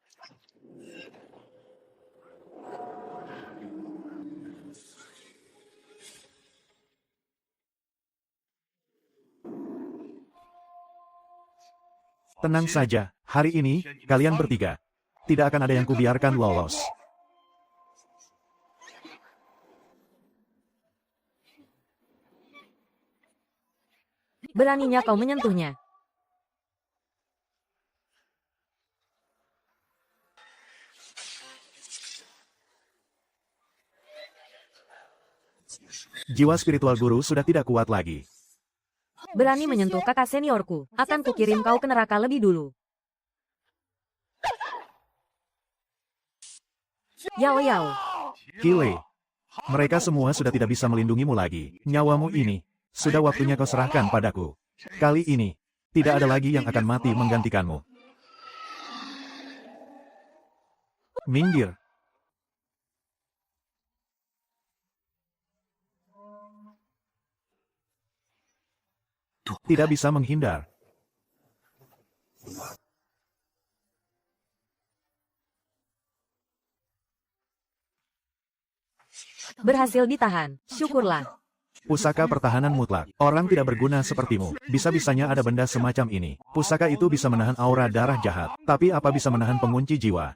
Tenang saja, hari ini, kalian bertiga. Tidak akan ada yang kubiarkan lolos. Beraninya kau menyentuhnya. Jiwa spiritual guru sudah tidak kuat lagi. Berani menyentuh kakak seniorku. Akan kukirim kau ke neraka lebih dulu. Yao Yao. Kile, mereka semua sudah tidak bisa melindungimu lagi. Nyawamu ini, sudah waktunya kau serahkan padaku. Kali ini, tidak ada lagi yang akan mati menggantikanmu. Minggir. Tidak bisa menghindar. Berhasil ditahan. Syukurlah. Pusaka pertahanan mutlak. Orang tidak berguna sepertimu. Bisa-bisanya ada benda semacam ini. Pusaka itu bisa menahan aura darah jahat. Tapi apa bisa menahan pengunci jiwa?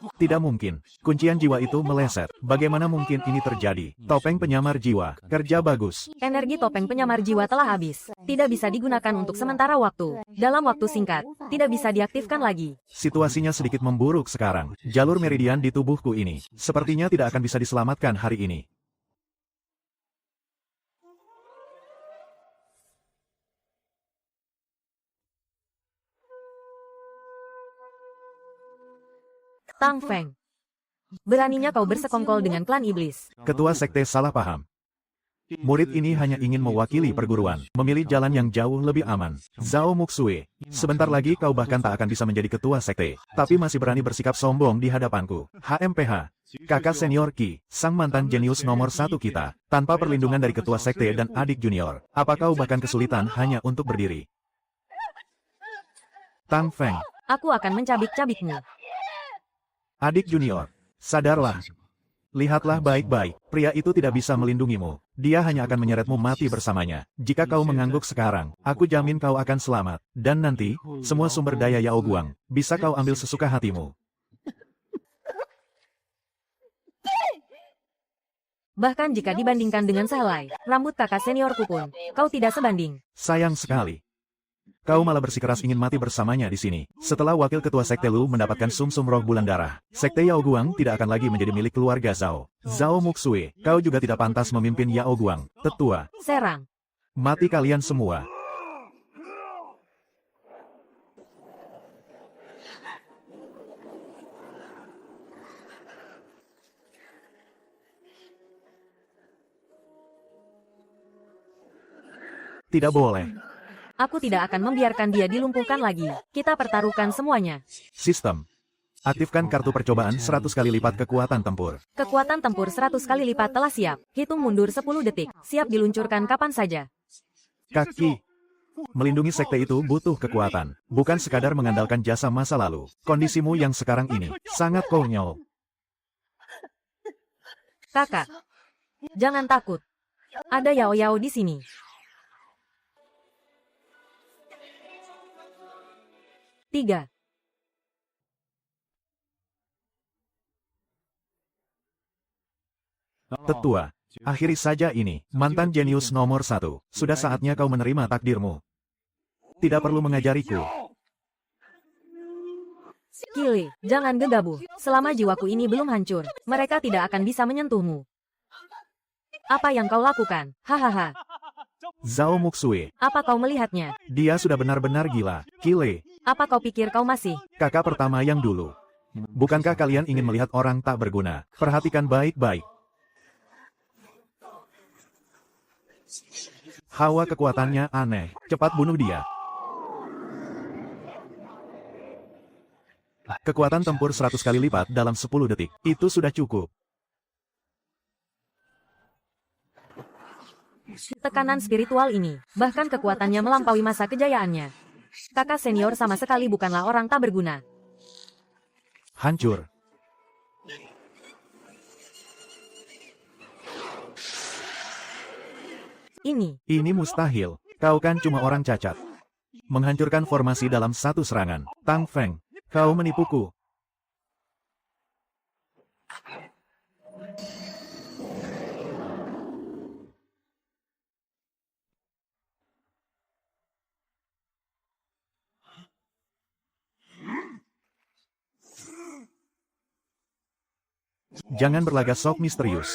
Tidak mungkin. Kuncian jiwa itu meleset. Bagaimana mungkin ini terjadi? Topeng penyamar jiwa. Kerja bagus. Energi topeng penyamar jiwa telah habis. Tidak bisa digunakan untuk sementara waktu. Dalam waktu singkat, tidak bisa diaktifkan lagi. Situasinya sedikit memburuk sekarang. Jalur meridian di tubuhku ini sepertinya tidak akan bisa diselamatkan hari ini. Tang Feng. Beraninya kau bersekongkol dengan klan iblis. Ketua sekte salah paham. Murid ini hanya ingin mewakili perguruan, memilih jalan yang jauh lebih aman. Zhao Muxue, sebentar lagi kau bahkan tak akan bisa menjadi ketua sekte, tapi masih berani bersikap sombong di hadapanku. HMPH, kakak senior Qi, sang mantan jenius nomor 1 kita, tanpa perlindungan dari ketua sekte dan adik junior. Apa kau bahkan kesulitan hanya untuk berdiri? Tang Feng, Aku akan mencabik-cabikmu. adik junior, sadarlah. Lihatlah baik-baik, pria itu tidak bisa melindungimu. Dia hanya akan menyeretmu mati bersamanya. Jika kau mengangguk sekarang, aku jamin kau akan selamat. Dan nanti, semua sumber daya Yao Guang, bisa kau ambil sesuka hatimu. Bahkan jika dibandingkan dengan sehelai rambut kakak seniorku pun, kau tidak sebanding. Sayang sekali. Kau malah bersikeras ingin mati bersamanya di sini. Setelah wakil ketua sekte Lu mendapatkan sumsum roh bulan darah, sekte Yao Guang tidak akan lagi menjadi milik keluarga Zhao. Zhao Muxue, kau juga tidak pantas memimpin Yao Guang. Tetua, Serang. mati kalian semua. Tidak boleh. Aku tidak akan membiarkan dia dilumpuhkan lagi. Kita pertaruhkan semuanya. Sistem. Aktifkan kartu percobaan 100 kali lipat kekuatan tempur. Kekuatan tempur 100 kali lipat telah siap. Hitung mundur 10 detik. Siap diluncurkan kapan saja. Kaki. Melindungi sekte itu butuh kekuatan. Bukan sekadar mengandalkan jasa masa lalu. Kondisimu yang sekarang ini sangat konyol. Kakak. Jangan takut. Ada Yao-Yao di sini. Tiga. Tetua, akhiri saja ini. Mantan jenius nomor 1. Sudah saatnya kau menerima takdirmu. Tidak perlu mengajariku. Kili, jangan gegabah. Selama jiwaku ini belum hancur, mereka tidak akan bisa menyentuhmu. Apa yang kau lakukan? Hahaha. Zhao Muxue, Apa kau melihatnya? dia sudah benar-benar gila. Kile, Apa kau pikir kau masih? kakak pertama yang dulu. Bukankah kalian ingin melihat orang tak berguna? Perhatikan baik-baik. Hawa kekuatannya aneh. Cepat bunuh dia. Kekuatan tempur 100 kali lipat dalam 10 detik. Itu sudah cukup. Tekanan spiritual ini, bahkan kekuatannya melampaui masa kejayaannya. Kakak senior sama sekali bukanlah orang tak berguna. Hancur. Ini mustahil. Kau kan cuma orang cacat. Menghancurkan formasi dalam satu serangan. Tang Feng, kau menipuku. Jangan berlagak sok misterius.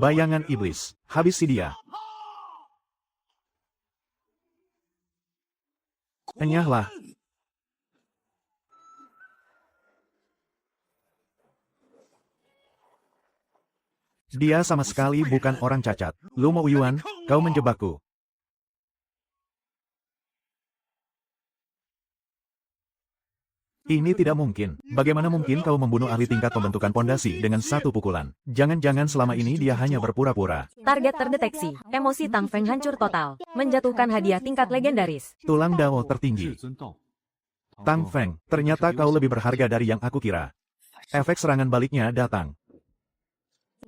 Bayangan iblis, habisi dia. Enyahlah. Dia sama sekali bukan orang cacat. Lu Mo Yuan, kau menjebakku. Ini tidak mungkin. Bagaimana mungkin kau membunuh ahli tingkat pembentukan pondasi dengan satu pukulan? Jangan-jangan selama ini dia hanya berpura-pura. Target terdeteksi. Emosi Tang Feng hancur total. Menjatuhkan hadiah tingkat legendaris. Tulang Dao tertinggi. Tang Feng, ternyata kau lebih berharga dari yang aku kira. Efek serangan baliknya datang.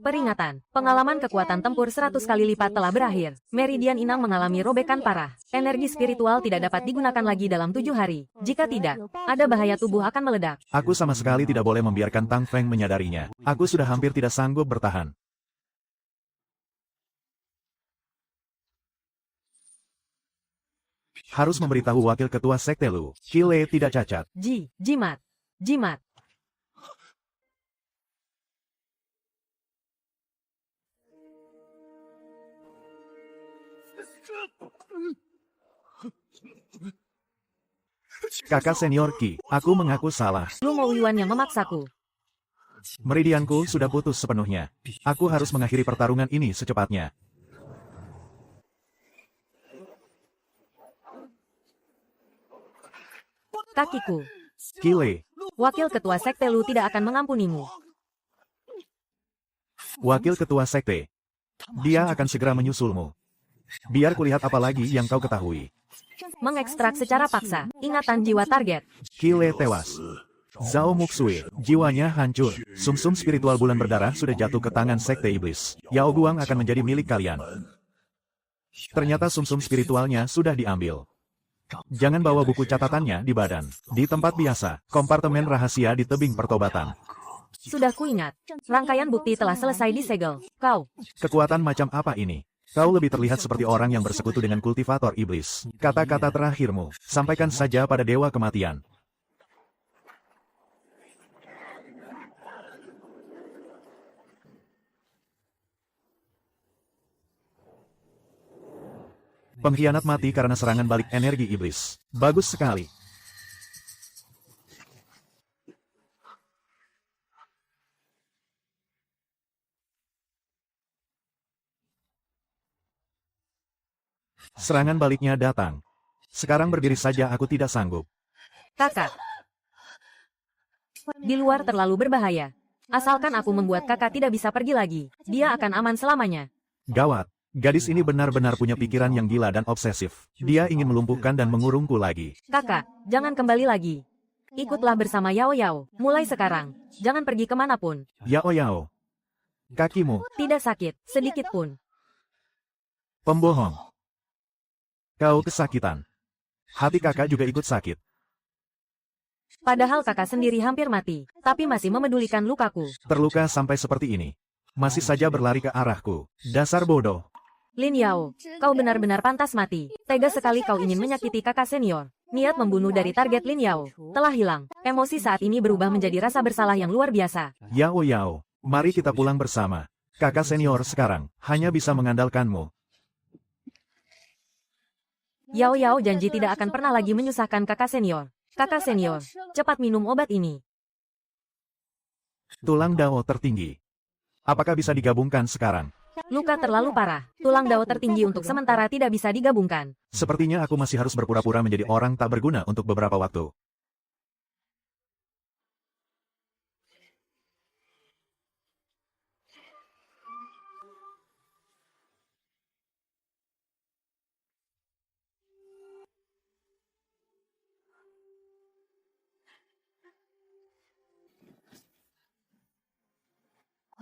Peringatan, pengalaman kekuatan tempur 100 kali lipat telah berakhir. Meridian inang mengalami robekan parah. Energi spiritual tidak dapat digunakan lagi dalam 7 hari. Jika tidak, ada bahaya tubuh akan meledak. Aku sama sekali tidak boleh membiarkan Tang Feng menyadarinya. Aku sudah hampir tidak sanggup bertahan. Harus memberitahu wakil ketua sekte Lu. Qile tidak cacat. Jimat. Jimat. Kakak senior Qi, aku mengaku salah. Lu Mo Yuan yang memaksaku. Meridianku sudah putus sepenuhnya. Aku harus mengakhiri pertarungan ini secepatnya. Kakiku. Qile, Wakil ketua sekte Lu tidak akan mengampunimu. wakil ketua sekte. Dia akan segera menyusulmu. Biar kulihat apa lagi yang kau ketahui. Mengekstrak secara paksa. Ingatan jiwa target. Qile tewas. Zhao Muxue, jiwanya hancur. Sumsum spiritual bulan berdarah sudah jatuh ke tangan sekte iblis. Yao Guang akan menjadi milik kalian. Ternyata sumsum spiritualnya sudah diambil. Jangan bawa buku catatannya di badan. Di tempat biasa, kompartemen rahasia di tebing pertobatan. Sudah kuingat. Rangkaian bukti telah selesai disegel. Kau. Kekuatan macam apa ini? Kau lebih terlihat seperti orang yang bersekutu dengan kultivator iblis. Kata-kata terakhirmu, sampaikan saja pada dewa kematian. Pengkhianat mati karena serangan balik energi iblis. Bagus sekali. Serangan baliknya datang. Sekarang berdiri saja aku tidak sanggup. Kakak. Di luar terlalu berbahaya. Asalkan aku membuat kakak tidak bisa pergi lagi, dia akan aman selamanya. Gawat. Gadis ini benar-benar punya pikiran yang gila dan obsesif. Dia ingin melumpuhkan dan mengurungku lagi. Kakak, jangan kembali lagi. Ikutlah bersama Yao Yao. Mulai sekarang, jangan pergi kemanapun. Yao Yao. Kakimu. Tidak sakit, sedikit pun. Pembohong. Kau kesakitan. Hati kakak juga ikut sakit. Padahal kakak sendiri hampir mati, tapi masih memedulikan lukaku. Terluka sampai seperti ini. Masih saja berlari ke arahku. Dasar bodoh. Lin Yao, kau benar-benar pantas mati. Tega sekali kau ingin menyakiti kakak senior. Niat membunuh dari target Lin Yao telah hilang. Emosi saat ini berubah menjadi rasa bersalah yang luar biasa. Yao Yao, mari kita pulang bersama. Kakak senior sekarang hanya bisa mengandalkanmu. Yao Yao janji tidak akan pernah lagi menyusahkan kakak senior. Kakak senior, cepat minum obat ini. Tulang Dao tertinggi. Apakah bisa digabungkan sekarang? Luka terlalu parah. Tulang Dao tertinggi untuk sementara tidak bisa digabungkan. Sepertinya aku masih harus berpura-pura menjadi orang tak berguna untuk beberapa waktu.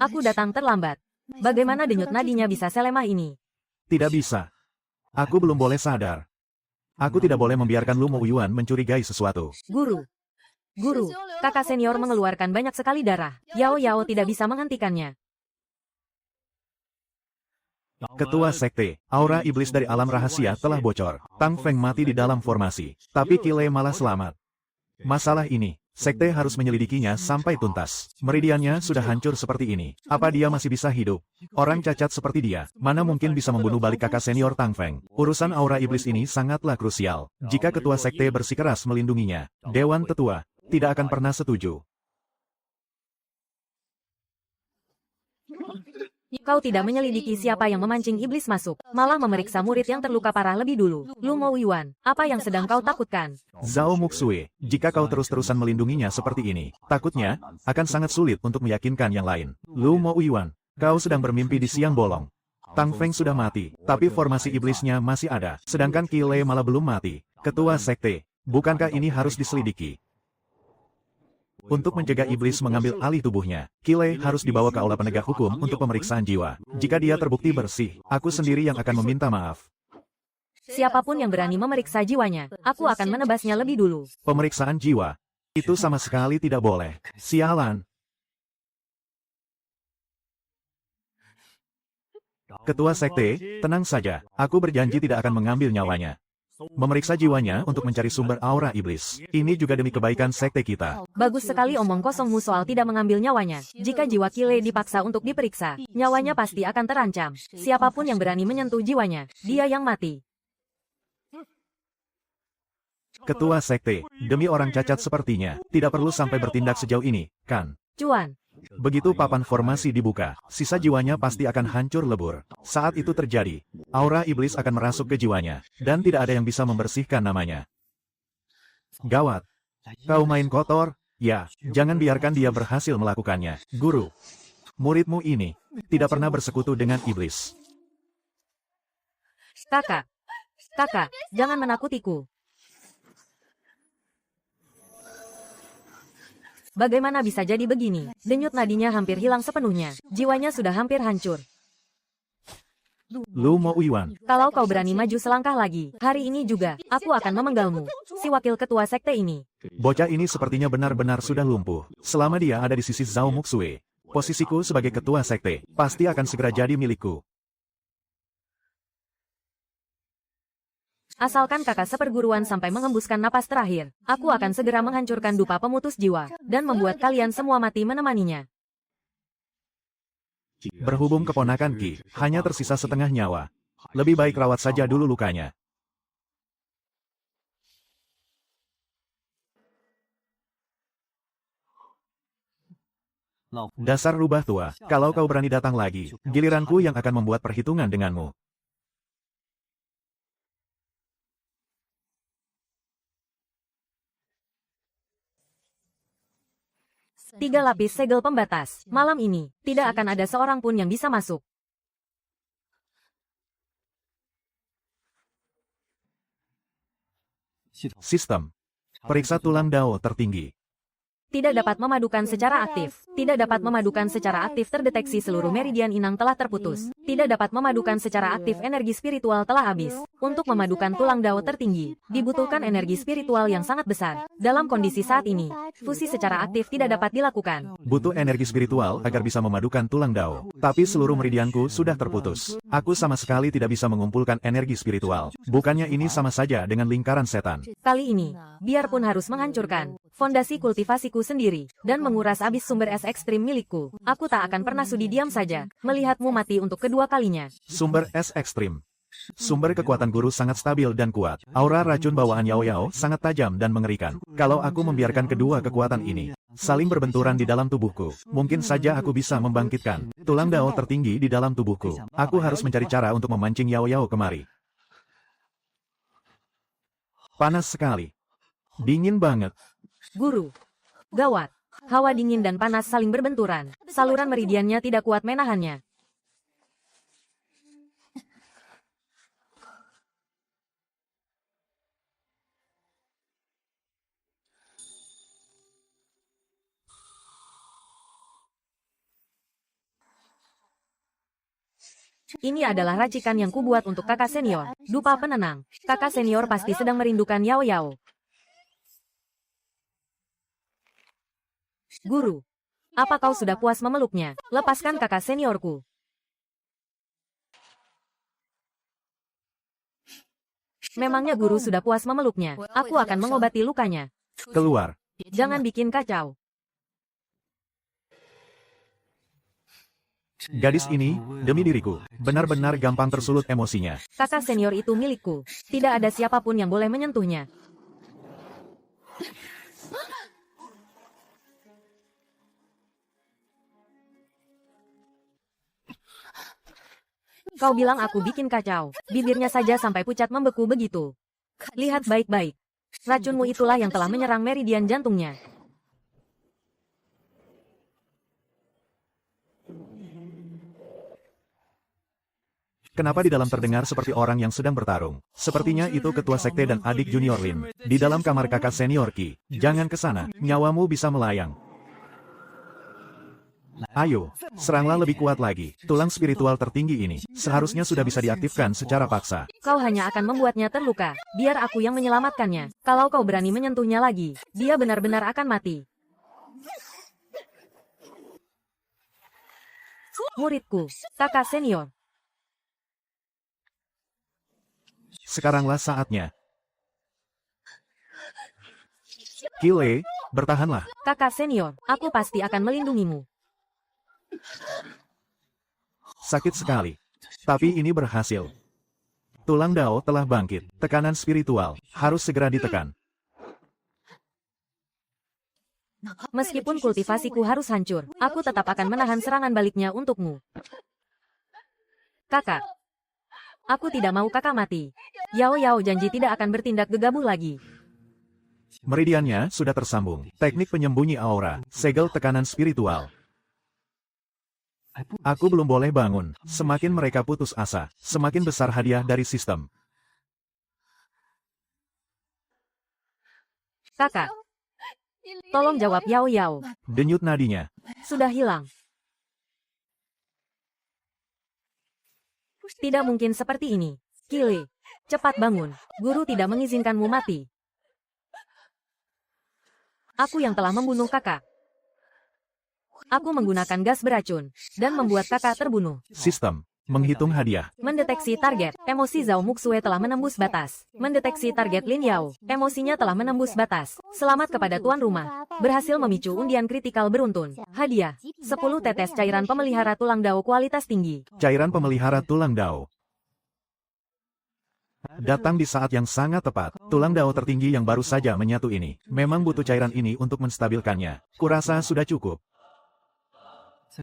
Aku datang terlambat. Bagaimana denyut nadinya bisa selemah ini? Tidak bisa. Aku belum boleh sadar. Aku tidak boleh membiarkan Lu Mo Yuan mencurigai sesuatu. Guru. Guru, kakak senior mengeluarkan banyak sekali darah. Yao Yao tidak bisa menghentikannya. Ketua sekte, aura iblis dari alam rahasia telah bocor. Tang Feng mati di dalam formasi. Tapi Qile malah selamat. Masalah ini, sekte harus menyelidikinya sampai tuntas. Meridiannya sudah hancur seperti ini. Apa dia masih bisa hidup? Orang cacat seperti dia, mana mungkin bisa membunuh balik kakak senior Tang Feng? Urusan aura iblis ini sangatlah krusial. Jika ketua sekte bersikeras melindunginya, Dewan Tetua tidak akan pernah setuju. Kau tidak menyelidiki siapa yang memancing iblis masuk, malah memeriksa murid yang terluka parah lebih dulu. Lu Mo Yuan, apa yang sedang kau takutkan? Zhao Muxue, jika kau terus-terusan melindunginya seperti ini, takutnya akan sangat sulit untuk meyakinkan yang lain. Lu Mo Yuan, kau sedang bermimpi di siang bolong. Tang Feng sudah mati, tapi formasi iblisnya masih ada, sedangkan Qile malah belum mati. Ketua sekte, bukankah ini harus diselidiki? Untuk mencegah iblis mengambil alih tubuhnya, Kile harus dibawa ke aula penegak hukum untuk pemeriksaan jiwa. Jika dia terbukti bersih, aku sendiri yang akan meminta maaf. Siapapun yang berani memeriksa jiwanya, aku akan menebasnya lebih dulu. Pemeriksaan jiwa. Itu sama sekali tidak boleh. Sialan. Ketua Sekte, tenang saja. Aku berjanji tidak akan mengambil nyawanya. Memeriksa jiwanya untuk mencari sumber aura iblis. Ini juga demi kebaikan sekte kita. Bagus sekali omong kosongmu soal tidak mengambil nyawanya. Jika jiwa Kile dipaksa untuk diperiksa, nyawanya pasti akan terancam. Siapapun yang berani menyentuh jiwanya, dia yang mati. Ketua Sekte, demi orang cacat sepertinya, tidak perlu sampai bertindak sejauh ini, kan? Cuan. Begitu papan formasi dibuka, sisa jiwanya pasti akan hancur lebur. Saat itu terjadi, aura iblis akan merasuk ke jiwanya, dan tidak ada yang bisa membersihkan namanya. Gawat. Kau main kotor? Ya, jangan biarkan dia berhasil melakukannya. Guru, muridmu ini tidak pernah bersekutu dengan iblis. Kakak. Kakak, jangan menakutiku. Bagaimana bisa jadi begini? Denyut nadinya hampir hilang sepenuhnya. Jiwanya sudah hampir hancur. Lu Mo Uiwan, Kalau kau berani maju selangkah lagi, hari ini juga, aku akan memenggalmu. Si wakil ketua sekte ini. bocah ini sepertinya benar-benar sudah lumpuh. Selama dia ada di sisi Zhao Muxue, posisiku sebagai ketua sekte pasti akan segera jadi milikku. Asalkan kakak seperguruan sampai mengembuskan napas terakhir, aku akan segera menghancurkan dupa pemutus jiwa, dan membuat kalian semua mati menemaninya. Berhubung keponakan Ki hanya tersisa setengah nyawa, lebih baik rawat saja dulu lukanya. Dasar rubah tua, kalau kau berani datang lagi, giliranku yang akan membuat perhitungan denganmu. Tiga lapis segel pembatas. Malam ini, tidak akan ada seorang pun yang bisa masuk. Sistem. Periksa tulang Dao tertinggi. Tidak dapat memadukan secara aktif. Tidak dapat memadukan secara aktif terdeteksi seluruh meridian inang telah terputus. Tidak dapat memadukan secara aktif energi spiritual telah habis. Untuk memadukan tulang Dao tertinggi, dibutuhkan energi spiritual yang sangat besar. Dalam kondisi saat ini, fusi secara aktif tidak dapat dilakukan. Butuh energi spiritual agar bisa memadukan tulang Dao. Tapi seluruh meridianku sudah terputus. Aku sama sekali tidak bisa mengumpulkan energi spiritual. Bukannya ini sama saja dengan lingkaran setan. Kali ini, biarpun harus menghancurkan fondasi kultivasiku sendiri, dan menguras habis sumber es ekstrim milikku, aku tak akan pernah sudi diam saja, melihatmu mati untuk kedua kalinya. Sumber es ekstrim. Sumber kekuatan guru sangat stabil dan kuat. Aura racun bawaan Yao Yao sangat tajam dan mengerikan. Kalau aku membiarkan kedua kekuatan ini saling berbenturan di dalam tubuhku, mungkin saja aku bisa membangkitkan tulang Dao tertinggi di dalam tubuhku. Aku harus mencari cara untuk memancing Yao Yao kemari. Panas sekali. Dingin banget. Guru. Gawat. Hawa dingin dan panas saling berbenturan. Saluran meridiannya tidak kuat menahannya. Ini adalah racikan yang kubuat untuk kakak senior. Dupa penenang. Kakak senior pasti sedang merindukan Yao Yao. Guru. Apa kau sudah puas memeluknya? Lepaskan kakak seniorku. Memangnya guru sudah puas memeluknya? Aku akan mengobati lukanya. Keluar. Jangan bikin kacau. Gadis ini, demi diriku, benar-benar gampang tersulut emosinya. Kakak senior itu milikku. Tidak ada siapapun yang boleh menyentuhnya. Kau bilang aku bikin kacau. Bibirnya saja sampai pucat membeku begitu. Lihat baik-baik. Racunmu itulah yang telah menyerang meridian jantungnya. Kenapa di dalam terdengar seperti orang yang sedang bertarung? Sepertinya itu ketua sekte dan adik junior Lin. Di dalam kamar kakak senior Qi. Jangan ke sana, nyawamu bisa melayang. Ayo, seranglah lebih kuat lagi. Tulang spiritual tertinggi ini seharusnya sudah bisa diaktifkan secara paksa. Kau hanya akan membuatnya terluka. Biar aku yang menyelamatkannya. Kalau kau berani menyentuhnya lagi, dia benar-benar akan mati. Muridku, kakak senior. Sekaranglah saatnya. Qile, bertahanlah. Kakak senior, aku pasti akan melindungimu. Sakit sekali. Tapi ini berhasil. Tulang Dao telah bangkit. Tekanan spiritual harus segera ditekan. Meskipun kultivasiku harus hancur, aku tetap akan menahan serangan baliknya untukmu. Kakak. Aku tidak mau kakak mati. Yao Yao janji tidak akan bertindak gegabah lagi. Meridiannya sudah tersambung. Teknik penyembunyi aura. Segel tekanan spiritual. Aku belum boleh bangun. Semakin mereka putus asa, semakin besar hadiah dari sistem. Kakak. Tolong jawab Yao Yao. Denyut nadinya. Sudah hilang. Tidak mungkin seperti ini. Qile, cepat bangun. Guru tidak mengizinkanmu mati. Aku yang telah membunuh kakak. Aku menggunakan gas beracun, dan membuat kakak terbunuh. Sistem. Menghitung hadiah. Mendeteksi target, emosi Zhao Muxue telah menembus batas. Mendeteksi target Lin Yao, emosinya telah menembus batas. Selamat kepada tuan rumah. Berhasil memicu undian kritikal beruntun. Hadiah, 10 tetes cairan pemelihara tulang Dao kualitas tinggi. Cairan pemelihara tulang Dao. Datang di saat yang sangat tepat. Tulang Dao tertinggi yang baru saja menyatu ini. Memang butuh cairan ini untuk menstabilkannya. Kurasa sudah cukup.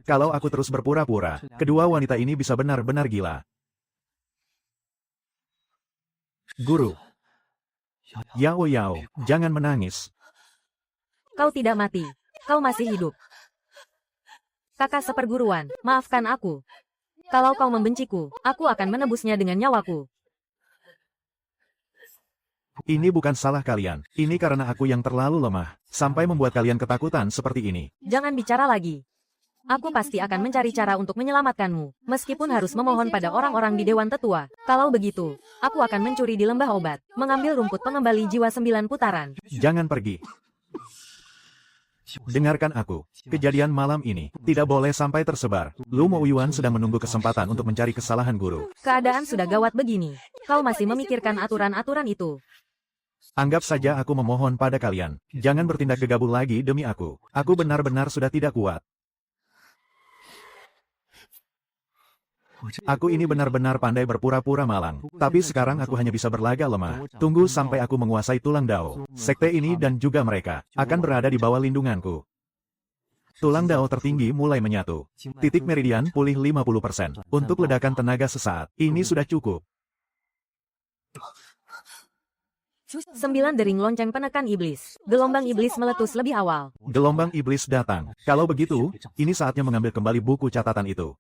Kalau aku terus berpura-pura, kedua wanita ini bisa benar-benar gila. Guru. Yao Yao, jangan menangis. Kau tidak mati. Kau masih hidup. Kakak seperguruan, maafkan aku. Kalau kau membenciku, aku akan menebusnya dengan nyawaku. Ini bukan salah kalian. Ini karena aku yang terlalu lemah, sampai membuat kalian ketakutan seperti ini. Jangan bicara lagi. Aku pasti akan mencari cara untuk menyelamatkanmu, meskipun harus memohon pada orang-orang di Dewan Tetua. Kalau begitu, aku akan mencuri di lembah obat, mengambil rumput pengembali jiwa 9 putaran. Jangan pergi. Dengarkan aku. Kejadian malam ini tidak boleh sampai tersebar. Lu Mo Yuan sedang menunggu kesempatan untuk mencari kesalahan guru. Keadaan sudah gawat begini. Kau masih memikirkan aturan-aturan itu. Anggap saja aku memohon pada kalian. Jangan bertindak gegabah lagi demi aku. Aku benar-benar sudah tidak kuat. Aku ini benar-benar pandai berpura-pura malang. Tapi sekarang aku hanya bisa berlagak lemah. Tunggu sampai aku menguasai tulang Dao. Sekte ini dan juga mereka akan berada di bawah lindunganku. Tulang Dao tertinggi mulai menyatu. Titik meridian pulih 50%. Untuk ledakan tenaga sesaat, ini sudah cukup. 9 dering lonceng penekan iblis. Gelombang iblis meletus lebih awal. Gelombang iblis datang. Kalau begitu, ini saatnya mengambil kembali buku catatan itu.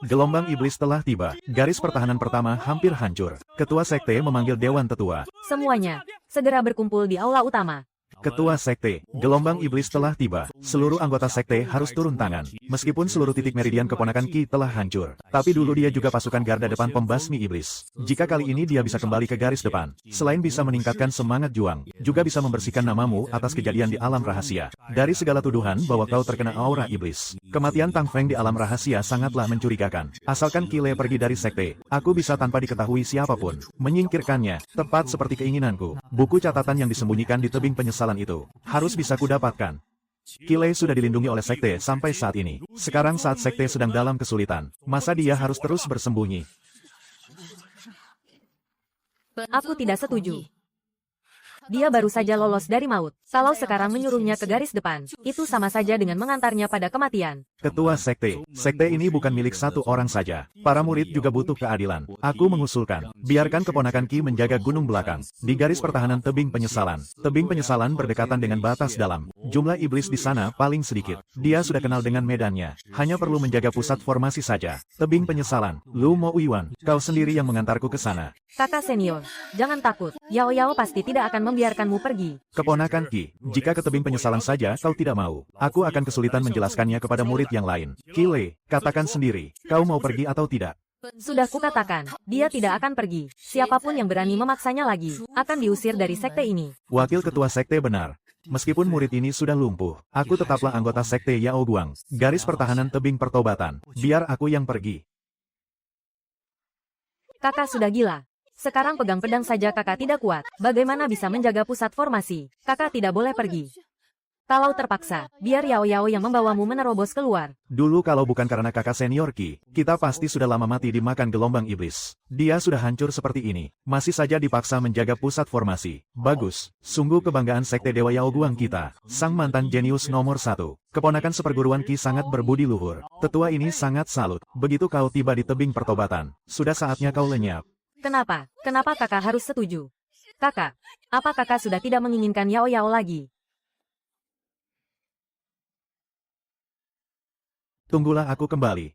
Gelombang iblis telah tiba. Garis pertahanan pertama hampir hancur. Ketua sekte memanggil Dewan Tetua. Semuanya, segera berkumpul di aula utama. Ketua sekte, gelombang iblis telah tiba. Seluruh anggota sekte harus turun tangan. Meskipun seluruh titik meridian keponakan Qi telah hancur. Tapi dulu dia juga pasukan garda depan pembasmi iblis. Jika kali ini dia bisa kembali ke garis depan, selain bisa meningkatkan semangat juang, juga bisa membersihkan namamu atas kejadian di alam rahasia. Dari segala tuduhan bahwa kau terkena aura iblis. Kematian Tang Feng di alam rahasia sangatlah mencurigakan. Asalkan Qile pergi dari sekte, aku bisa tanpa diketahui siapapun menyingkirkannya, tepat seperti keinginanku. Buku catatan yang disembunyikan di tebing penyesalan itu harus bisa kudapatkan. Qile sudah dilindungi oleh sekte sampai saat ini. Sekarang saat sekte sedang dalam kesulitan, masa dia harus terus bersembunyi? Aku tidak setuju. Dia baru saja lolos dari maut. Kalau sekarang menyuruhnya ke garis depan, itu sama saja dengan mengantarnya pada kematian. Ketua sekte, sekte ini bukan milik satu orang saja. Para murid juga butuh keadilan. Aku mengusulkan, biarkan keponakan Qi menjaga gunung belakang. Di garis pertahanan tebing penyesalan. Tebing penyesalan berdekatan dengan batas dalam. Jumlah iblis di sana paling sedikit. Dia sudah kenal dengan medannya. Hanya perlu menjaga pusat formasi saja. Tebing penyesalan. Lu Mo Uiwan, kau sendiri yang mengantarku ke sana. Kakak senior, jangan takut. Yao Yao pasti tidak akan membiarkanmu pergi. Keponakan Qi, jika ke tebing penyesalan saja kau tidak mau, aku akan kesulitan menjelaskannya kepada murid yang lain. Qi Lei, katakan sendiri, kau mau pergi atau tidak? Sudah kukatakan, dia tidak akan pergi. Siapapun yang berani memaksanya lagi, akan diusir dari sekte ini. Wakil ketua sekte benar. Meskipun murid ini sudah lumpuh, aku tetaplah anggota sekte Yao Guang. Garis pertahanan tebing pertobatan. Biar aku yang pergi. Kakak sudah gila. Sekarang pegang pedang saja kakak tidak kuat. Bagaimana bisa menjaga pusat formasi? Kakak tidak boleh pergi. Kalau terpaksa, biar Yao Yao yang membawamu menerobos keluar. Dulu kalau bukan karena kakak senior Qi, kita pasti sudah lama mati dimakan gelombang iblis. Dia sudah hancur seperti ini, masih saja dipaksa menjaga pusat formasi. Bagus, sungguh kebanggaan sekte Dewa Yao Guang kita. Sang mantan jenius nomor 1. Keponakan seperguruan Qi sangat berbudi luhur. Tetua ini sangat salut. Begitu kau tiba di tebing pertobatan, sudah saatnya kau lenyap. Kenapa? Kenapa kakak harus setuju? Kakak, apa kakak sudah tidak menginginkan Yao Yao lagi? Tunggulah aku kembali.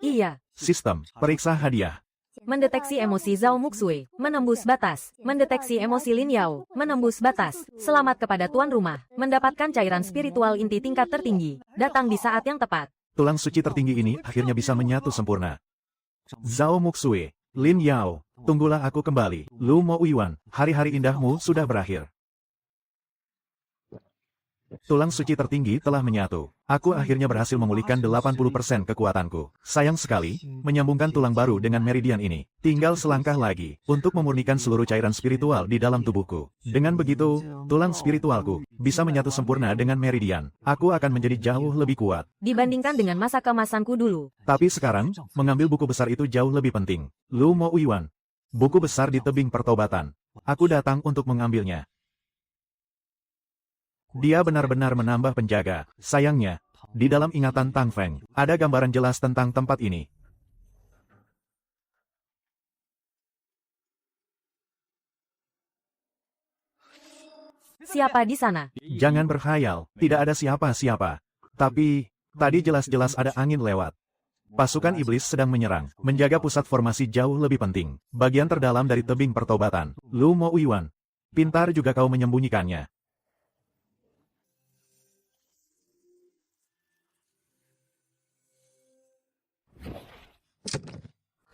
Iya. Sistem, periksa hadiah. Mendeteksi emosi Zhao Muxue, menembus batas. Mendeteksi emosi Lin Yao, menembus batas. Selamat kepada tuan rumah, mendapatkan cairan spiritual inti tingkat tertinggi. Datang di saat yang tepat. Tulang suci tertinggi ini akhirnya bisa menyatu sempurna. Zhao Muxue, Lin Yao, tunggulah aku kembali. Lu Mo Uiwan, hari-hari indahmu sudah berakhir. Tulang suci tertinggi telah menyatu. Aku akhirnya berhasil memulihkan 80% kekuatanku. Sayang sekali, menyambungkan tulang baru dengan meridian ini. Tinggal selangkah lagi, untuk memurnikan seluruh cairan spiritual di dalam tubuhku. Dengan begitu, tulang spiritualku bisa menyatu sempurna dengan meridian. Aku akan menjadi jauh lebih kuat. Dibandingkan dengan masa kemasanku dulu. Tapi sekarang, mengambil buku besar itu jauh lebih penting. Lu Mo Uiwan. Buku besar di tebing pertobatan. Aku datang untuk mengambilnya. Dia benar-benar menambah penjaga. Sayangnya, di dalam ingatan Tang Feng, ada gambaran jelas tentang tempat ini. Siapa di sana? Jangan berkhayal, tidak ada siapa-siapa. Tapi, tadi jelas-jelas ada angin lewat. Pasukan iblis sedang menyerang. Menjaga pusat formasi jauh lebih penting. Bagian terdalam dari tebing pertobatan. Lu Mo Uiwan. Pintar juga kau menyembunyikannya.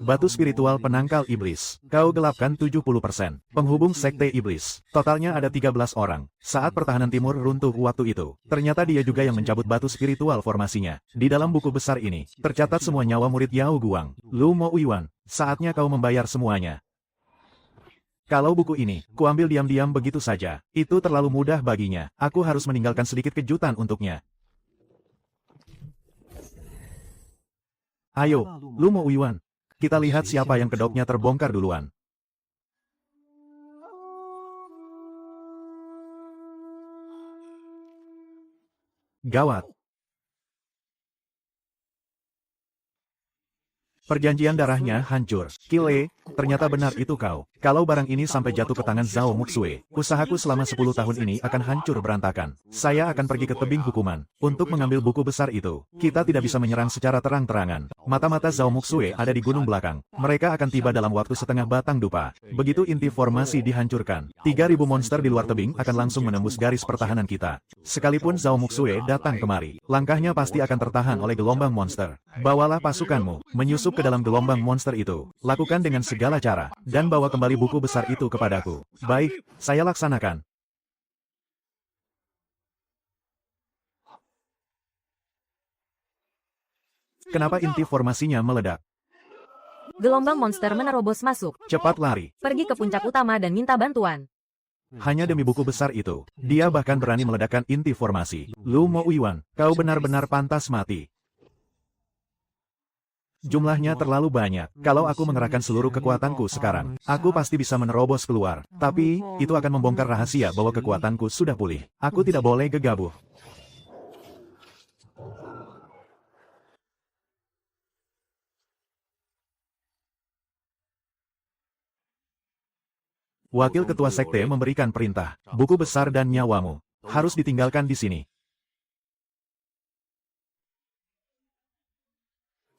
Batu spiritual penangkal iblis. Kau gelapkan 70%. Penghubung sekte iblis. Totalnya ada 13 orang. Saat pertahanan timur runtuh waktu itu, ternyata dia juga yang mencabut batu spiritual formasinya. Di dalam buku besar ini, tercatat semua nyawa murid Yao Guang. Lu Mo Uiwan, saatnya kau membayar semuanya. Kalau buku ini, kuambil diam-diam begitu saja, itu terlalu mudah baginya. Aku harus meninggalkan sedikit kejutan untuknya. Ayo, Lu Mo Uiwan. Kita lihat siapa yang kedoknya terbongkar duluan. Gawat. Perjanjian darahnya hancur. Qi Lei, ternyata benar itu kau. Kalau barang ini sampai jatuh ke tangan Zhao Muxue, usahaku selama 10 tahun ini akan hancur berantakan. Saya akan pergi ke tebing hukuman untuk mengambil buku besar itu. Kita tidak bisa menyerang secara terang-terangan. Mata-mata Zhao Muxue ada di gunung belakang. Mereka akan tiba dalam waktu setengah batang dupa. Begitu inti formasi dihancurkan, 3.000 monster di luar tebing akan langsung menembus garis pertahanan kita. Sekalipun Zhao Muxue datang kemari, langkahnya pasti akan tertahan oleh gelombang monster. Bawalah pasukanmu, menyusup ke dalam gelombang monster itu. Lakukan dengan segala cara, dan bawa kembali buku besar itu kepadaku. Baik, saya laksanakan. Kenapa inti formasinya meledak? Gelombang monster menerobos masuk. Cepat lari. Pergi ke puncak utama dan minta bantuan. Hanya demi buku besar itu, dia bahkan berani meledakkan inti formasi. Lu Mo Uiwan, kau benar-benar pantas mati. Jumlahnya terlalu banyak. Kalau aku mengerahkan seluruh kekuatanku sekarang, aku pasti bisa menerobos keluar. Tapi, itu akan membongkar rahasia bahwa kekuatanku sudah pulih. Aku tidak boleh gegabah. Wakil ketua sekte memberikan perintah, buku besar dan nyawamu. Harus ditinggalkan di sini.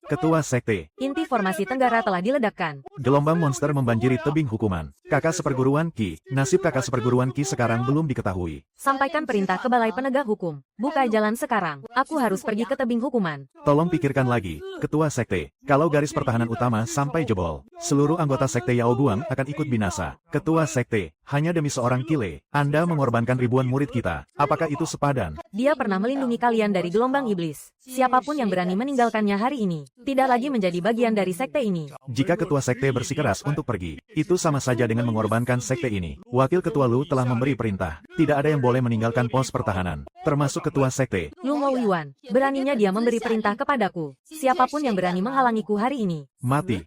Ketua Sekte. Inti formasi Tenggara telah diledakkan. Gelombang monster membanjiri tebing hukuman. Kakak seperguruan Ki. Nasib kakak seperguruan Ki sekarang belum diketahui. Sampaikan perintah ke Balai Penegak Hukum. Buka jalan sekarang. Aku harus pergi ke tebing hukuman. Tolong pikirkan lagi, Ketua Sekte. Kalau garis pertahanan utama sampai jebol, seluruh anggota Sekte Yao Guang akan ikut binasa. Ketua Sekte, hanya demi seorang Kile, Anda mengorbankan ribuan murid kita. Apakah itu sepadan? Dia pernah melindungi kalian dari gelombang iblis. Siapapun yang berani meninggalkannya hari ini, tidak lagi menjadi bagian dari sekte ini. Jika Ketua Sekte bersikeras untuk pergi, itu sama saja dengan mengorbankan sekte ini. Wakil Ketua Lu telah memberi perintah. Tidak ada yang boleh meninggalkan pos pertahanan, termasuk Ketua Sekte. Lu Mo Yuan, beraninya dia memberi perintah kepadaku. Siapapun yang berani menghalangiku hari ini, Mati.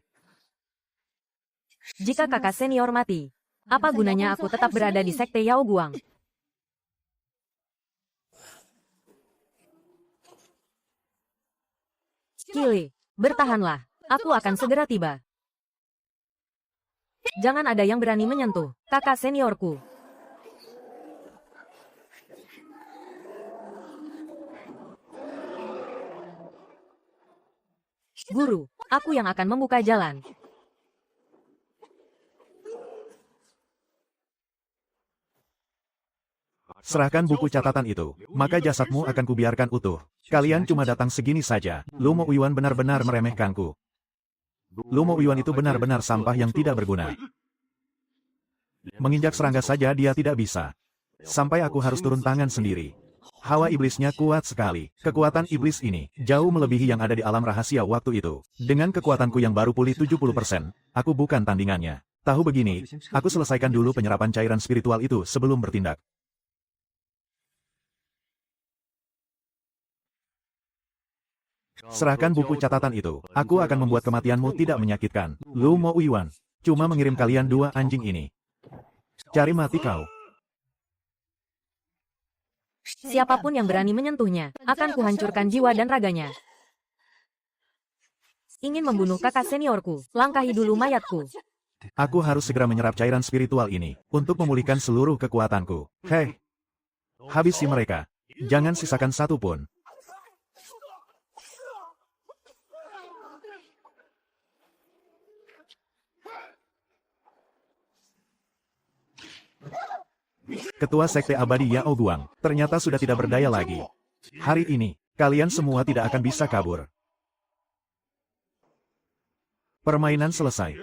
jika kakak senior mati, apa gunanya aku tetap berada di sekte Yao Guang? Kili, bertahanlah. Aku akan segera tiba. Jangan ada yang berani menyentuh kakak seniorku. Guru, aku yang akan membuka jalan. Serahkan buku catatan itu, maka jasadmu akan kubiarkan utuh. Kalian cuma datang segini saja. Lu Mo Yuan benar-benar meremehkanku. Lu Mo Yuan itu benar-benar sampah yang tidak berguna. Menginjak serangga saja dia tidak bisa. Sampai aku harus turun tangan sendiri. Hawa iblisnya kuat sekali. Kekuatan iblis ini jauh melebihi yang ada di alam rahasia waktu itu. Dengan kekuatanku yang baru pulih 70%, aku bukan tandingannya. Tahu begini, aku selesaikan dulu penyerapan cairan spiritual itu sebelum bertindak. Serahkan buku catatan itu. Aku akan membuat kematianmu tidak menyakitkan. Lu Mo Yuan. Cuma mengirim kalian dua anjing ini. Cari mati kau. Siapapun yang berani menyentuhnya, akan kuhancurkan jiwa dan raganya. Ingin membunuh kakak seniorku, langkahi dulu mayatku. Aku harus segera menyerap cairan spiritual ini, untuk memulihkan seluruh kekuatanku. Hei! Habisi mereka. Jangan sisakan satu pun. Ketua Sekte Abadi Yao Guang, ternyata sudah tidak berdaya lagi. Hari ini, kalian semua tidak akan bisa kabur. Permainan selesai.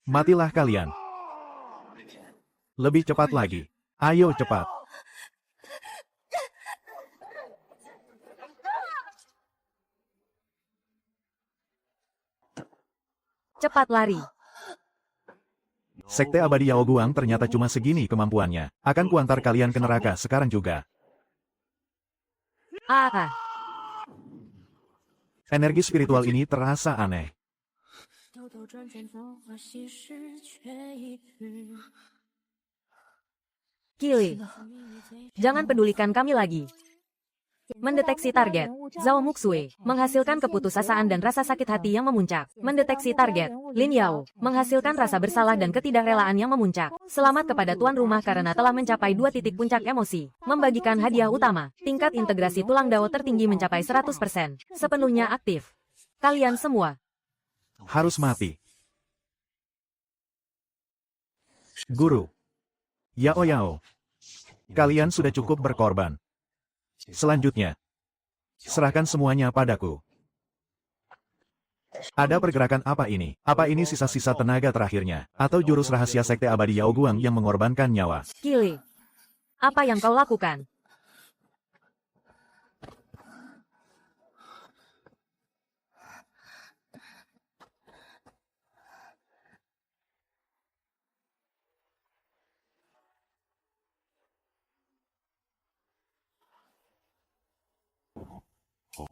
Matilah kalian. Lebih cepat lagi. Ayo cepat. Cepat lari. Sekte Abadi Yao Guang ternyata cuma segini kemampuannya. Akan kuantar kalian ke neraka sekarang juga. Ah, Energi spiritual ini terasa aneh. Kili. Jangan pedulikan kami lagi. Mendeteksi target. Zhao Muxue, menghasilkan keputusasaan dan rasa sakit hati yang memuncak. Mendeteksi target. Lin Yao, menghasilkan rasa bersalah dan ketidakrelaan yang memuncak. Selamat kepada tuan rumah karena telah mencapai 2 titik puncak emosi. Membagikan hadiah utama. Tingkat integrasi tulang Dao tertinggi mencapai 100%. Sepenuhnya aktif. Kalian semua Harus mati. Guru. Yao Yao. Kalian sudah cukup berkorban. Selanjutnya, serahkan semuanya padaku. Ada pergerakan apa ini? Apa ini sisa-sisa tenaga terakhirnya? Atau jurus rahasia Sekte Abadi Yao Guang yang mengorbankan nyawa? Kili. Apa yang kau lakukan?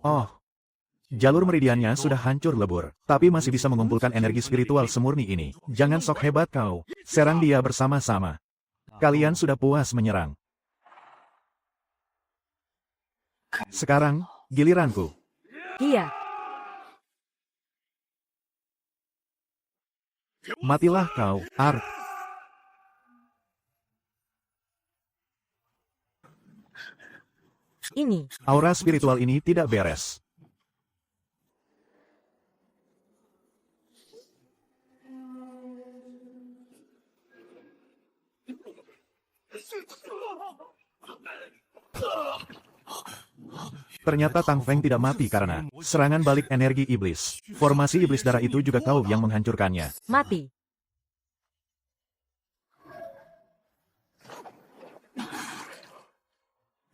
Oh, jalur meridiannya sudah hancur lebur, tapi masih bisa mengumpulkan energi spiritual semurni ini. Jangan sok hebat kau, serang dia bersama-sama. Kalian sudah puas menyerang. Sekarang, giliranku. Iya. Matilah kau, Art. Ini, Aura spiritual ini tidak beres. Ternyata Tang Feng tidak mati karena serangan balik energi iblis. Formasi iblis darah itu juga kau yang menghancurkannya. mati.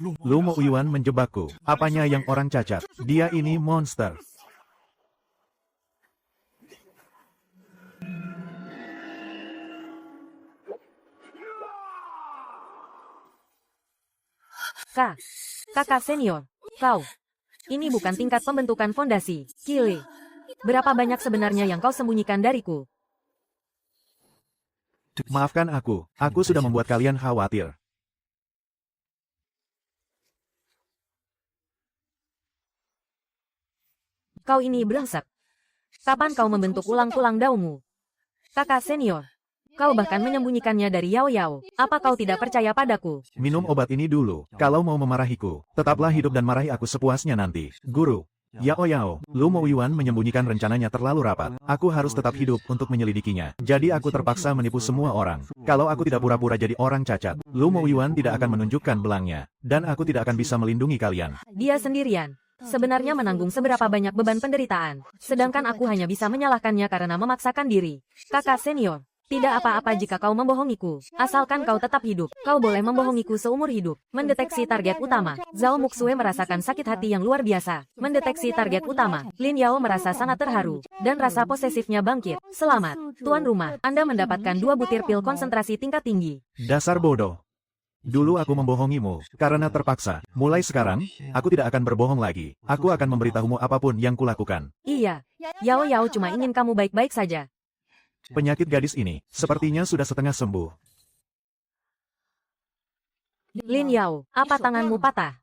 Lu Mo Yuan menjebakku. Apanya yang orang cacat? Dia ini monster. Kakak senior, kau. Ini bukan tingkat pembentukan fondasi, Kile. Berapa banyak sebenarnya yang kau sembunyikan dariku? Maafkan aku sudah membuat kalian khawatir. Kau ini brengsek. Kapan kau membentuk ulang tulang daumu? Kakak senior, kau bahkan menyembunyikannya dari Yao Yao. Apa kau tidak percaya padaku? Minum obat ini dulu. Kalau mau memarahiku, tetaplah hidup dan marahi aku sepuasnya nanti. Guru. Yao Yao, Lu Mo Yuan menyembunyikan rencananya terlalu rapat. Aku harus tetap hidup untuk menyelidikinya. Jadi aku terpaksa menipu semua orang. Kalau aku tidak pura-pura jadi orang cacat, Lu Mo Yuan tidak akan menunjukkan belangnya. Dan aku tidak akan bisa melindungi kalian. Dia sendirian. Sebenarnya menanggung seberapa banyak beban penderitaan. Sedangkan aku hanya bisa menyalahkannya karena memaksakan diri. Kakak senior, tidak apa-apa jika kau membohongiku. Asalkan kau tetap hidup. Kau boleh membohongiku seumur hidup. Mendeteksi target utama. Zhao Muxue merasakan sakit hati yang luar biasa. Mendeteksi target utama. Lin Yao merasa sangat terharu. Dan rasa posesifnya bangkit. Selamat, tuan rumah. Anda mendapatkan 2 butir pil konsentrasi tingkat tinggi. Dasar bodoh. Dulu aku membohongimu, karena terpaksa. Mulai sekarang, aku tidak akan berbohong lagi. Aku akan memberitahumu apapun yang kulakukan. Iya, Yao Yao cuma ingin kamu baik-baik saja. Penyakit gadis ini, sepertinya sudah setengah sembuh. Lin Yao, apa tanganmu patah?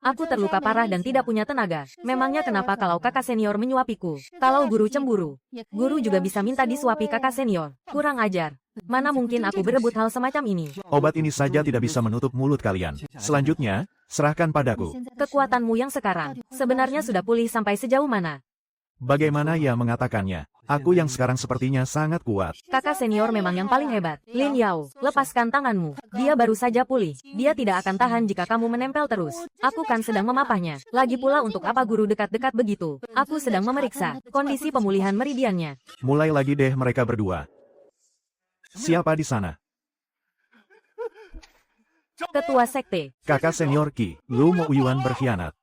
Aku terluka parah dan tidak punya tenaga. Memangnya kenapa kalau kakak senior menyuapiku? Kalau guru cemburu, guru juga bisa minta disuapi kakak senior. Kurang ajar. Mana mungkin aku berebut hal semacam ini? Obat ini saja tidak bisa menutup mulut kalian. Selanjutnya, serahkan padaku. Kekuatanmu yang sekarang, sebenarnya sudah pulih sampai sejauh mana? Bagaimana ia mengatakannya? Aku yang sekarang sepertinya sangat kuat. Kakak senior memang yang paling hebat. Lin Yao, lepaskan tanganmu. Dia baru saja pulih. Dia tidak akan tahan jika kamu menempel terus. Aku kan sedang memapahnya. Lagi pula untuk apa guru dekat-dekat begitu? Aku sedang memeriksa kondisi pemulihan meridiannya. Mulai lagi deh mereka berdua. Siapa di sana? Ketua Sekte. Kakak senior Qi, Lu Mo Yuan berkhianat.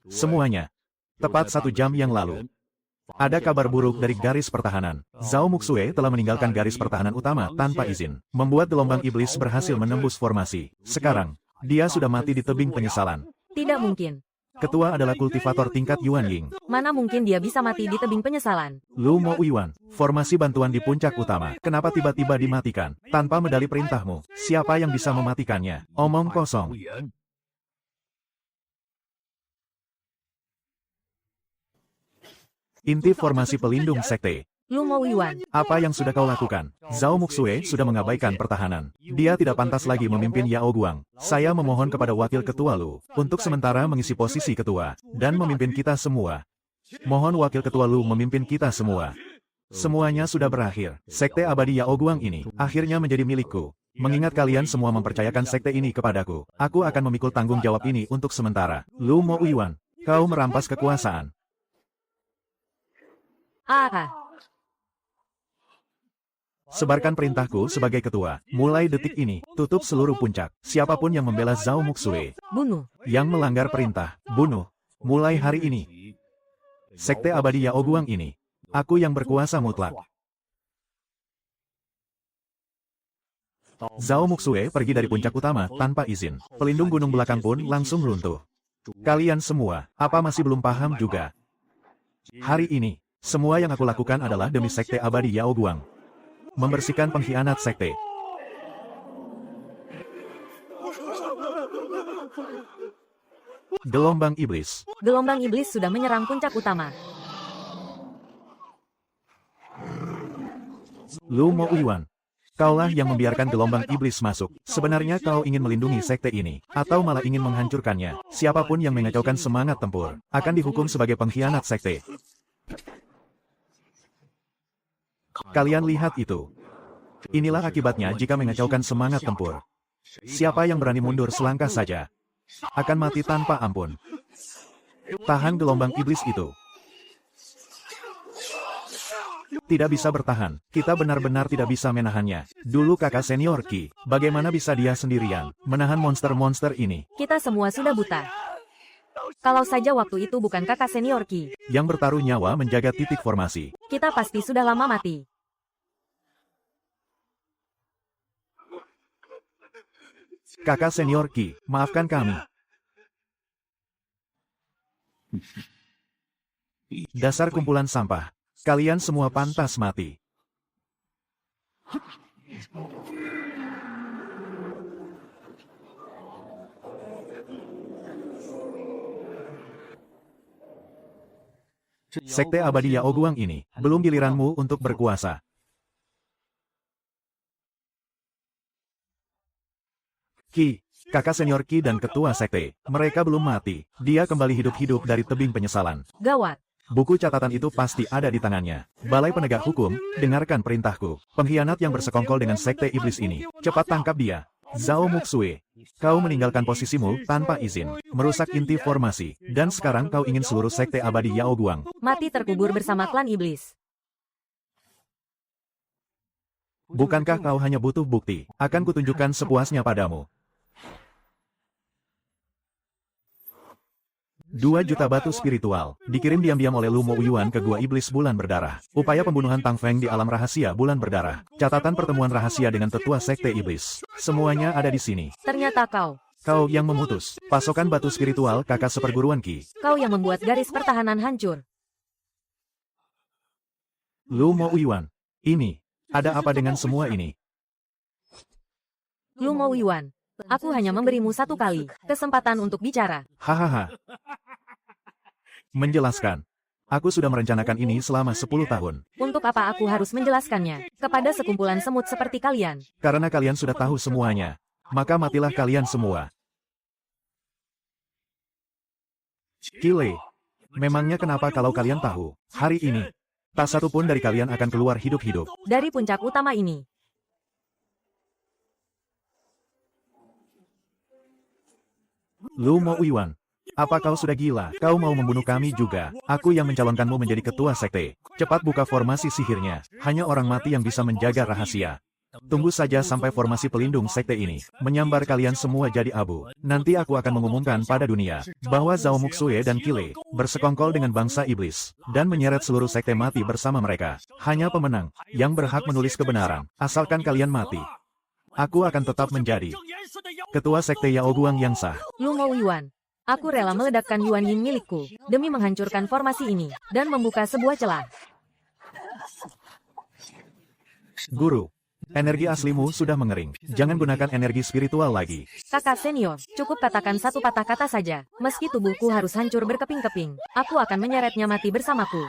Semuanya. Tepat 1 jam yang lalu. Ada kabar buruk dari garis pertahanan. Zhao Muxue telah meninggalkan garis pertahanan utama tanpa izin. Membuat gelombang iblis berhasil menembus formasi. Sekarang, dia sudah mati di tebing penyesalan. Tidak mungkin. Ketua adalah kultivator tingkat Yuan Ying. Mana mungkin dia bisa mati di tebing penyesalan? Lu Mo Yuan, formasi bantuan di puncak utama. Kenapa tiba-tiba dimatikan? Tanpa medali perintahmu, siapa yang bisa mematikannya? Omong kosong. Inti formasi pelindung sekte. Lu Mo Yuan. Apa yang sudah kau lakukan? Zhao Muxue sudah mengabaikan pertahanan. Dia tidak pantas lagi memimpin Yao Guang. Saya memohon kepada wakil ketua Lu, untuk sementara mengisi posisi ketua, dan memimpin kita semua. Mohon wakil ketua Lu memimpin kita semua. Semuanya sudah berakhir. Sekte abadi Yao Guang ini, akhirnya menjadi milikku. Mengingat kalian semua mempercayakan sekte ini kepadaku, aku akan memikul tanggung jawab ini untuk sementara. Lu Mo Yuan, kau merampas kekuasaan. Sebarkan perintahku sebagai ketua. Mulai detik ini, tutup seluruh puncak. Siapapun yang membela Zhao Muxue, Bunuh. yang melanggar perintah, bunuh. Mulai hari ini. Sekte abadi Yao Guang ini, aku yang berkuasa mutlak. Zhao Muxue pergi dari puncak utama tanpa izin. Pelindung gunung belakang pun langsung runtuh. Kalian semua, apa masih belum paham juga? Hari ini, semua yang aku lakukan adalah demi sekte abadi Yao Guang. Membersihkan pengkhianat sekte. Gelombang iblis. Gelombang iblis sudah menyerang puncak utama. Lu Mo Yuan. Kaulah yang membiarkan gelombang iblis masuk. Sebenarnya kau ingin melindungi sekte ini, atau malah ingin menghancurkannya. Siapapun yang mengacaukan semangat tempur, akan dihukum sebagai pengkhianat sekte. Kalian lihat itu. Inilah akibatnya jika mengacaukan semangat tempur. Siapa yang berani mundur selangkah saja, akan mati tanpa ampun. Tahan gelombang iblis itu. Tidak bisa bertahan. Kita benar-benar tidak bisa menahannya. Dulu kakak senior Qi, bagaimana bisa dia sendirian menahan monster-monster ini? Kita semua sudah buta. Kalau saja waktu itu bukan kakak senior Qi, Yang bertaruh nyawa menjaga titik formasi. kita pasti sudah lama mati. Kakak senior Qi, maafkan kami. Dasar kumpulan sampah. Kalian semua pantas mati. Sekte abadi Yao Guang ini, belum giliranmu untuk berkuasa. Qi, kakak senior Qi dan ketua sekte, mereka belum mati. Dia kembali hidup-hidup dari tebing penyesalan. Gawat. Buku catatan itu pasti ada di tangannya. Balai penegak hukum, dengarkan perintahku. Pengkhianat yang bersekongkol dengan sekte iblis ini. Cepat tangkap dia. Zhao Muxue. Kau meninggalkan posisimu tanpa izin. Merusak inti formasi. Dan sekarang kau ingin seluruh sekte abadi Yao Guang Mati terkubur bersama klan iblis. Bukankah kau hanya butuh bukti? Akan kutunjukkan sepuasnya padamu. 2 juta batu spiritual, dikirim diam-diam oleh Lu Mo Yuan ke Gua Iblis Bulan Berdarah. Upaya pembunuhan Tang Feng di alam rahasia Bulan Berdarah. Catatan pertemuan rahasia dengan tetua sekte iblis. Semuanya ada di sini. Ternyata kau. Kau yang memutus. Pasokan batu spiritual kakak seperguruan Qi. Kau yang membuat garis pertahanan hancur. Lu Mo Yuan. Ini. Ada apa dengan semua ini? Lu Mo Yuan. Aku hanya memberimu 1 kali kesempatan untuk bicara. Hahaha. Menjelaskan. Aku sudah merencanakan ini selama 10 tahun. Untuk apa aku harus menjelaskannya kepada sekumpulan semut seperti kalian? Karena kalian sudah tahu semuanya. Maka matilah kalian semua. Qile. Memangnya kenapa kalau kalian tahu, hari ini, tak satu pun dari kalian akan keluar hidup-hidup. Dari puncak utama ini. Lu Mo Yuan. Apa kau sudah gila? Kau mau membunuh kami juga. Aku yang mencalonkanmu menjadi ketua sekte. Cepat buka formasi sihirnya. Hanya orang mati yang bisa menjaga rahasia. Tunggu saja sampai formasi pelindung sekte ini menyambar kalian semua jadi abu. Nanti aku akan mengumumkan pada dunia bahwa Zhao Muxue dan Qile bersekongkol dengan bangsa iblis dan menyeret seluruh sekte mati bersama mereka. Hanya pemenang yang berhak menulis kebenaran. Asalkan kalian mati, aku akan tetap menjadi ketua sekte Yao Guang yang sah. Lu Mo Yuan. Aku rela meledakkan Yuan Yin milikku demi menghancurkan formasi ini dan membuka sebuah celah. Guru, energi aslimu sudah mengering. Jangan gunakan energi spiritual lagi. Kakak senior, cukup katakan 1 patah kata saja. Meski tubuhku harus hancur berkeping-keping, aku akan menyeretnya mati bersamaku.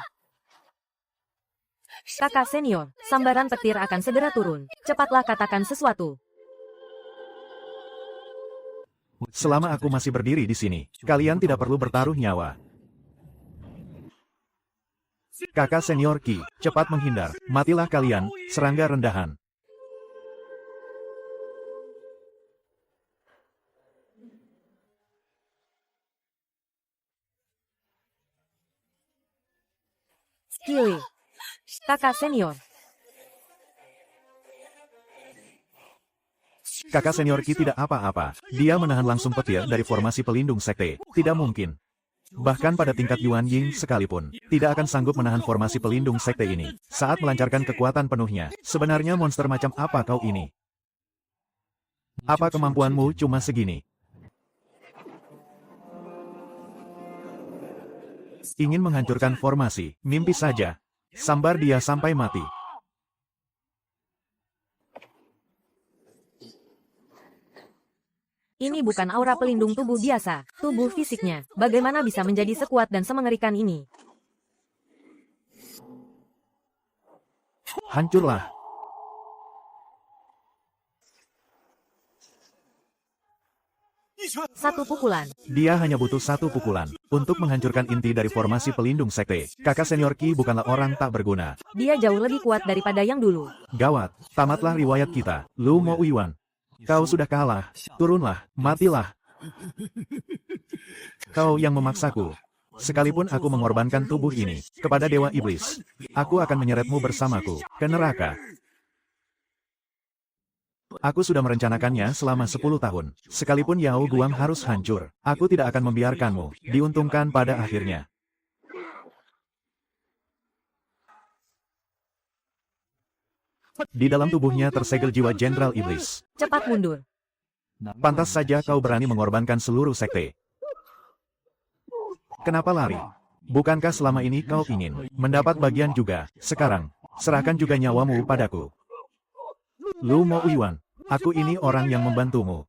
Kakak senior, sambaran petir akan segera turun. Cepatlah katakan sesuatu. Selama aku masih berdiri di sini, kalian tidak perlu bertaruh nyawa. Kakak senior Qi, cepat menghindar. Matilah kalian, serangga rendahan. Qile. Kakak senior. Kakak senior Qi tidak apa-apa. Dia menahan langsung petir dari formasi pelindung sekte. Tidak mungkin. Bahkan pada tingkat Yuan Ying sekalipun, tidak akan sanggup menahan formasi pelindung sekte ini. Saat melancarkan kekuatan penuhnya, sebenarnya monster macam apa kau ini? Apa kemampuanmu cuma segini? Ingin menghancurkan formasi, mimpi saja. Sambar dia sampai mati. Ini bukan aura pelindung tubuh biasa. Tubuh fisiknya, bagaimana bisa menjadi sekuat dan semengerikan ini? Hancurlah. Satu pukulan. Dia hanya butuh satu pukulan untuk menghancurkan inti dari formasi pelindung sekte. Kakak senior Qi bukanlah orang tak berguna. Dia jauh lebih kuat daripada yang dulu. Gawat, tamatlah riwayat kita. Lu Mo Uiwan. Kau sudah kalah. Turunlah, matilah. Kau yang memaksaku. Sekalipun aku mengorbankan tubuh ini kepada Dewa Iblis, aku akan menyeretmu bersamaku ke neraka. Aku sudah merencanakannya selama 10 tahun. Sekalipun Yao Guang harus hancur, aku tidak akan membiarkanmu diuntungkan pada akhirnya. Di dalam tubuhnya tersegel jiwa Jenderal Iblis. Cepat mundur. Pantas saja kau berani mengorbankan seluruh sekte. Kenapa lari? Bukankah selama ini kau ingin mendapat bagian juga? Sekarang, serahkan juga nyawamu padaku. Lu Mo Uiwan, aku ini orang yang membantumu.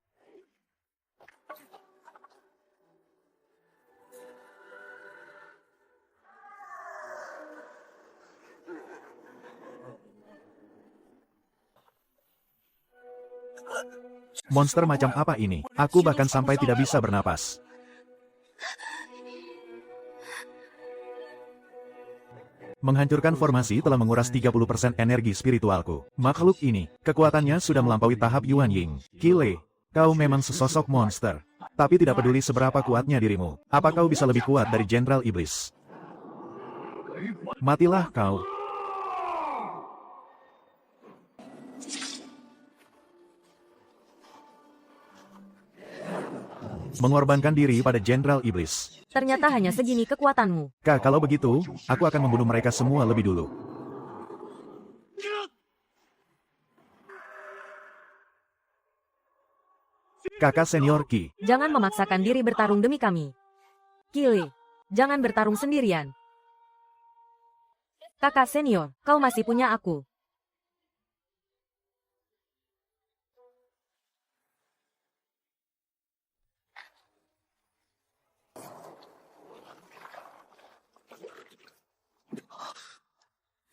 Monster macam apa ini? Aku bahkan sampai tidak bisa bernapas. Menghancurkan formasi telah menguras 30% energi spiritualku. Makhluk ini, kekuatannya sudah melampaui tahap Yuan Ying. Qile, kau memang sesosok monster. Tapi tidak peduli seberapa kuatnya dirimu, apa kau bisa lebih kuat dari Jenderal Iblis? Matilah kau. Mengorbankan diri pada Jenderal Iblis. Ternyata hanya segini kekuatanmu. Kalau begitu, aku akan membunuh mereka semua lebih dulu. Kakak senior Qi. Jangan memaksakan diri bertarung demi kami. Qile, jangan bertarung sendirian. Kakak senior, kau masih punya aku.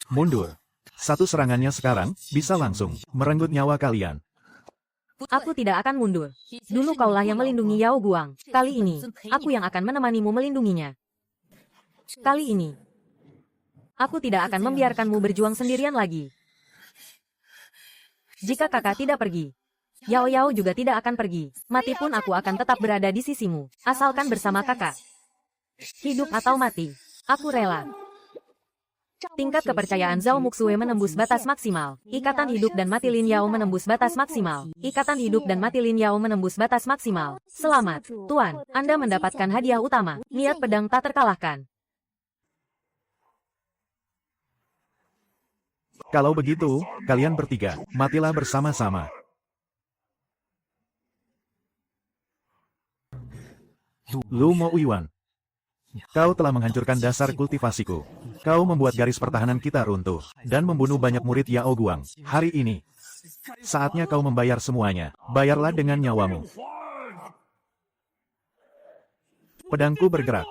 Mundur. Satu serangannya sekarang, bisa langsung merenggut nyawa kalian. Aku tidak akan mundur. Dulu kaulah yang melindungi Yao Guang. Kali ini, aku yang akan menemanimu melindunginya. Kali ini, aku tidak akan membiarkanmu berjuang sendirian lagi. Jika kakak tidak pergi, Yao Yao juga tidak akan pergi. Mati pun aku akan tetap berada di sisimu. Asalkan bersama kakak. Hidup atau mati, aku rela. Tingkat kepercayaan Zhao Muxue menembus batas maksimal. Ikatan hidup dan mati Lin Yao menembus batas maksimal. Ikatan hidup dan mati Lin Yao menembus batas maksimal. Selamat, Tuan. Anda mendapatkan hadiah utama. Niat pedang tak terkalahkan. Kalau begitu, kalian bertiga, matilah bersama-sama. Lu Mo Uiwan. Kau telah menghancurkan dasar kultivasiku. Kau membuat garis pertahanan kita runtuh, dan membunuh banyak murid Yao Guang. Hari ini, saatnya kau membayar semuanya. Bayarlah dengan nyawamu. Pedangku bergerak.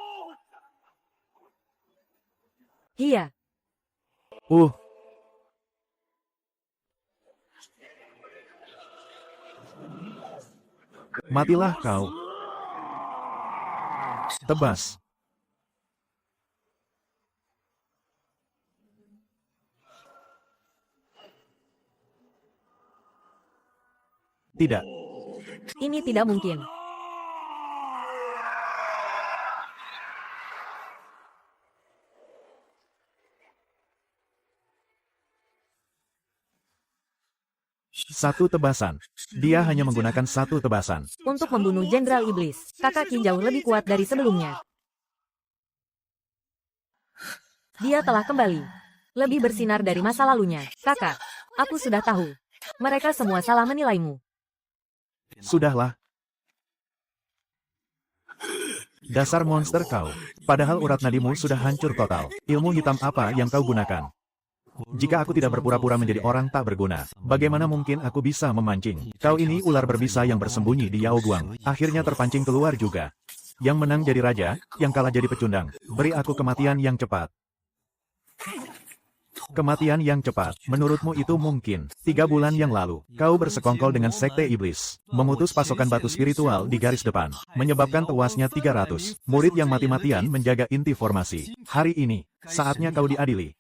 Iya. Matilah kau. Tebas. Tidak. Ini tidak mungkin. Satu tebasan. Dia hanya menggunakan satu tebasan. Untuk membunuh Jenderal Iblis, kakak Qi jauh lebih kuat dari sebelumnya. Dia telah kembali. Lebih bersinar dari masa lalunya. Kakak, aku sudah tahu. Mereka semua salah menilaimu. Sudahlah. Dasar monster kau. Padahal urat nadimu sudah hancur total. Ilmu hitam apa yang kau gunakan? Jika aku tidak berpura-pura menjadi orang tak berguna, bagaimana mungkin aku bisa memancing? Kau ini ular berbisa yang bersembunyi di Yao Guang. Akhirnya terpancing keluar juga. Yang menang jadi raja, yang kalah jadi pecundang. Beri aku kematian yang cepat. Kematian yang cepat, menurutmu itu mungkin? 3 bulan yang lalu, kau bersekongkol dengan Sekte Iblis, memutus pasokan batu spiritual di garis depan, menyebabkan tewasnya 300 murid yang mati-matian menjaga inti formasi. Hari ini, saatnya kau diadili.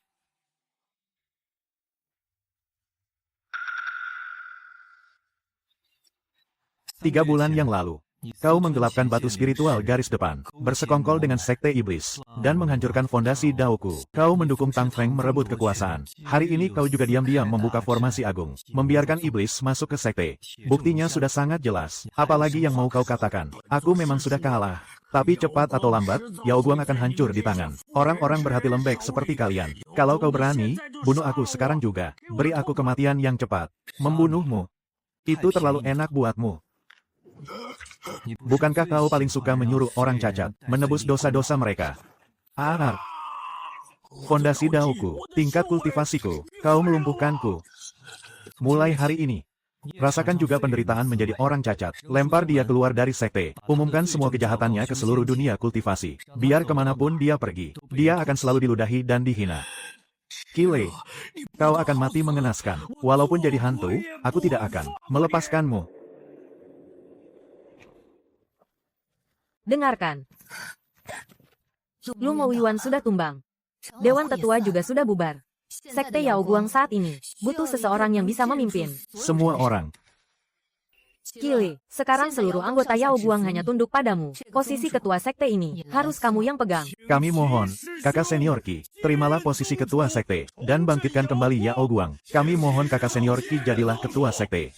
3 bulan yang lalu, kau menggelapkan batu spiritual garis depan, bersekongkol dengan Sekte Iblis, dan menghancurkan fondasi Daoku. Kau mendukung Tang Feng merebut kekuasaan. Hari ini kau juga diam-diam membuka formasi agung, membiarkan Iblis masuk ke Sekte. Buktinya sudah sangat jelas. Apalagi yang mau kau katakan? Aku memang sudah kalah. Tapi cepat atau lambat, Yao Guang akan hancur di tangan orang-orang berhati lembek seperti kalian. Kalau kau berani, bunuh aku sekarang juga. Beri aku kematian yang cepat. Membunuhmu. Itu terlalu enak buatmu. Bukankah kau paling suka menyuruh orang cacat menebus dosa-dosa mereka? Fondasi Daoku, tingkat kultivasiku, kau melumpuhkanku. Mulai hari ini, rasakan juga penderitaan menjadi orang cacat. Lempar dia keluar dari sekte. Umumkan semua kejahatannya ke seluruh dunia kultivasi. Biar kemanapun dia pergi, dia akan selalu diludahi dan dihina. Kile, kau akan mati mengenaskan. Walaupun jadi hantu, aku tidak akan melepaskanmu. Dengarkan. Lu Mo Yuan sudah tumbang. Dewan Tetua juga sudah bubar. Sekte Yao Guang saat ini butuh seseorang yang bisa memimpin. Semua orang. Kile, sekarang seluruh anggota Yao Guang hanya tunduk padamu. Posisi ketua sekte ini harus kamu yang pegang. Kami mohon, kakak senior Ki, terimalah posisi ketua sekte, dan bangkitkan kembali Yao Guang. Kami mohon kakak senior Ki jadilah ketua sekte.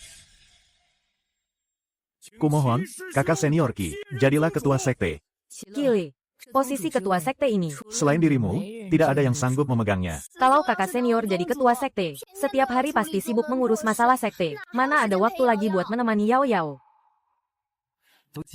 Kumohon, kakak senior Ki, jadilah ketua sekte. Kile, posisi ketua sekte ini, Selain dirimu, tidak ada yang sanggup memegangnya. kalau kakak senior jadi ketua sekte, setiap hari pasti sibuk mengurus masalah sekte. Mana ada waktu lagi buat menemani Yao Yao.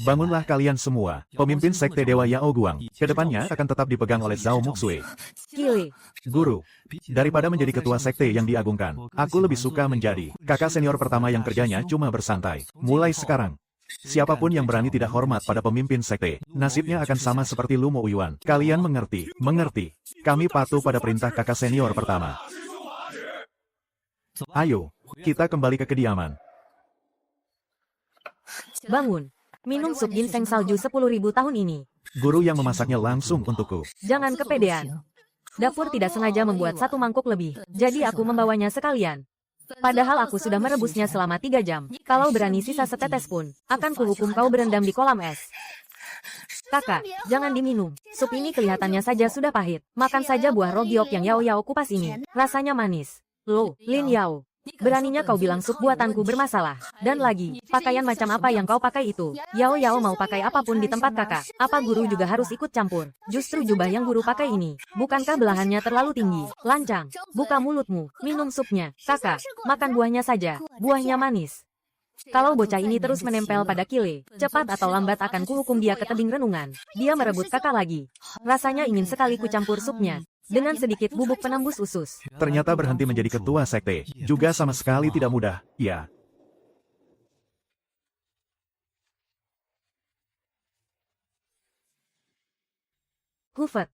Bangunlah kalian semua, pemimpin sekte Dewa Yao Guang. Kedepannya akan tetap dipegang oleh Zhao Muxue. Kile, Guru, daripada menjadi ketua sekte yang diagungkan, aku lebih suka menjadi kakak senior pertama yang kerjanya cuma bersantai. Mulai sekarang, siapapun yang berani tidak hormat pada pemimpin sekte, nasibnya akan sama seperti Lu Mo Yuan. Kalian mengerti? Mengerti. Kami patuh pada perintah kakak senior pertama. Ayo, kita kembali ke kediaman. bangun. Minum sup ginseng salju 10.000 tahun ini. Guru yang memasaknya langsung untukku. Jangan kepedean. Dapur tidak sengaja membuat 1 mangkuk lebih, jadi aku membawanya sekalian. Padahal aku sudah merebusnya selama 3 jam. Kalau berani sisa setetes pun, akan kuhukum kau berendam di kolam es. Kakak, jangan diminum. Sup ini kelihatannya saja sudah pahit. Makan saja buah rogiok yang Yao Yao kupas ini. Rasanya manis. Lo, Lin Yao. Beraninya kau bilang sup buatanku bermasalah. Dan lagi, pakaian macam apa yang kau pakai itu? Yao Yao mau pakai apapun di tempat kakak. Apa guru juga harus ikut campur? Justru jubah yang guru pakai ini, bukankah belahannya terlalu tinggi? Lancang, buka mulutmu, minum supnya. Kakak, makan buahnya saja. Buahnya manis. Kalau bocah ini terus menempel pada Kile, cepat atau lambat akan kuhukum dia ke tebing renungan. Dia merebut kakak lagi. Rasanya ingin sekali kucampur supnya dengan sedikit bubuk penembus usus. Ternyata berhenti menjadi ketua sekte, juga sama sekali tidak mudah, ya. Hufet,